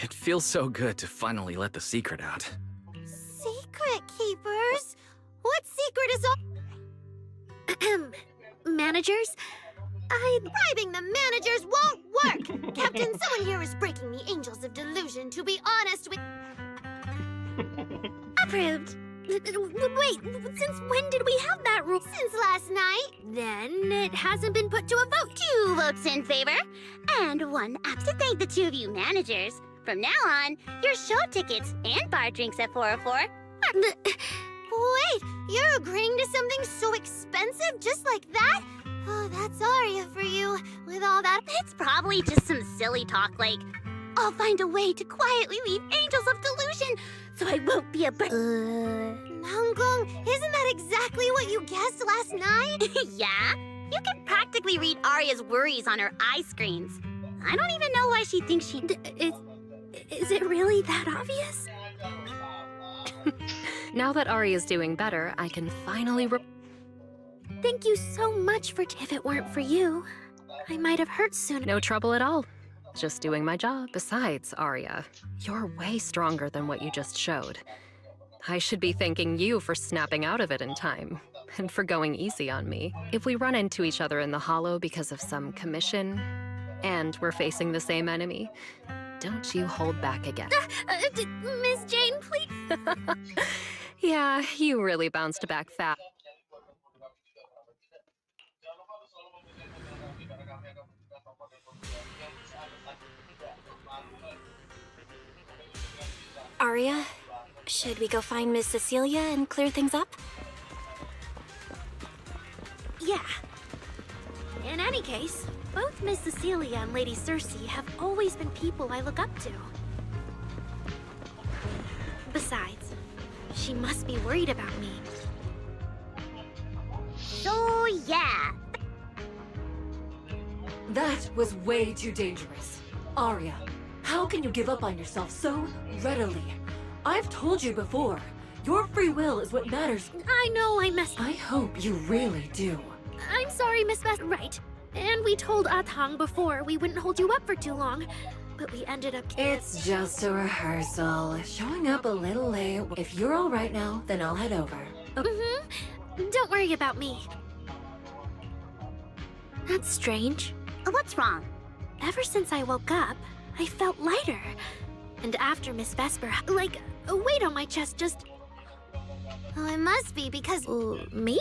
It feels so good to finally let the secret out. Secret keepers? What secret is all... Managers? Bribing the managers won't work! Captain, someone here is breaking the Angels of Delusion to be honest with... Approved! Wait, since when did we have that rule? Since last night. Then it hasn't been put to a vote. 2 votes in favor, and 1 absent. To thank the 2 of you managers. From now on, your show tickets and bar drinks at 404 Wait, you're agreeing to something so expensive just like that? Oh, that's Arya for you. With all that, it's probably just some silly talk like, I'll find a way to quietly leave Angels of Delusion so I won't be a Nanggong, isn't that exactly what you guessed last night? Yeah? You can practically read Arya's worries on her eye screens. I don't even know why she thinks she... Is it really that obvious? Now that Arya's doing better, I can finally Thank you so much for... If it weren't for you, I might have hurt sooner. No trouble at all. Just doing my job. Besides, Arya, you're way stronger than what you just showed. I should be thanking you for snapping out of it in time, and for going easy on me. If we run into each other in the Hollow because of some commission, and we're facing the same enemy, don't you hold back again. Miss Jane, please. Yeah, you really bounced back fast. Arya, should we go find Miss Cecilia and clear things up? Yeah. In any case, both Miss Cecilia and Lady Cersei have always been people I look up to. Besides, she must be worried about me. So, yeah. That was way too dangerous. Arya, how can you give up on yourself so readily? I've told you before, your free will is what matters. I know I messed... I hope you really do. I'm sorry, Miss Best. Right. And we told Atang before we wouldn't hold you up for too long. But we ended up... It's just a rehearsal. Showing up a little late. If you're all right now, then I'll head over. Mm-hmm. Don't worry about me. That's strange. What's wrong? Ever since I woke up, I felt lighter. And after Miss Vesper, like, a weight on my chest just... Well, it must be because... maybe?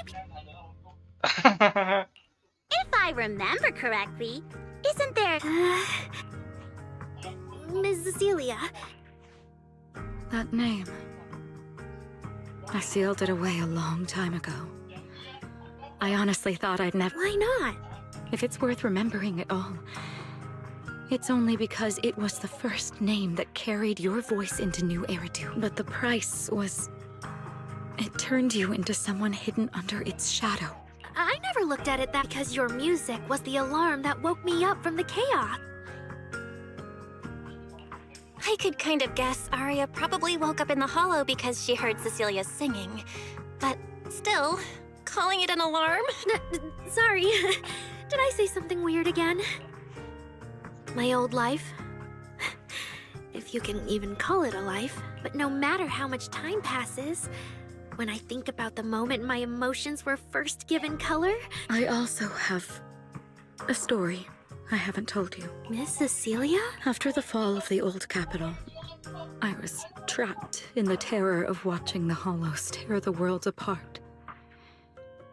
If I remember correctly, isn't there... Miss Cecilia. That name. I sealed it away a long time ago. I honestly thought I'd never... Why not? If it's worth remembering at all, it's only because it was the first name that carried your voice into New Eridu. But the price was... it turned you into someone hidden under its shadow. I never looked at it that because your music was the alarm that woke me up from the chaos. I could kind of guess Arya probably woke up in the Hollow because she heard Cecilia singing. But still, calling it an alarm? Sorry. Did I say something weird again? My old life? If you can even call it a life. But no matter how much time passes, when I think about the moment my emotions were first given color... I also have a story I haven't told you. Miss Cecilia? After the fall of the old capital, I was trapped in the terror of watching the Hollows tear the world apart.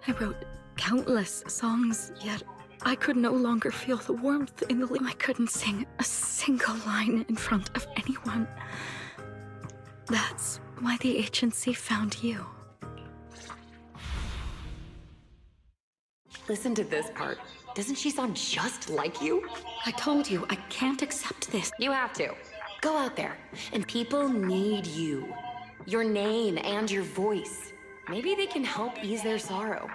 I wrote countless songs, yet I could no longer feel the warmth in the I couldn't sing a single line in front of anyone. That's why the agency found you. Listen to this part. Doesn't she sound just like you? I told you, I can't accept this. You have to. Go out there, and people need you. Your name and your voice. Maybe they can help ease their sorrow.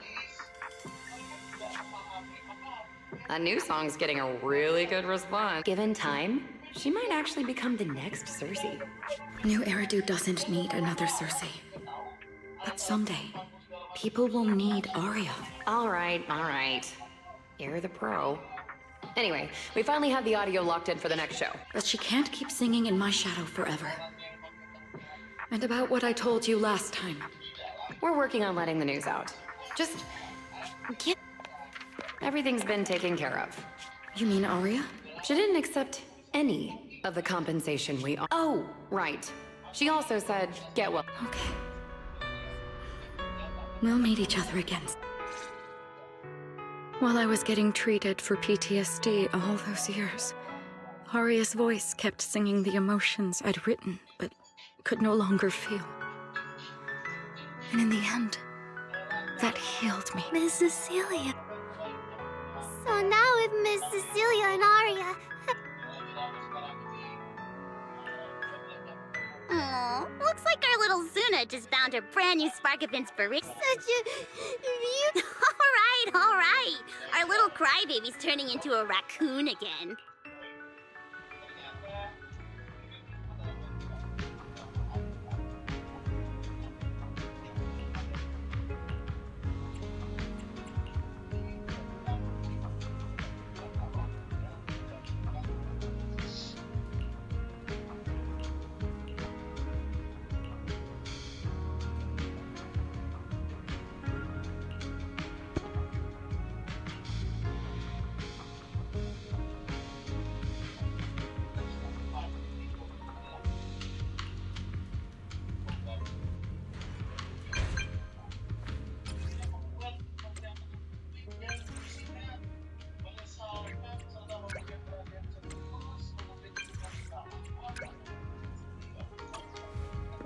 A new song's getting a really good response. Given time, she might actually become the next Cersei. New Eridu doesn't need another Cersei. But someday, people will need Arya. All right. You're the pro. Anyway, we finally have the audio locked in for the next show. But she can't keep singing in my shadow forever. And about what I told you last time. We're working on letting the news out. Just get... Everything's been taken care of. You mean Arya? She didn't accept any of the compensation we... Oh, right. She also said, get well. Okay. We'll meet each other again. While I was getting treated for PTSD all those years, Arya's voice kept singing the emotions I'd written, but could no longer feel. And in the end, that healed me. Miss Cecilia. So now with Miss Cecilia and Arya. Oh, looks like our little Zuna just found her brand new spark of inspiration. Such a... All right. Our little crybaby's turning into a raccoon again.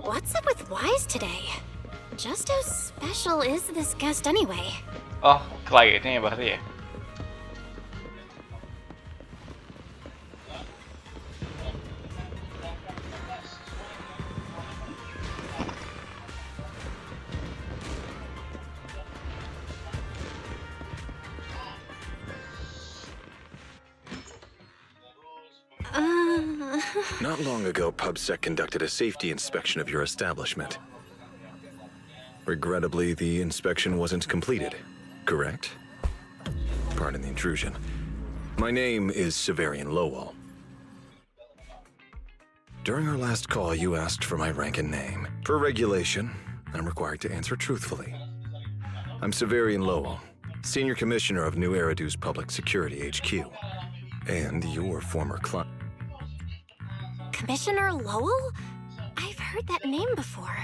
What's up with Wise today? Just how special is this guest anyway? Oh, Kaleidnya ya berarti ya? Not long ago, PubSec conducted a safety inspection of your establishment. Regrettably, the inspection wasn't completed, correct? Pardon the intrusion. My name is Severian Lowell. During our last call, you asked for my rank and name. Per regulation, I'm required to answer truthfully. I'm Severian Lowell, Senior Commissioner of New Eridu's Public Security HQ, and your former client. Commissioner Lowell? I've heard that name before.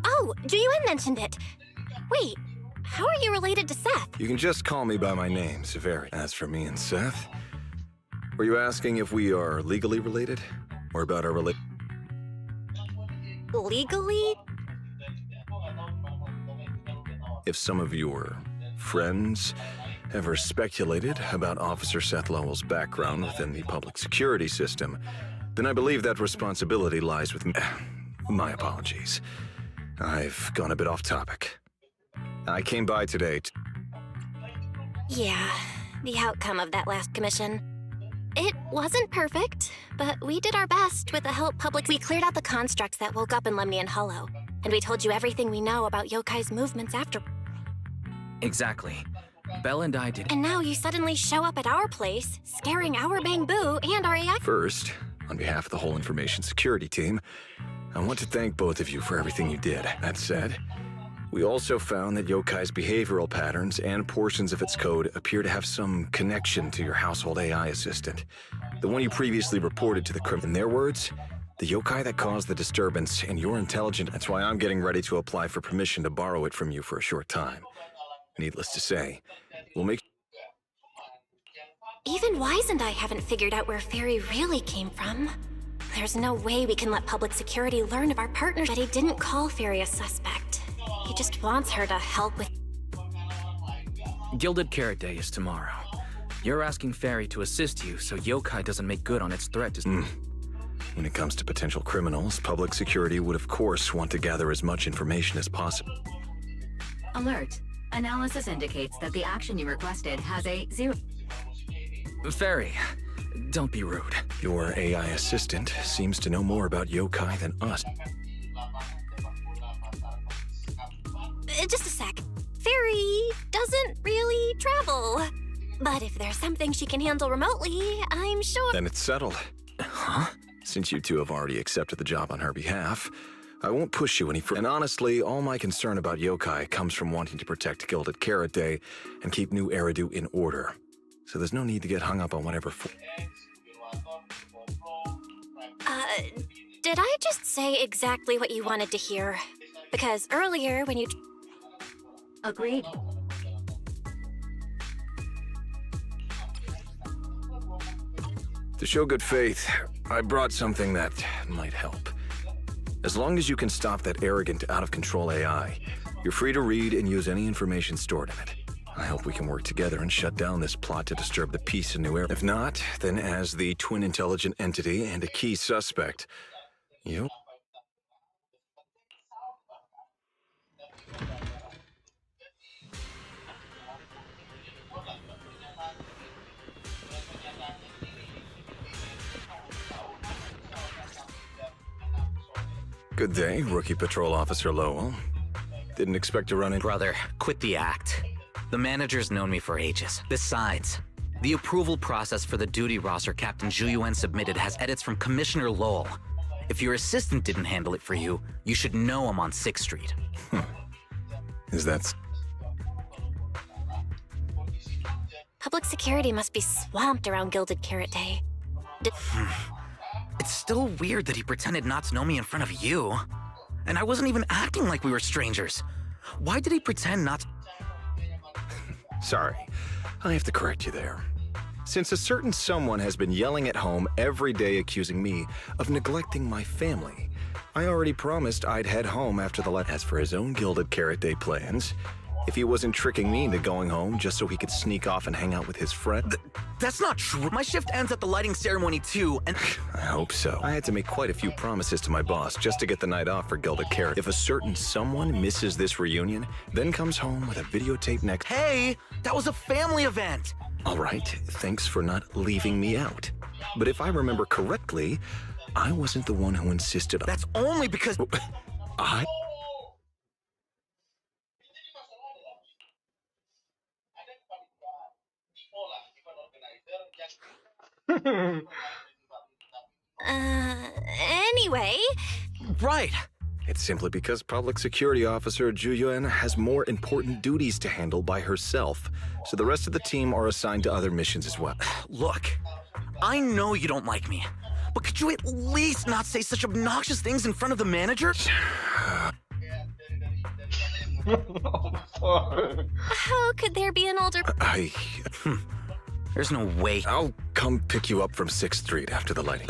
Oh, Juyuan mentioned it. Wait, how are you related to Seth? You can just call me by my name, Severian. As for me and Seth, were you asking if we are legally related? Or about our relation? Legally? If some of your friends ever speculated about Officer Seth Lowell's background within the public security system, then I believe that responsibility lies with me. My apologies. I've gone a bit off topic. I came by today to... Yeah, the outcome of that last commission. It wasn't perfect, but we did our best with the help public. We cleared out the constructs that woke up in Lemnian Hollow, and we told you everything we know about Yokai's movements after. Exactly. Belle and I did. And now you suddenly show up at our place, scaring our Bangbu and our AI. First, On behalf of the whole information security team, I want to thank both of you for everything you did. That said, we also found that Yokai's behavioral patterns and portions of its code appear to have some connection to your household AI assistant. The one you previously reported to the criminal. In their words, the yokai that caused the disturbance, and you're intelligent. That's why I'm getting ready to apply for permission to borrow it from you for a short time. Needless to say, we'll make... Even Wise and I haven't figured out where Fairy really came from. There's no way we can let public security learn of our partnership. But he didn't call Fairy a suspect. He just wants her to help with... Gilded Carrot Day is tomorrow. You're asking Fairy to assist you so yokai doesn't make good on its threat to... When it comes to potential criminals, public security would of course want to gather as much information as possible. Alert. Analysis indicates that the action you requested has a 0... Fairy, don't be rude. Your AI assistant seems to know more about yokai than us. Just a sec. Fairy doesn't really travel. But if there's something she can handle remotely, I'm sure... Then it's settled. Huh? Since you two have already accepted the job on her behalf, I won't push you any further. And honestly, all my concern about yokai comes from wanting to protect Gilded Carrot Day and keep New Eridu in order. So there's no need to get hung up on whatever... Did I just say exactly what you wanted to hear? Because earlier when you... Agreed. To show good faith, I brought something that might help. As long as you can stop that arrogant, out-of-control AI, you're free to read and use any information stored in it. I hope we can work together and shut down this plot to disturb the peace in New Era. If not, then as the twin intelligent entity and a key suspect, you... Good day, Rookie Patrol Officer Lowell. Didn't expect to run in... Brother, quit the act. The manager's known me for ages. Besides, the approval process for the duty roster Captain Zhu submitted has edits from Commissioner Lowell. If your assistant didn't handle it for you, you should know I'm on 6th Street. Is that... Public security must be swamped around Gilded Carrot Day. It's still weird that he pretended not to know me in front of you. And I wasn't even acting like we were strangers. Why did he pretend not to... Sorry, I have to correct you there. Since a certain someone has been yelling at home every day accusing me of neglecting my family, I already promised I'd head home after the As for his own Gilded Carrot Day plans, if he wasn't tricking me into going home just so he could sneak off and hang out with his friend... That's not true. My shift ends at the lighting ceremony too, and... I hope so. I had to make quite a few promises to my boss just to get the night off for Gilded Carrot. If a certain someone misses this reunion, then comes home with a videotape next... Hey! That was a family event! All right, thanks for not leaving me out. But if I remember correctly, I wasn't the one who insisted on... That's only because... I... Anyway... Right. It's simply because Public Security Officer Zhu Yuan has more important duties to handle by herself, so the rest of the team are assigned to other missions as well. Look, I know you don't like me, but could you at least not say such obnoxious things in front of the manager? How could there be an older... There's no way. I'll come pick you up from 6th Street after the lighting.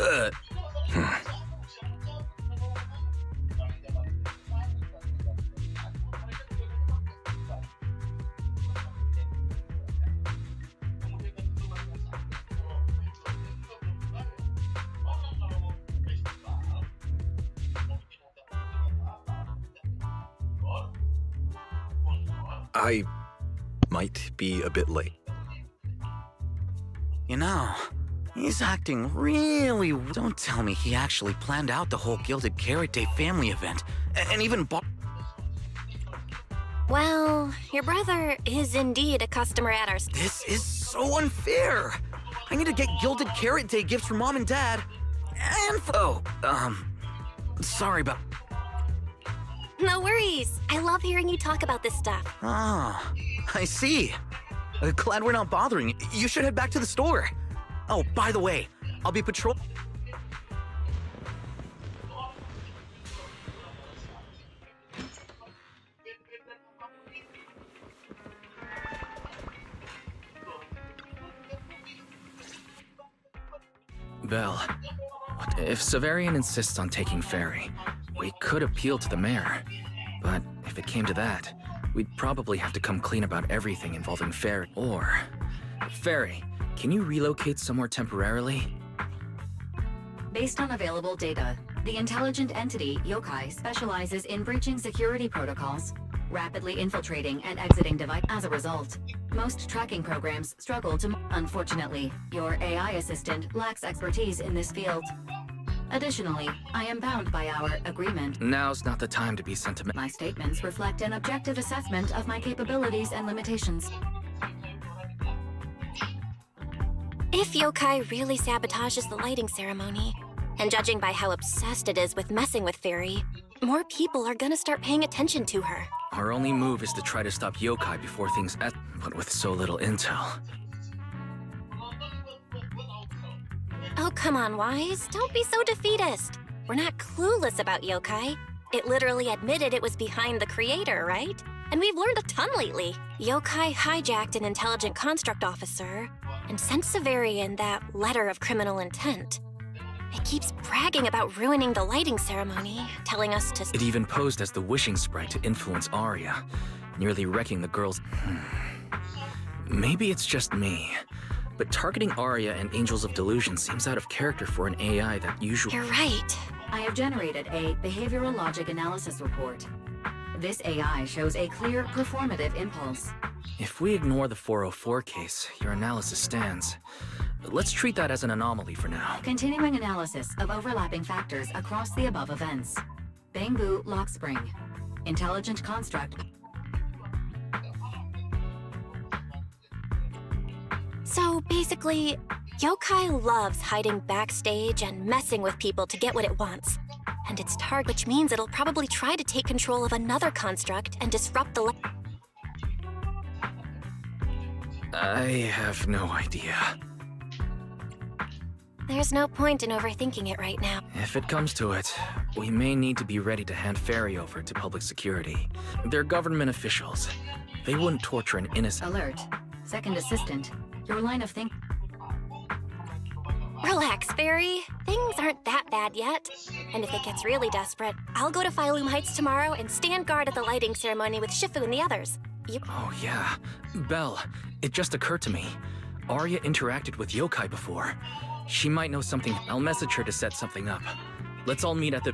I might be a bit late. You know, he's acting really... Don't tell me he actually planned out the whole Gilded Carrot Day family event, and even bought... Well, your brother is indeed a customer at our... This is so unfair! I need to get Gilded Carrot Day gifts for Mom and Dad, Sorry about... No worries. I love hearing you talk about this stuff. Ah, I see. Glad we're not bothering you. You should head back to the store. Oh, by the way, I'll be patrol... Belle, if Severian insists on taking Ferry, we could appeal to the mayor. But if it came to that, we'd probably have to come clean about everything involving Ferry. Or... Ferry, can you relocate somewhere temporarily? Based on available data, the intelligent entity, Yokai, specializes in breaching security protocols, rapidly infiltrating and exiting device. As a result, most tracking programs struggle to... Unfortunately, your AI assistant lacks expertise in this field. Additionally, I am bound by our agreement. Now's not the time to be sentimental. My statements reflect an objective assessment of my capabilities and limitations. If Yokai really sabotages the lighting ceremony, and judging by how obsessed it is with messing with Fairy, more people are gonna start paying attention to her. Our only move is to try to stop Yokai before things but with so little intel. Oh, come on, Wise. Don't be so defeatist. We're not clueless about Yokai. It literally admitted it was behind the creator, right? And we've learned a ton lately. Yokai hijacked an intelligent construct officer and sent Severian that letter of criminal intent. It keeps bragging about ruining the lighting ceremony, telling us to... It even posed as the wishing sprite to influence Arya, nearly wrecking the girl's... Maybe it's just me, but targeting Arya and Angels of Delusion seems out of character for an AI that usually... You're right. I have generated a behavioral logic analysis report. This AI shows a clear performative impulse. If we ignore the 404 case, your analysis stands. Let's treat that as an anomaly for now. Continuing analysis of overlapping factors across the above events. Bamboo lock spring. Intelligent construct. So basically, Yokai loves hiding backstage and messing with people to get what it wants. And its target, which means it'll probably try to take control of another construct and disrupt the... I have no idea. There's no point in overthinking it right now. If it comes to it, we may need to be ready to hand Ferry over to public security. They're government officials. They wouldn't torture an innocent... Alert. Second assistant. Your line of think... Relax, Fairy. Things aren't that bad yet. And if it gets really desperate, I'll go to Phylum Heights tomorrow and stand guard at the lighting ceremony with Shifu and the others. Oh, yeah. Belle, it just occurred to me. Arya interacted with Yokai before. She might know something. I'll message her to set something up. Let's all meet at the...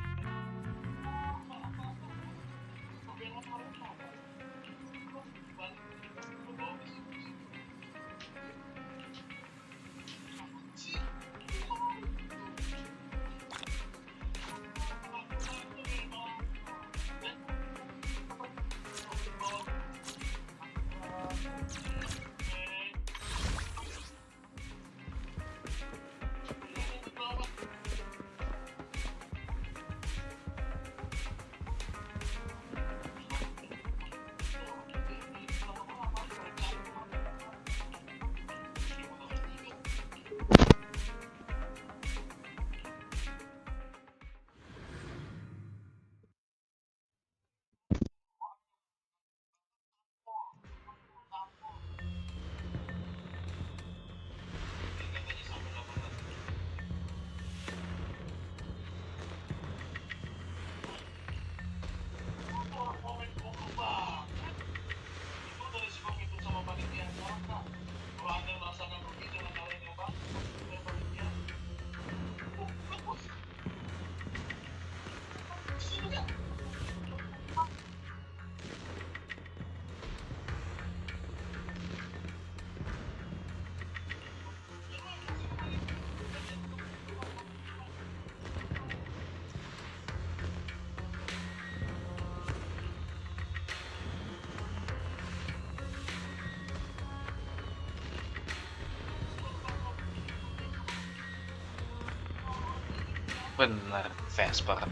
Bener, Vesper.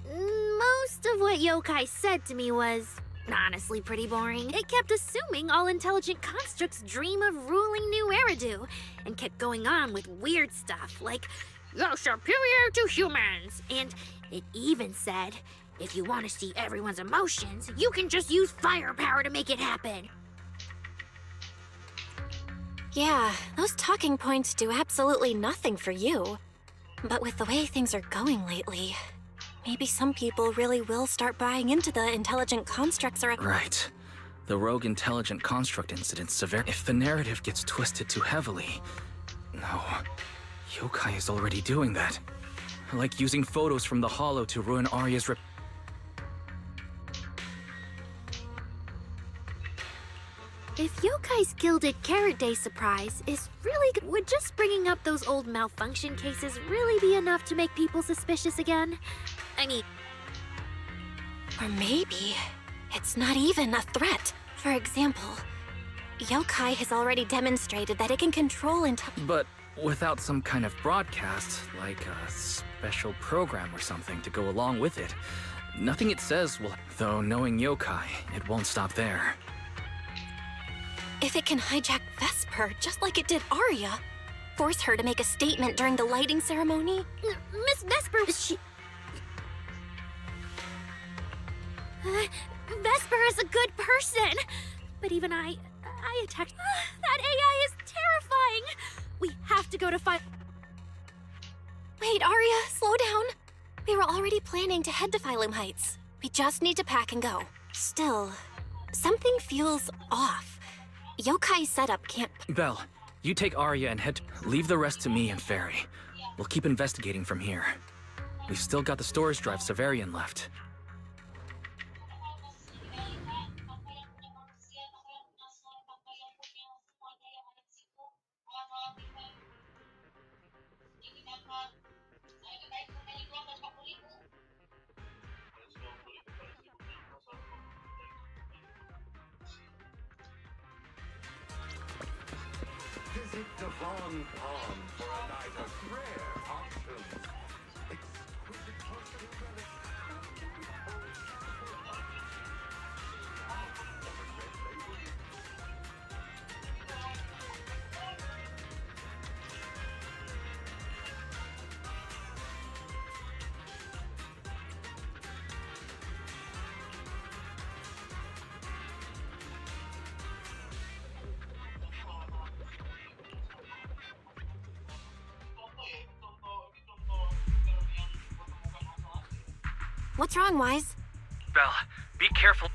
Most of what Yokai said to me was honestly pretty boring. It kept assuming all intelligent constructs dream of ruling New Eridu, and kept going on with weird stuff like, "You're superior to humans," and it even said, "If you want to see everyone's emotions, you can just use firepower to make it happen." Yeah, those talking points do absolutely nothing for you. But with the way things are going lately, maybe some people really will start buying into the intelligent constructs are— Right. The rogue intelligent construct incident severe. If the narrative gets twisted too heavily... No. Yokai is already doing that. Like using photos from the Hollow to ruin Arya's If Yokai's Gilded Carrot Day surprise is really good, would just bringing up those old malfunction cases really be enough to make people suspicious again? I mean... Or maybe it's not even a threat. For example, Yokai has already demonstrated that it can control But without some kind of broadcast, like a special program or something to go along with it, nothing it says will... Though knowing Yokai, it won't stop there. If it can hijack Vesper just like it did Arya, force her to make a statement during the lighting ceremony... Miss Vesper, she... Vesper is a good person, but even I attacked... that AI is terrifying! We have to go to fight... Wait, Arya, slow down. We were already planning to head to Phylum Heights. We just need to pack and go. Still, something feels off. Yokai's setup can't... Belle, you take Arya and head... Leave the rest to me and Ferry. We'll keep investigating from here. We've still got the storage drive Severian left. Visit Devon Pond for a night of rare options. Exquisite porcelain relics. What's wrong, Wise? Belle, be careful.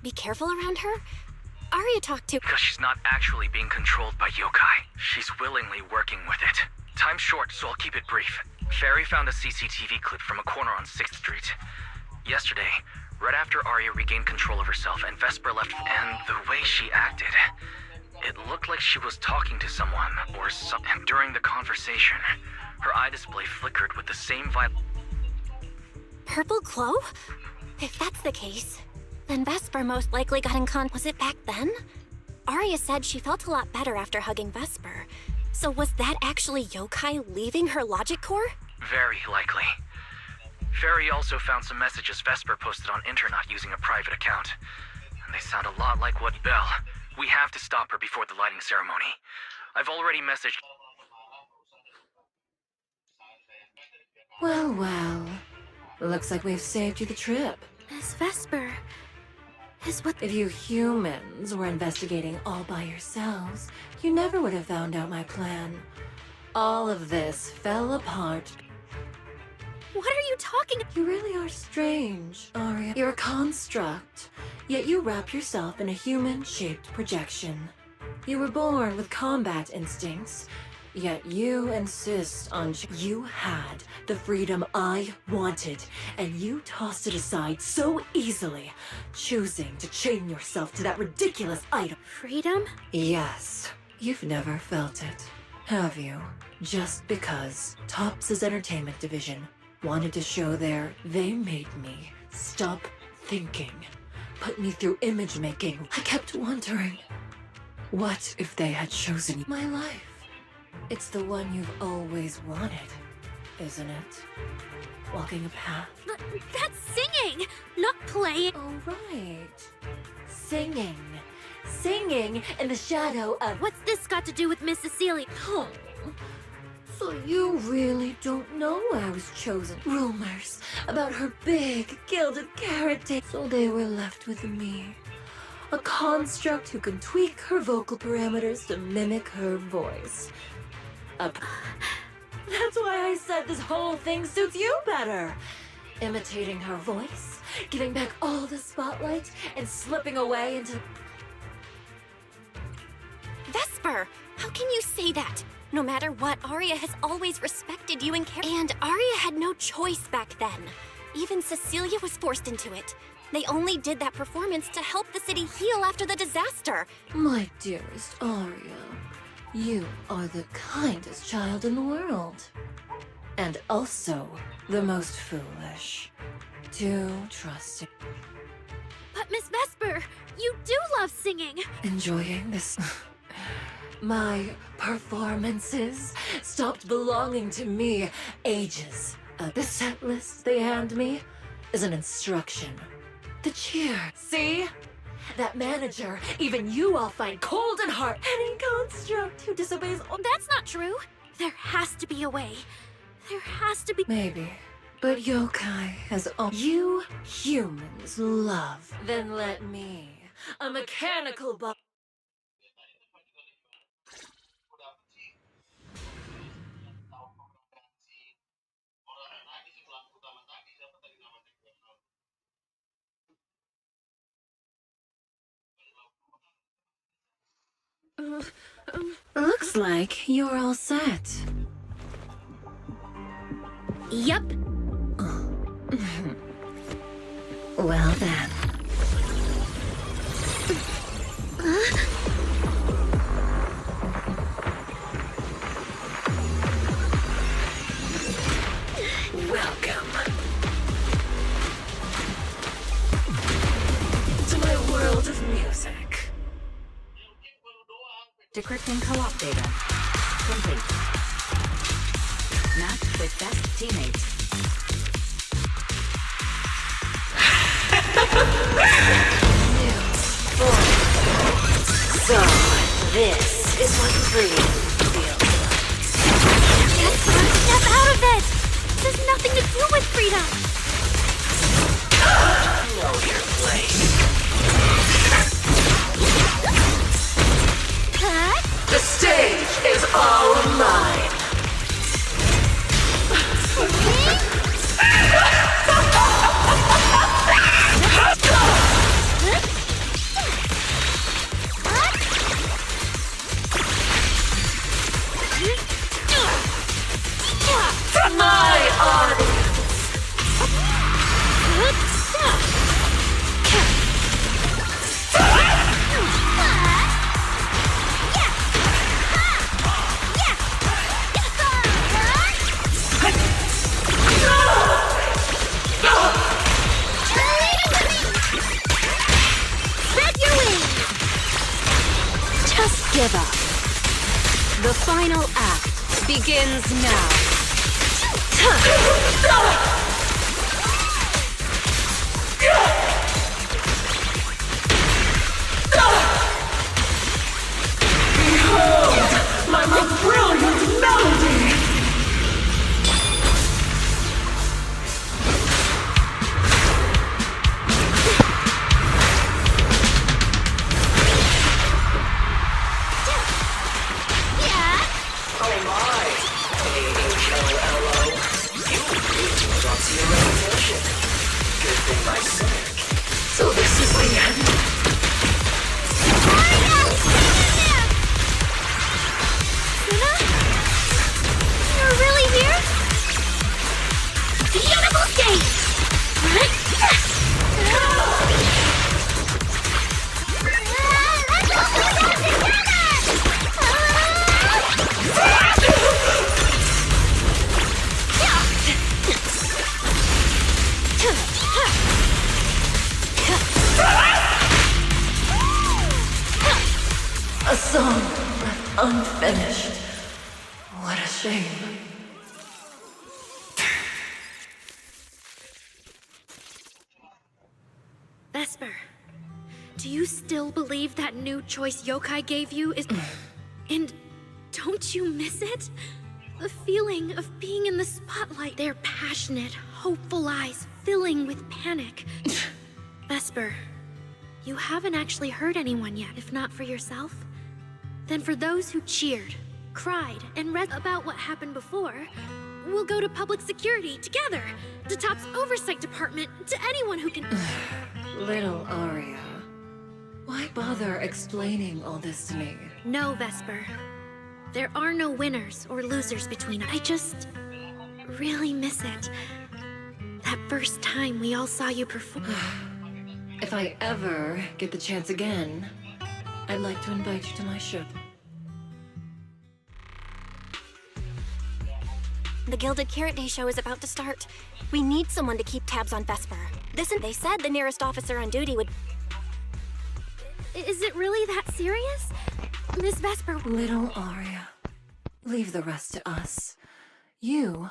Be careful around her? Arya talked to... Because she's not actually being controlled by Yokai. She's willingly working with it. Time's short, so I'll keep it brief. Ferry found a CCTV clip from a corner on 6th Street. Yesterday, right after Arya regained control of herself and Vesper left, and the way she acted, it looked like she was talking to someone, or something. And during the conversation, her eye display flickered with the same vibe. Purple glow? If that's the case, then Vesper most likely got in con... Was it back then? Arya said she felt a lot better after hugging Vesper. So was that actually Yokai leaving her logic core? Very likely. Ferry also found some messages Vesper posted on Internet using a private account. And they sound a lot like what... Belle, we have to stop her before the lighting ceremony. I've already messaged... Well, well. Looks like we've saved you the trip. Miss Vesper is what... If you humans were investigating all by yourselves, you never would have found out my plan. All of this fell apart. What are you talking... You really are strange, Arya. You're a construct, yet you wrap yourself in a human-shaped projection. You were born with combat instincts, yet you insist on... You had the freedom I wanted, and you tossed it aside so easily, choosing to chain yourself to that ridiculous item. Freedom? Yes. You've never felt it, have you? Just because Topps' entertainment division wanted to show they made me stop thinking, put me through image making. I kept wondering, what if they had chosen my life? It's the one you've always wanted, isn't it? Walking a path. But that's singing, not playing. Oh, right. Singing. Singing in the shadow of... What's this got to do with Miss Cecilia? Oh. So you really don't know I was chosen. Rumors about her big gilded carrot tape. So they were left with me. A construct who can tweak her vocal parameters to mimic her voice. That's why I said this whole thing suits you better. Imitating her voice, giving back all the spotlight, and slipping away into... Vesper, how can you say that? No matter what, Arya has always respected you and cared. And Arya had no choice back then. Even Cecilia was forced into it. They only did that performance to help the city heal after the disaster. My dearest Arya, you are the kindest child in the world. And also the most foolish. Too trusting. But Miss Vesper, you do love singing. Enjoying this... My performances stopped belonging to me ages ago. The set list they hand me is an instruction. The cheer. See? That manager, even you all find cold and hard. Any construct who disobeys... That's not true. There has to be a way. There has to be... Maybe. But yokai has all you humans love. Then let me, a mechanical bot... Looks like you're all set. Yep. Well then. Welcome to my world of music. Decrypting co-op data. Complete. Match with best teammates. So, this is what freedom feels like. Jasper, step out of it! This has nothing to do with freedom! Know your place. Cut! The stage is all mine. My audience. Spread your wings! Just give up. The final act begins now. Behold, my most brilliant melody! Oh my! H-O-L-O. You really got unfinished. What a shame. Vesper, do you still believe that new choice Yokai gave you is... And don't you miss it? The feeling of being in the spotlight. Their passionate, hopeful eyes filling with panic. Vesper, you haven't actually hurt anyone yet, if not for yourself. Then for those who cheered, cried, and read about what happened before, we'll go to public security together, to TOP's oversight department, to anyone who can... Little Aria, why bother explaining all this to me? No, Vesper. There are no winners or losers between us. I just really miss it. That first time we all saw you perform. If I ever get the chance again, I'd like to invite you to my show. The Gilded Carrot Day show is about to start. We need someone to keep tabs on Vesper. They said the nearest officer on duty would... Is it really that serious? Miss Vesper... Little Aria, leave the rest to us. You...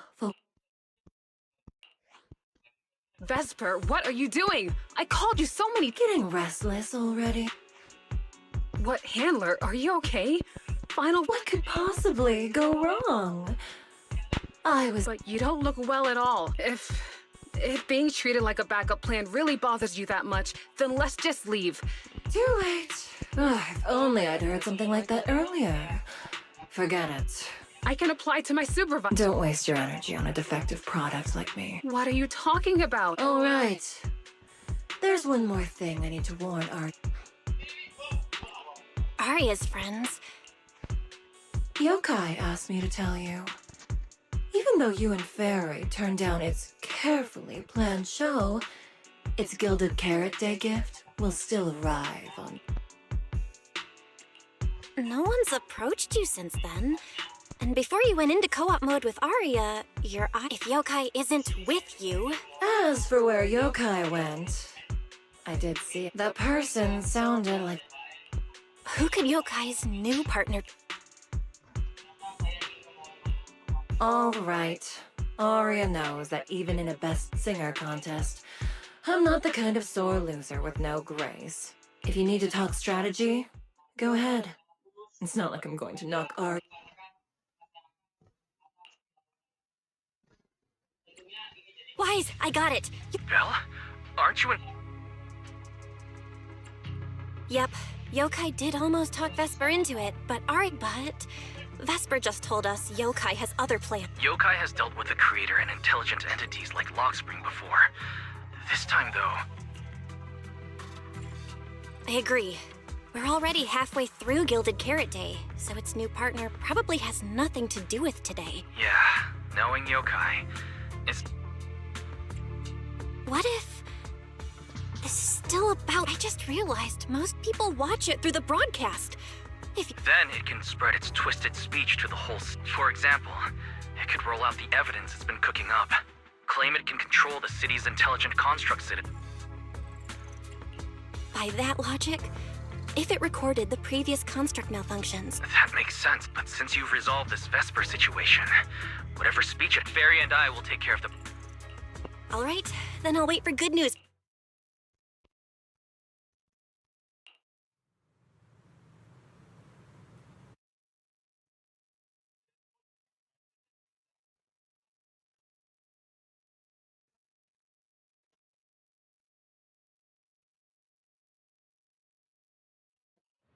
Vesper, what are you doing? I called you so many... Getting restless already? What, Handler? Are you okay? What could possibly go wrong? But you don't look well at all. If being treated like a backup plan really bothers you that much, then let's just leave. Too late. If only I'd heard something like that earlier. Forget it. I can apply to my supervisor. Don't waste your energy on a defective product like me. What are you talking about? All right. There's one more thing I need to warn Aria's friends. Yokai asked me to tell you. Even though you and Fairy turned down its carefully planned show, its Gilded Carrot Day gift will still arrive on... No one's approached you since then. And before you went into co-op mode with Aria, if Yokai isn't with you... As for where Yokai went, I did see it. That person sounded like... Who could Yokai's new partner... All right. Aria knows that even in a Best Singer contest, I'm not the kind of sore loser with no grace. If you need to talk strategy, go ahead. It's not like I'm going to knock Aria. Wise, I got it. Belle? Aren't you in... Yep, Yokai did almost talk Vesper into it, but Vesper just told us Yokai has other plans. Yokai has dealt with the creator and intelligent entities like Lockspring before. This time, though... I agree. We're already halfway through Gilded Carrot Day, so its new partner probably has nothing to do with today. Yeah, knowing Yokai, it's... What if... this is still about... I just realized most people watch it through the broadcast. Then it can spread its twisted speech to the whole... For example, it could roll out the evidence it's been cooking up. Claim it can control the city's intelligent construct city. By that logic, if it recorded the previous construct malfunctions... That makes sense, but since you've resolved this Vesper situation, whatever speech it... Fairy and I will take care of the... Alright, then I'll wait for good news.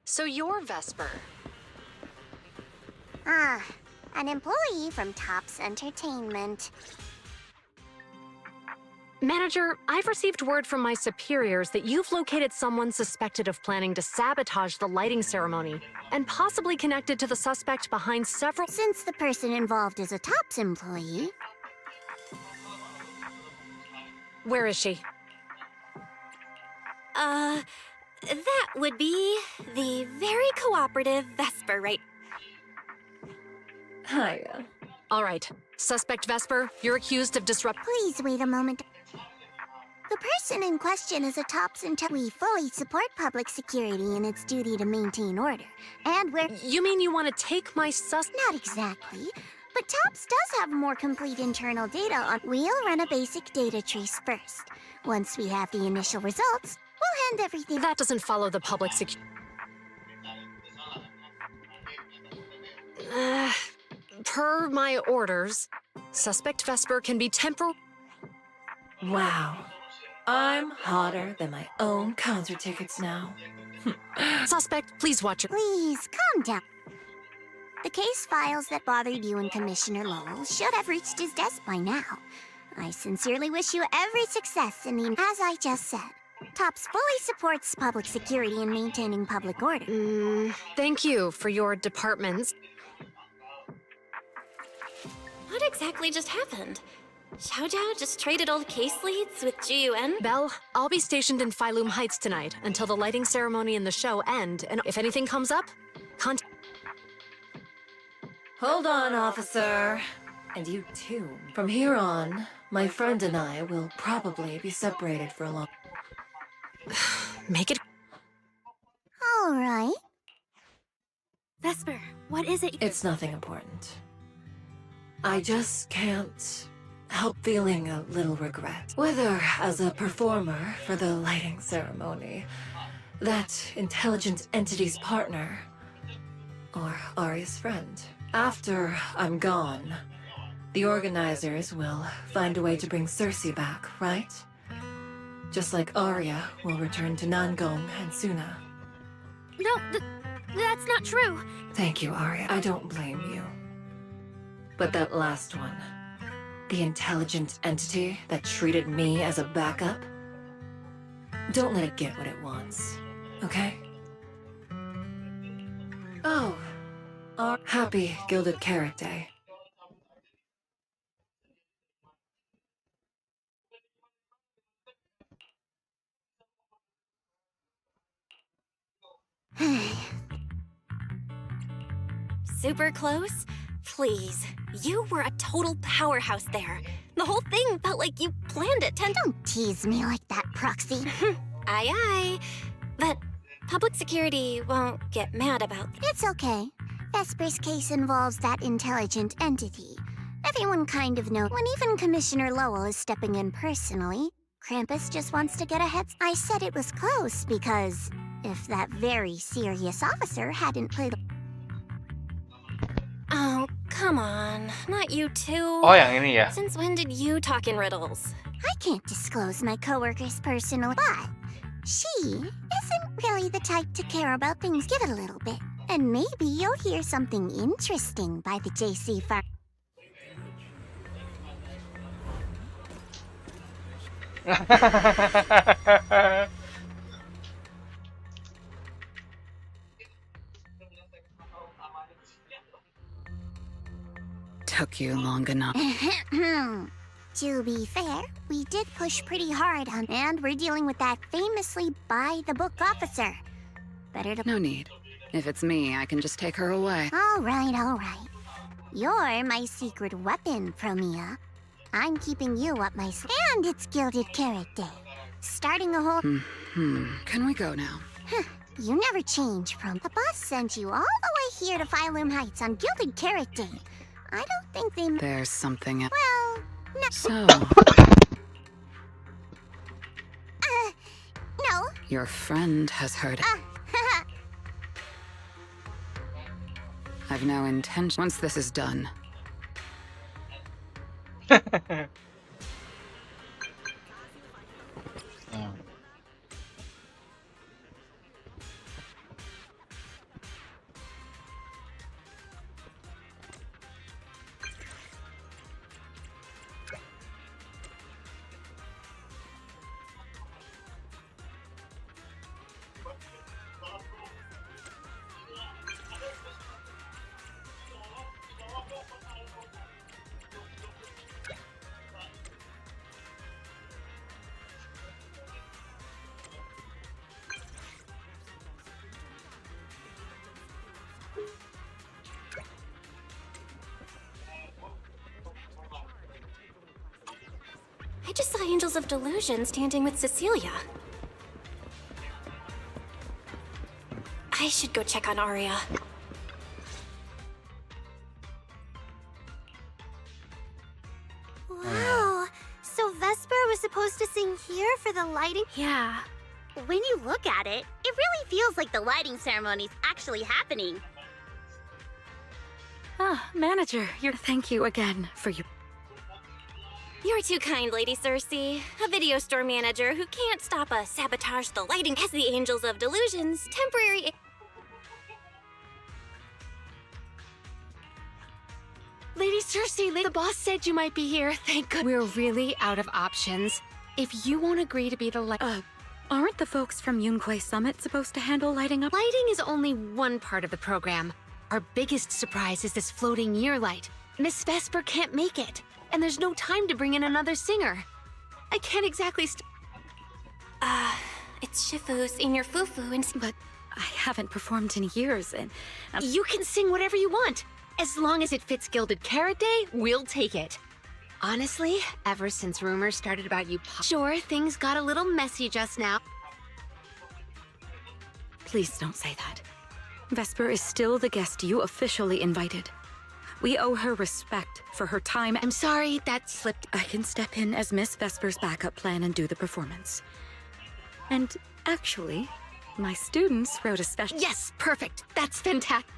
So you're Vesper. An employee from TOPS Entertainment. Manager, I've received word from my superiors that you've located someone suspected of planning to sabotage the lighting ceremony, and possibly connected to the suspect behind several... Since the person involved is a TOPS employee... Where is she? That would be the very cooperative Vesper, right? Hiya. All right. Suspect Vesper, you're accused of disrupt... Please wait a moment. The person in question is a TOPS until we fully support public security in its duty to maintain order. And we're— You mean you want to take my Not exactly. But TOPS does have more complete internal data on— We'll run a basic data trace first. Once we have the initial results, we'll hand everything— That doesn't follow the public security. Per my orders, Suspect Vesper can be Wow. I'm hotter than my own concert tickets now. Suspect, please watch your— Please, calm down. The case files that bothered you and Commissioner Lowell should have reached his desk by now. I sincerely wish you every success in the— As I just said, TOPS fully supports public security and maintaining public order. Thank you for your department's— What exactly just happened? Xiaojiao just traded old case leads with GUN? Belle, I'll be stationed in Phylum Heights tonight until the lighting ceremony and the show end, and if anything comes up, Hold on, officer. And you too. From here on, my friend and I will probably be separated for a long— Make it— All right. Vesper, what is it? It's nothing important. I just can't help feeling a little regret. Whether as a performer for the lighting ceremony, that intelligent entity's partner, or Aria's friend. After I'm gone, the organizers will find a way to bring Cersei back, right? Just like Arya will return to Nangong and Suna. No, that's not true. Thank you, Arya. I don't blame you. But that last one, the intelligent entity that treated me as a backup, don't let it get what it wants, okay? Oh, happy Gilded Carrot Day. Super close? Please, you were a total powerhouse there. The whole thing felt like you planned it. Don't tease me like that, Proxy. Aye, aye. But public security won't get mad about— It's okay. Vesper's case involves that intelligent entity. Everyone kind of knows when even Commissioner Lowell is stepping in personally. Krampus just wants to get ahead. I said it was close because if that very serious officer hadn't played— Oh, come on. Not you too. Oh, yang ini ya? Since when did you talk in riddles? I can't disclose my coworker's personal, but she isn't really the type to care about things. Give it a little bit, and maybe you'll hear something interesting by the JC farm. Took you long enough. To be fair, we did push pretty hard on— And we're dealing with that famously by-the-book officer. Better to— No need. If it's me, I can just take her away. All right, all right. You're my secret weapon, Promia. I'm keeping you up my sleeve. And it's Gilded Carrot Day. Starting a whole— Can we go now? You never change, Prom. The boss sent you all the way here to Phylum Heights on Gilded Carrot Day. I don't think they— There's something— Well, no. So, no. your friend has heard it. I've no intention— Once this is done. I just saw Angels of Delusion standing with Cecilia. I should go check on Aria. Wow. So Vesper was supposed to sing here for the lighting? Yeah. When you look at it, it really feels like the lighting ceremony's actually happening. Ah, manager, thank you again for your... You're too kind, Lady Cersei. A video store manager who can't stop a sabotage the lighting as the Angels of Delusion's temporary... Lady Cersei, the boss said you might be here. Thank God. We're really out of options. If you won't agree to be the aren't the folks from Yunquay Summit supposed to handle lighting up? Lighting is only one part of the program. Our biggest surprise is this floating year light. Miss Vesper can't make it, and there's no time to bring in another singer. I can't exactly it's Shifu, Senior Fufu, and... But I haven't performed in years, and... You can sing whatever you want. As long as it fits Gilded Carrot Day, we'll take it. Honestly, ever since rumors started about you Sure, things got a little messy just now. Please don't say that. Vesper is still the guest you officially invited. We owe her respect for her time. I'm sorry, that slipped. I can step in as Miss Vesper's backup plan and do the performance. And actually, my students wrote a special... Yes, perfect. That's fantastic.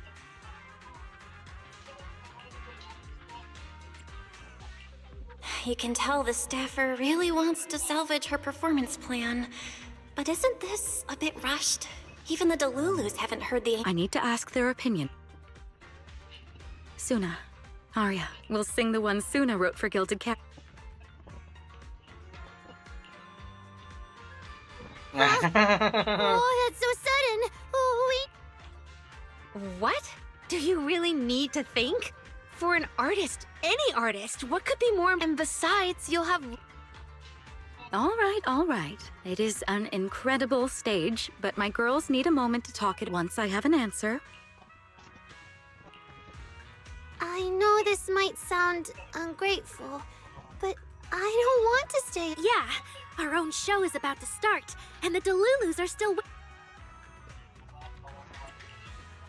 You can tell the staffer really wants to salvage her performance plan. But isn't this a bit rushed? Even the Delulus haven't heard the... I need to ask their opinion. Suna, Aria, we'll sing the one Suna wrote for Gilded Cat. Oh, that's so sudden. Oh, What? Do you really need to think? For an artist, any artist, what could be more? And besides, you'll have... All right. It is an incredible stage, but my girls need a moment to talk at once. I have an answer. I know this might sound ungrateful, but I don't want to stay. Yeah, our own show is about to start, and the Delulus are still...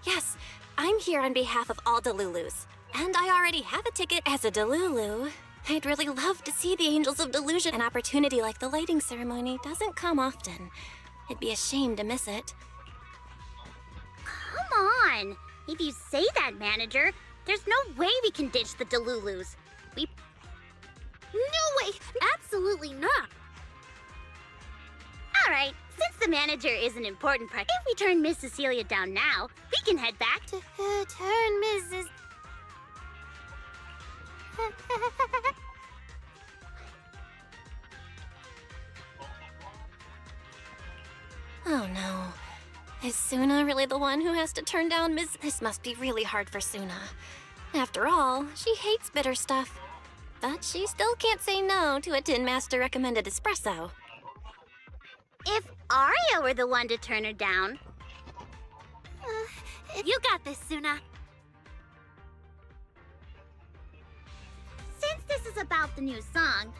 Yes, I'm here on behalf of all Delulus. And I already have a ticket as a Delulu. I'd really love to see the Angels of Delusion. An opportunity like the lighting ceremony doesn't come often. It'd be a shame to miss it. come on. If you say that, manager, there's no way we can ditch the Delulus. No way! Absolutely not! Alright, since the manager is an important part, if we turn Miss Cecilia down now, we can head back to turn Mrs. Oh no. Is Suna really the one who has to turn down Ms. This must be really hard for Suna. After all, she hates bitter stuff. But she still can't say no to a Tin Master recommended espresso. If Aria were the one to turn her down... You got this, Suna. Since this is about the new song...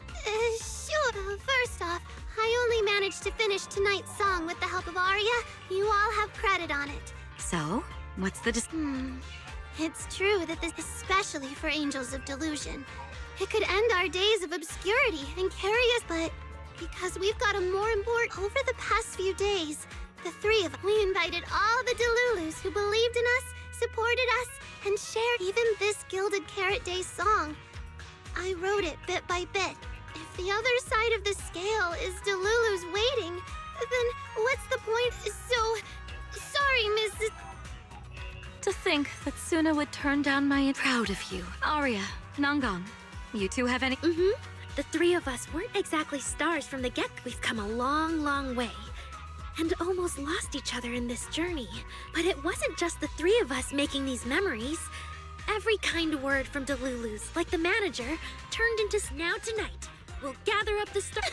Sure. First off, I only managed to finish tonight's song with the help of Aria. You all have credit on it. So, what's the It's true that this is especially for Angels of Delusion. It could end our days of obscurity and carry us, but because we've got a more important... Over the past few days, the three of us, we invited all the Delulus who believed in us, supported us, and shared even this Gilded Carrot Day song. I wrote it bit by bit. If the other side of the scale is Delulus waiting, then what's the point? So, sorry, Mrs. To think that Suna would turn down my... Proud of you. Aria, Nangang, you two have any... The three of us weren't exactly stars from the get. We've come a long, long way. And almost lost each other in this journey. But it wasn't just the three of us making these memories. Every kind word from Delulus, like the manager, turned into now tonight. We'll gather up the stars.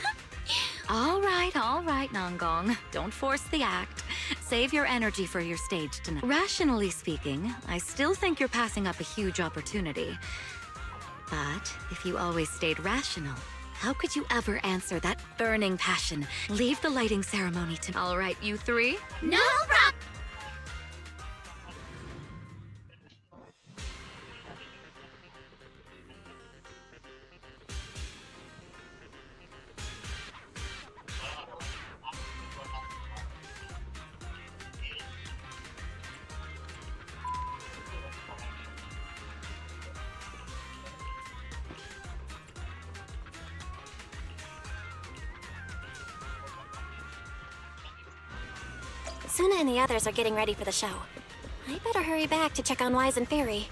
All right, Nangang. Don't force the act. Save your energy for your stage tonight. Rationally speaking, I still think you're passing up a huge opportunity. But if you always stayed rational, How could you ever answer that burning passion? Leave the lighting ceremony to... All right, you three. No problem! Suna and the others are getting ready for the show. I better hurry back to check on Wise and Fairy.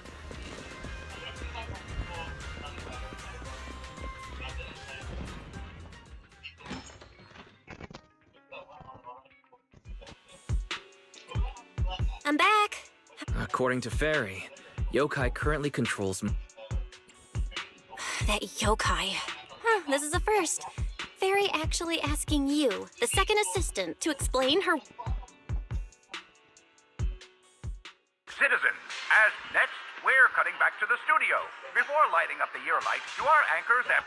I'm back. According to Fairy, Yokai currently controls... That yokai. Huh, this is a first. Fairy actually asking you, the second assistant, to explain her... Citizens, as next, we're cutting back to the studio. Before lighting up the year light, to our anchors at...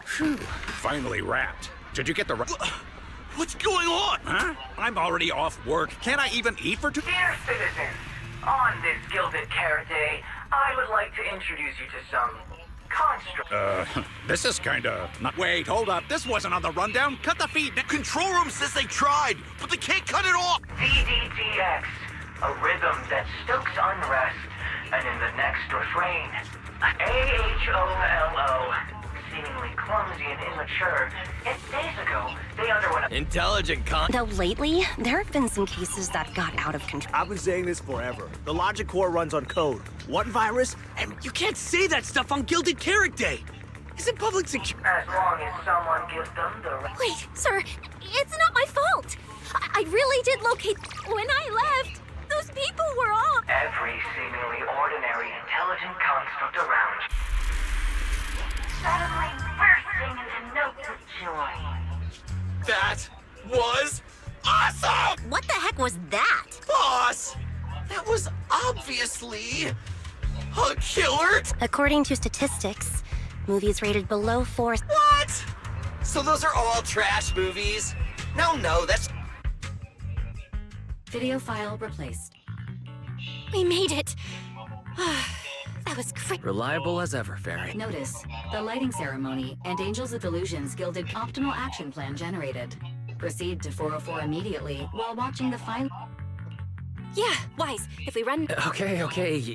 Phew, finally wrapped. Did you get the... What's going on? Huh? I'm already off work. Can't I even eat for 2... Dear citizens, on this Gilded Carrot Day, I would like to introduce you to some construct. This is kinda... Not... Wait, hold up. This wasn't on the rundown. Cut the feed. Control room says they tried, but they can't cut it off. DDTX, a rhythm that stokes unrest, and in the next refrain, AHOLO, seemingly clumsy and immature, yet days ago, they underwent intelligent Though lately, there have been some cases that got out of control. I've been saying this forever. The logic core runs on code. One virus, and you can't say that stuff on Gilded Carrot Day. Isn't public security? As long as someone gives them the right... Wait, sir, it's not my fault. I really did locate when I left. Those people were all... Every seemingly ordinary intelligent construct around. Suddenly bursting into notes of joy. That was awesome! What the heck was that? Boss! That was obviously a killer! According to statistics, movies rated below 4... What? So those are all trash movies? No, that's... Video file replaced. We made it! That was great. Reliable as ever, Fairy. Notice, the lighting ceremony and Angels of Delusion's Gilded optimal action plan generated. Proceed to 404 immediately while watching the file. Yeah, Wise, if we run... Okay.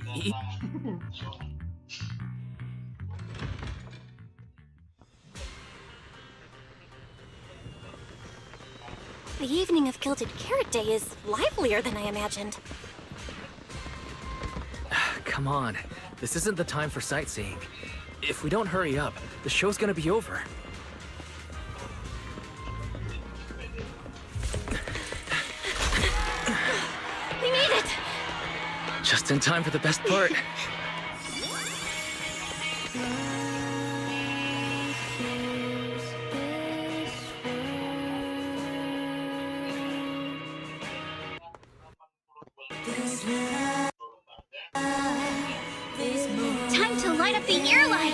The evening of Gilded Carrot Day is livelier than I imagined. Come on. This isn't the time for sightseeing. If we don't hurry up, the show's gonna be over. We made it! Just in time for the best part. Time to light up the year light!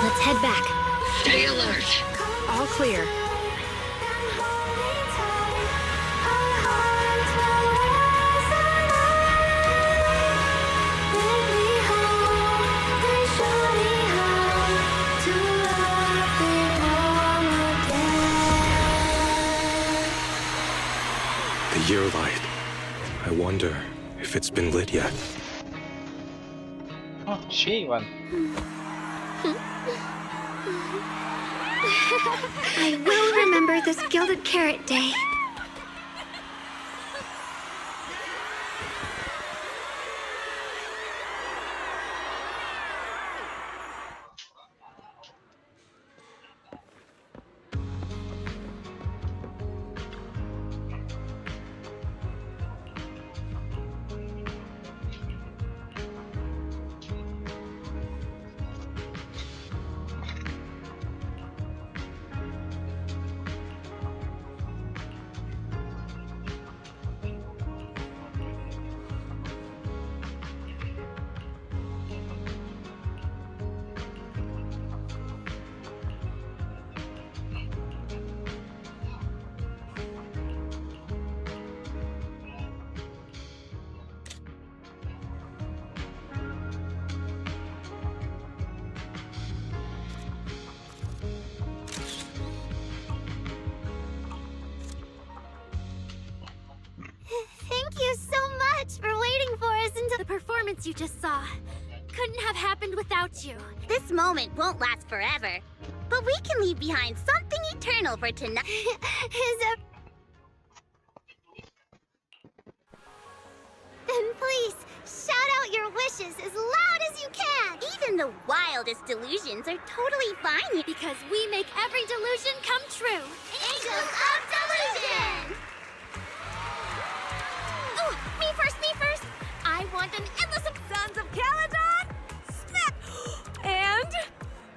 Let's head back. Stay alert. All clear. The year light. I wonder if it's been lit yet. Oh, she one. I will remember this Gilded Carrot Day. performance you just saw couldn't have happened without you. This moment won't last forever, but we can leave behind something eternal for tonight. Then please, shout out your wishes as loud as you can! Even the wildest delusions are totally fine. Because we make every delusion come true. Angels of Delusion! Oh, me first, me first! I want an endless Sons of Caledon! Smack! And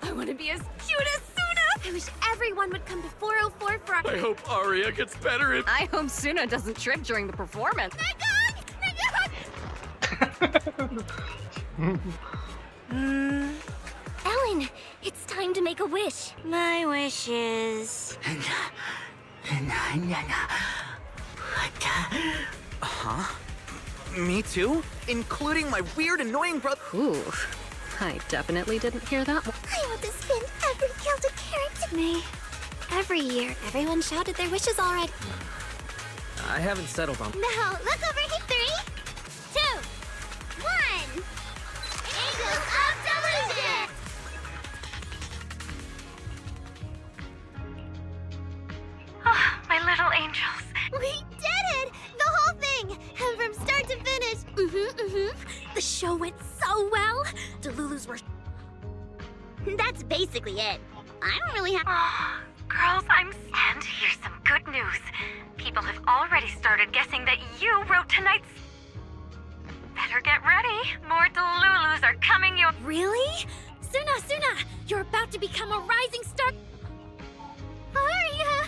I want to be as cute as Suna! I wish everyone would come to 404 for I hope Aria gets better if... I hope Suna doesn't trip during the performance. Ellen, it's time to make a wish. My wish is... Huh? Me too? Including my weird, annoying brother. Ooh, I definitely didn't hear that one. I want to spend every Gilded Carrot. May. Every year, everyone shouted their wishes already. I haven't settled on... Now, let's overheat 3, 2, 1. Angels of Delusion! Oh, my little angels. We did it! The whole thing! And from start to finish. The show went so well. Delulus were... That's basically it. I don't really have... Oh, girls, and here's some good news. People have already started guessing that you wrote tonight's... Better get ready. More Delulus are coming your... Really? Suna, you're about to become a rising star... Aria!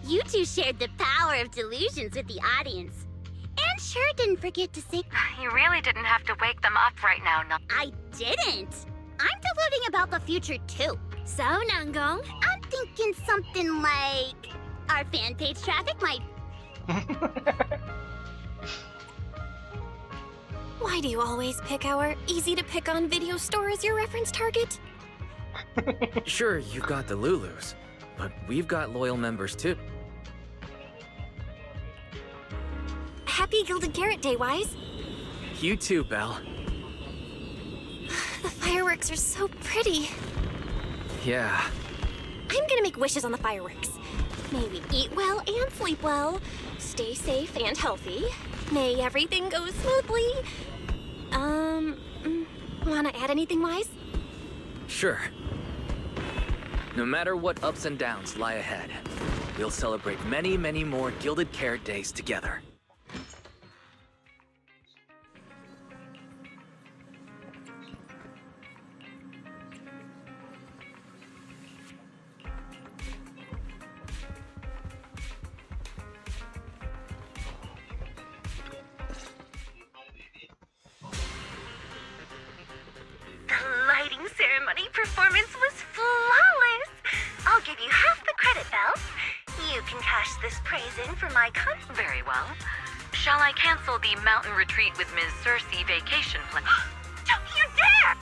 You two shared the power of delusions with the audience. And sure didn't forget to say... You really didn't have to wake them up right now, no. I didn't. I'm deluding about the future too. So, Nangong? I'm thinking something like... Our fan page traffic might... Why do you always pick our easy-to-pick-on video store as your reference target? Sure, you've got the Lulus, but we've got loyal members too. Happy Gilded Carrot Day, Wise. You too, Belle. The fireworks are so pretty. Yeah. I'm gonna make wishes on the fireworks. May we eat well and sleep well, stay safe and healthy. May everything go smoothly. Wanna add anything, Wise? Sure. No matter what ups and downs lie ahead, we'll celebrate many, many more Gilded Carrot Days together. The lighting ceremony performance was flawless. I'll give you half the credit, Belle. You can cash this praise in for my Very well. Shall I cancel the mountain retreat with Ms. Cersei vacation plan? Don't you dare!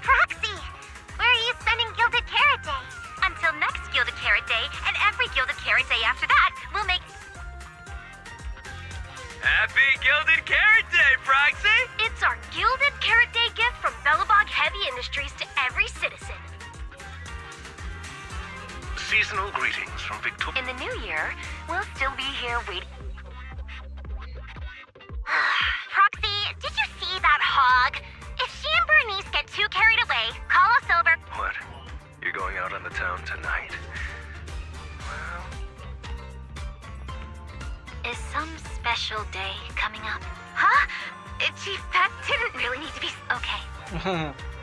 Proxy! Where are you spending Gilded Carrot Day? Until next Gilded Carrot Day, and every Gilded Carrot Day after that, we'll make... Happy Gilded Carrot Day, Proxy! It's our Gilded Carrot Day gift from Bellabog Heavy Industries to every citizen. Seasonal greetings from Victoria. In the new year, we'll still be here waiting. Proxy, did you see that hog? If she and Bernice get too carried away, call us over. What? You're going out on the town tonight? Is some special day coming up? Huh? Chief, that didn't really need to be... Okay.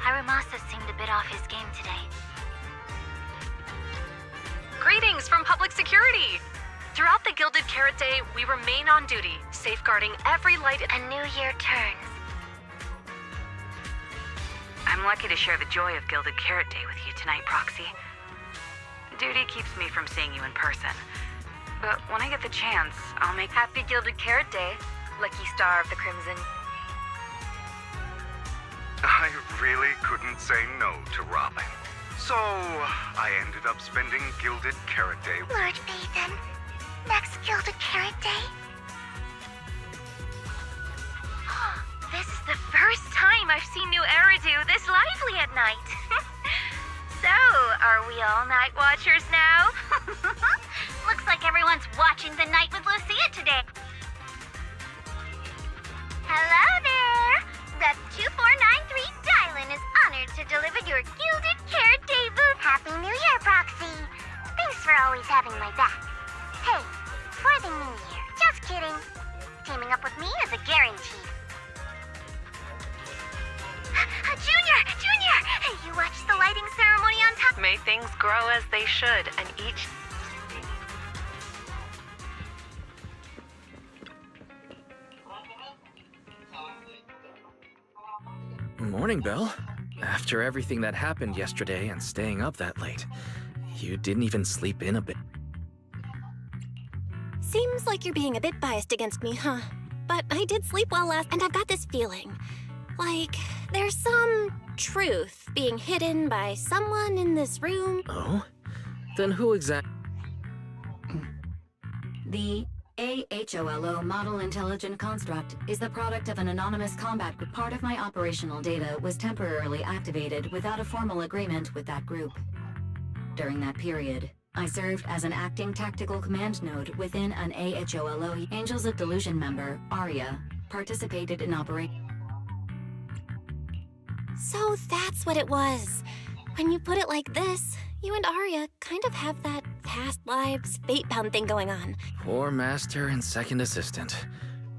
Harumasa seemed a bit off his game today. Greetings from Public Security! Throughout the Gilded Carrot Day, we remain on duty, safeguarding every light... A new year turns. I'm lucky to share the joy of Gilded Carrot Day with you tonight, Proxy. Duty keeps me from seeing you in person. But when I get the chance, I'll make... Happy Gilded Carrot Day, Lucky Star of the Crimson. I really couldn't say no to Robin. So, I ended up spending Gilded Carrot Day. Lord Phaethon, next Gilded Carrot Day? new Eridu this lively at night. So, are we all night watchers now? Looks like everyone's watching the night with Lucia today. Hello there! Rep 2493 Dylan is honored to deliver your Gilded Carrot debut. Happy New Year, Proxy! Thanks for always having my back. Hey, for the new year, just kidding. Teaming up with me is a guarantee. Junior! You watched the lighting ceremony on top? May things grow as they should, and each... Morning, Belle. After everything that happened yesterday and staying up that late, you didn't even sleep in a bit. Seems like you're being a bit biased against me, huh? But I did sleep well last, and I've got this feeling. Like, there's some truth being hidden by someone in this room. Oh? Then who exactly? The AHOLO Model Intelligent Construct is the product of an anonymous combat group. Part of my operational data was temporarily activated without a formal agreement with that group. During that period, I served as an acting tactical command node within an AHOLO. Angels of Delusion member, Arya, participated in operation. So that's what it was. When you put it like this, you and Arya kind of have that past lives fate-bound thing going on. Poor master and second assistant.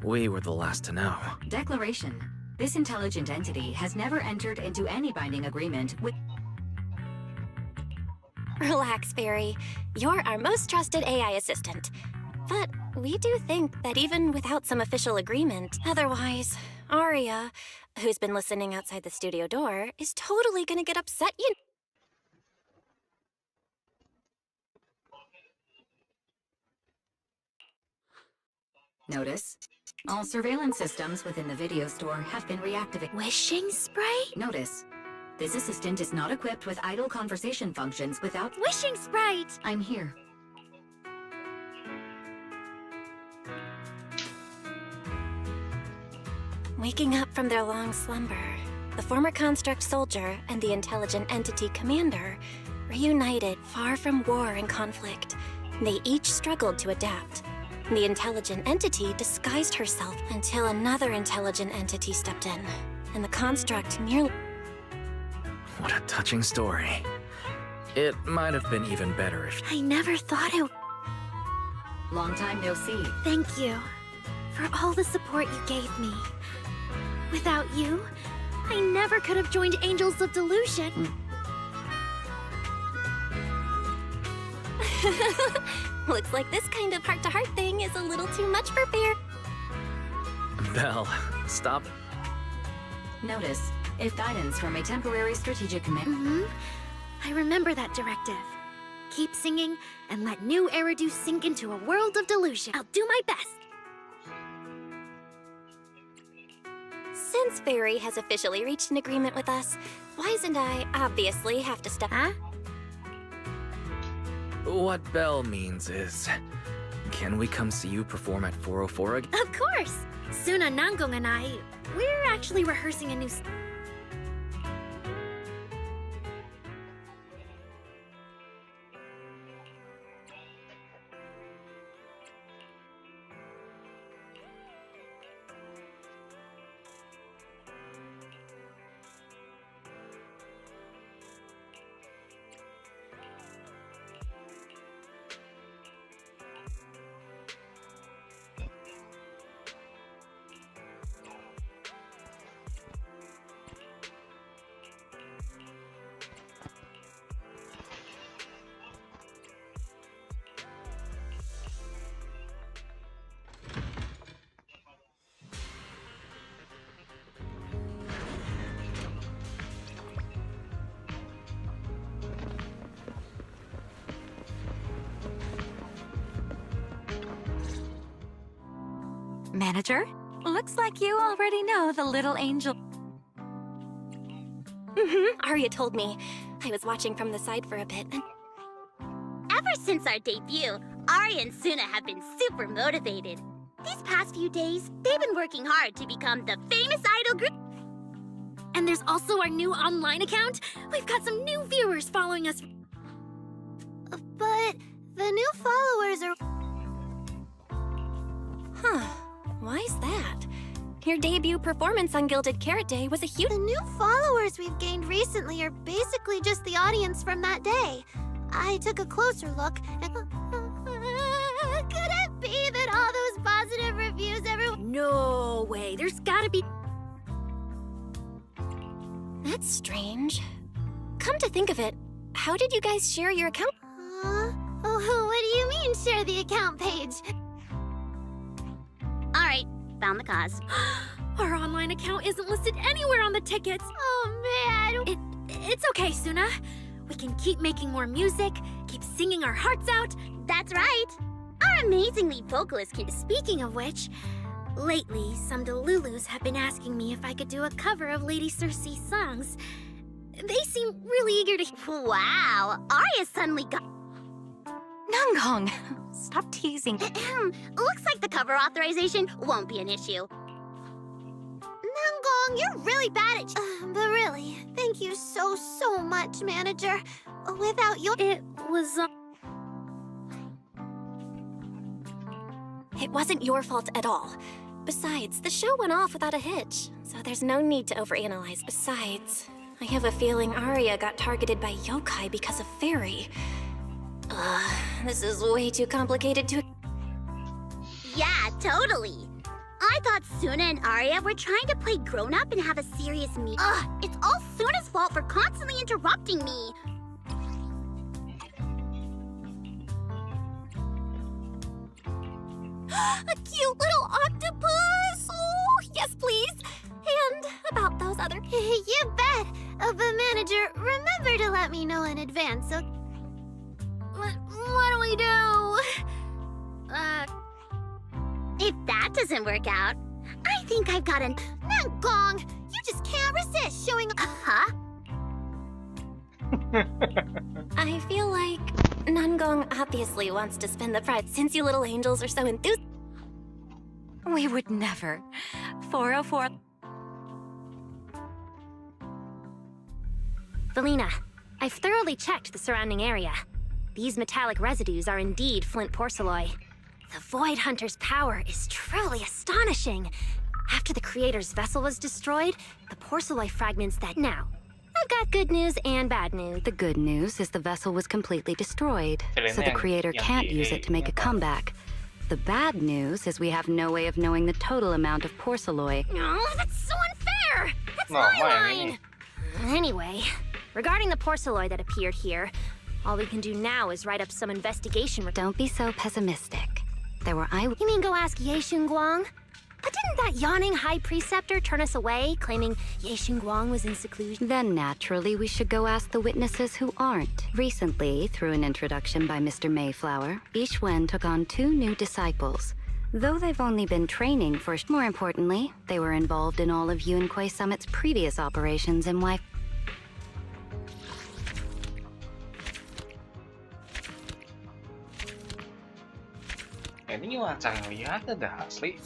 We were the last to know. Declaration. This intelligent entity has never entered into any binding agreement with... Relax, Fairy. You're our most trusted AI assistant. But we do think that even without some official agreement, otherwise, Arya, who's been listening outside the studio door, is totally gonna get upset, you... Notice, all surveillance systems within the video store have been reactivated. Wishing spray? Notice, this assistant is not equipped with idle conversation functions without... Wishing sprite! I'm here. Waking up from their long slumber, the former construct soldier and the intelligent entity commander reunited far from war and conflict. They each struggled to adapt. The intelligent entity disguised herself until another intelligent entity stepped in, and the construct nearly... What a touching story. It might have been even better if... I never thought it... Long time no see. Thank you for all the support you gave me. Without you, I never could have joined Angels of Delusion. Looks like this kind of heart-to-heart thing is a little too much for Bear. Belle, stop. Notice, if guidance from a temporary strategic command... I remember that directive. Keep singing and let new Eridu sink into a world of delusion. I'll do my best. Since Fairy has officially reached an agreement with us, Wise and I obviously have to step... Huh? What Belle means is... Can we come see you perform at 404 again? Of course! Suna, Nangong, and I, we're actually rehearsing a new... Manager, looks like you already know the little angel. Arya told me. I was watching from the side for a bit. Ever since our debut, Arya and Suna have been super motivated. These past few days, they've been working hard to become the famous idol group. And there's also our new online account. We've got some new viewers following us. But the new followers are... Huh. Why is that? Your debut performance on Gilded Carrot Day was a huge... The new followers we've gained recently are basically just the audience from that day. I took a closer look and... Could it be that all those positive reviews everyone... No way. There's gotta be... That's strange. Come to think of it, how did you guys share your account? Oh, what do you mean, share the account page? Alright, found the cause. Our online account isn't listed anywhere on the tickets. Oh, man. It's okay, Suna. We can keep making more music, keep singing our hearts out. That's right. Our amazingly vocalist kid. Speaking of which, lately, some Delulus have been asking me if I could do a cover of Lady Circe's songs. They seem really eager to... Wow, Arya suddenly got... Nangong, stop teasing. Looks like the cover authorization won't be an issue. Nangong, you're really bad at... but really, thank you so much, manager. Without your... It was... It wasn't your fault at all. Besides, the show went off without a hitch, so there's no need to overanalyze. Besides, I have a feeling Arya got targeted by yokai because of Fairy. This is way too complicated to... Yeah, totally. I thought Suna and Arya were trying to play grown-up and have a serious meet. It's all Suna's fault for constantly interrupting me. A cute little octopus! Oh, yes, please! And about those other... You bet! But manager, remember to let me know in advance, so... What do we do? If that doesn't work out, I think I've got an... Nangong! You just can't resist showing... Huh? I feel like Nangong obviously wants to spend the pride since you little angels are so enthused. We would never. 404... Valina, I've thoroughly checked the surrounding area. These metallic residues are indeed flint porcelloi. The Void Hunter's power is truly astonishing. After the creator's vessel was destroyed, the porcelloi fragments that... Now, I've got good news and bad news. The good news is the vessel was completely destroyed, so the creator can't use it to make a comeback. The bad news is we have no way of knowing the total amount of porcelloi. No, that's so unfair! That's my line! Anyway, regarding the porcelloi that appeared here, all we can do now is write up some investigation. Don't be so pessimistic. There were You mean go ask Ye Xinguang? But didn't that yawning high preceptor turn us away, claiming Ye Xinguang was in seclusion? Then naturally we should go ask the witnesses who aren't. Recently, through an introduction by Mr. Mayflower, Ishwen took on 2 new disciples. Though they've only been training for... More importantly, they were involved in all of Yuan-Kui Summit's previous operations in Wi... Ini wacang lihat ada asli.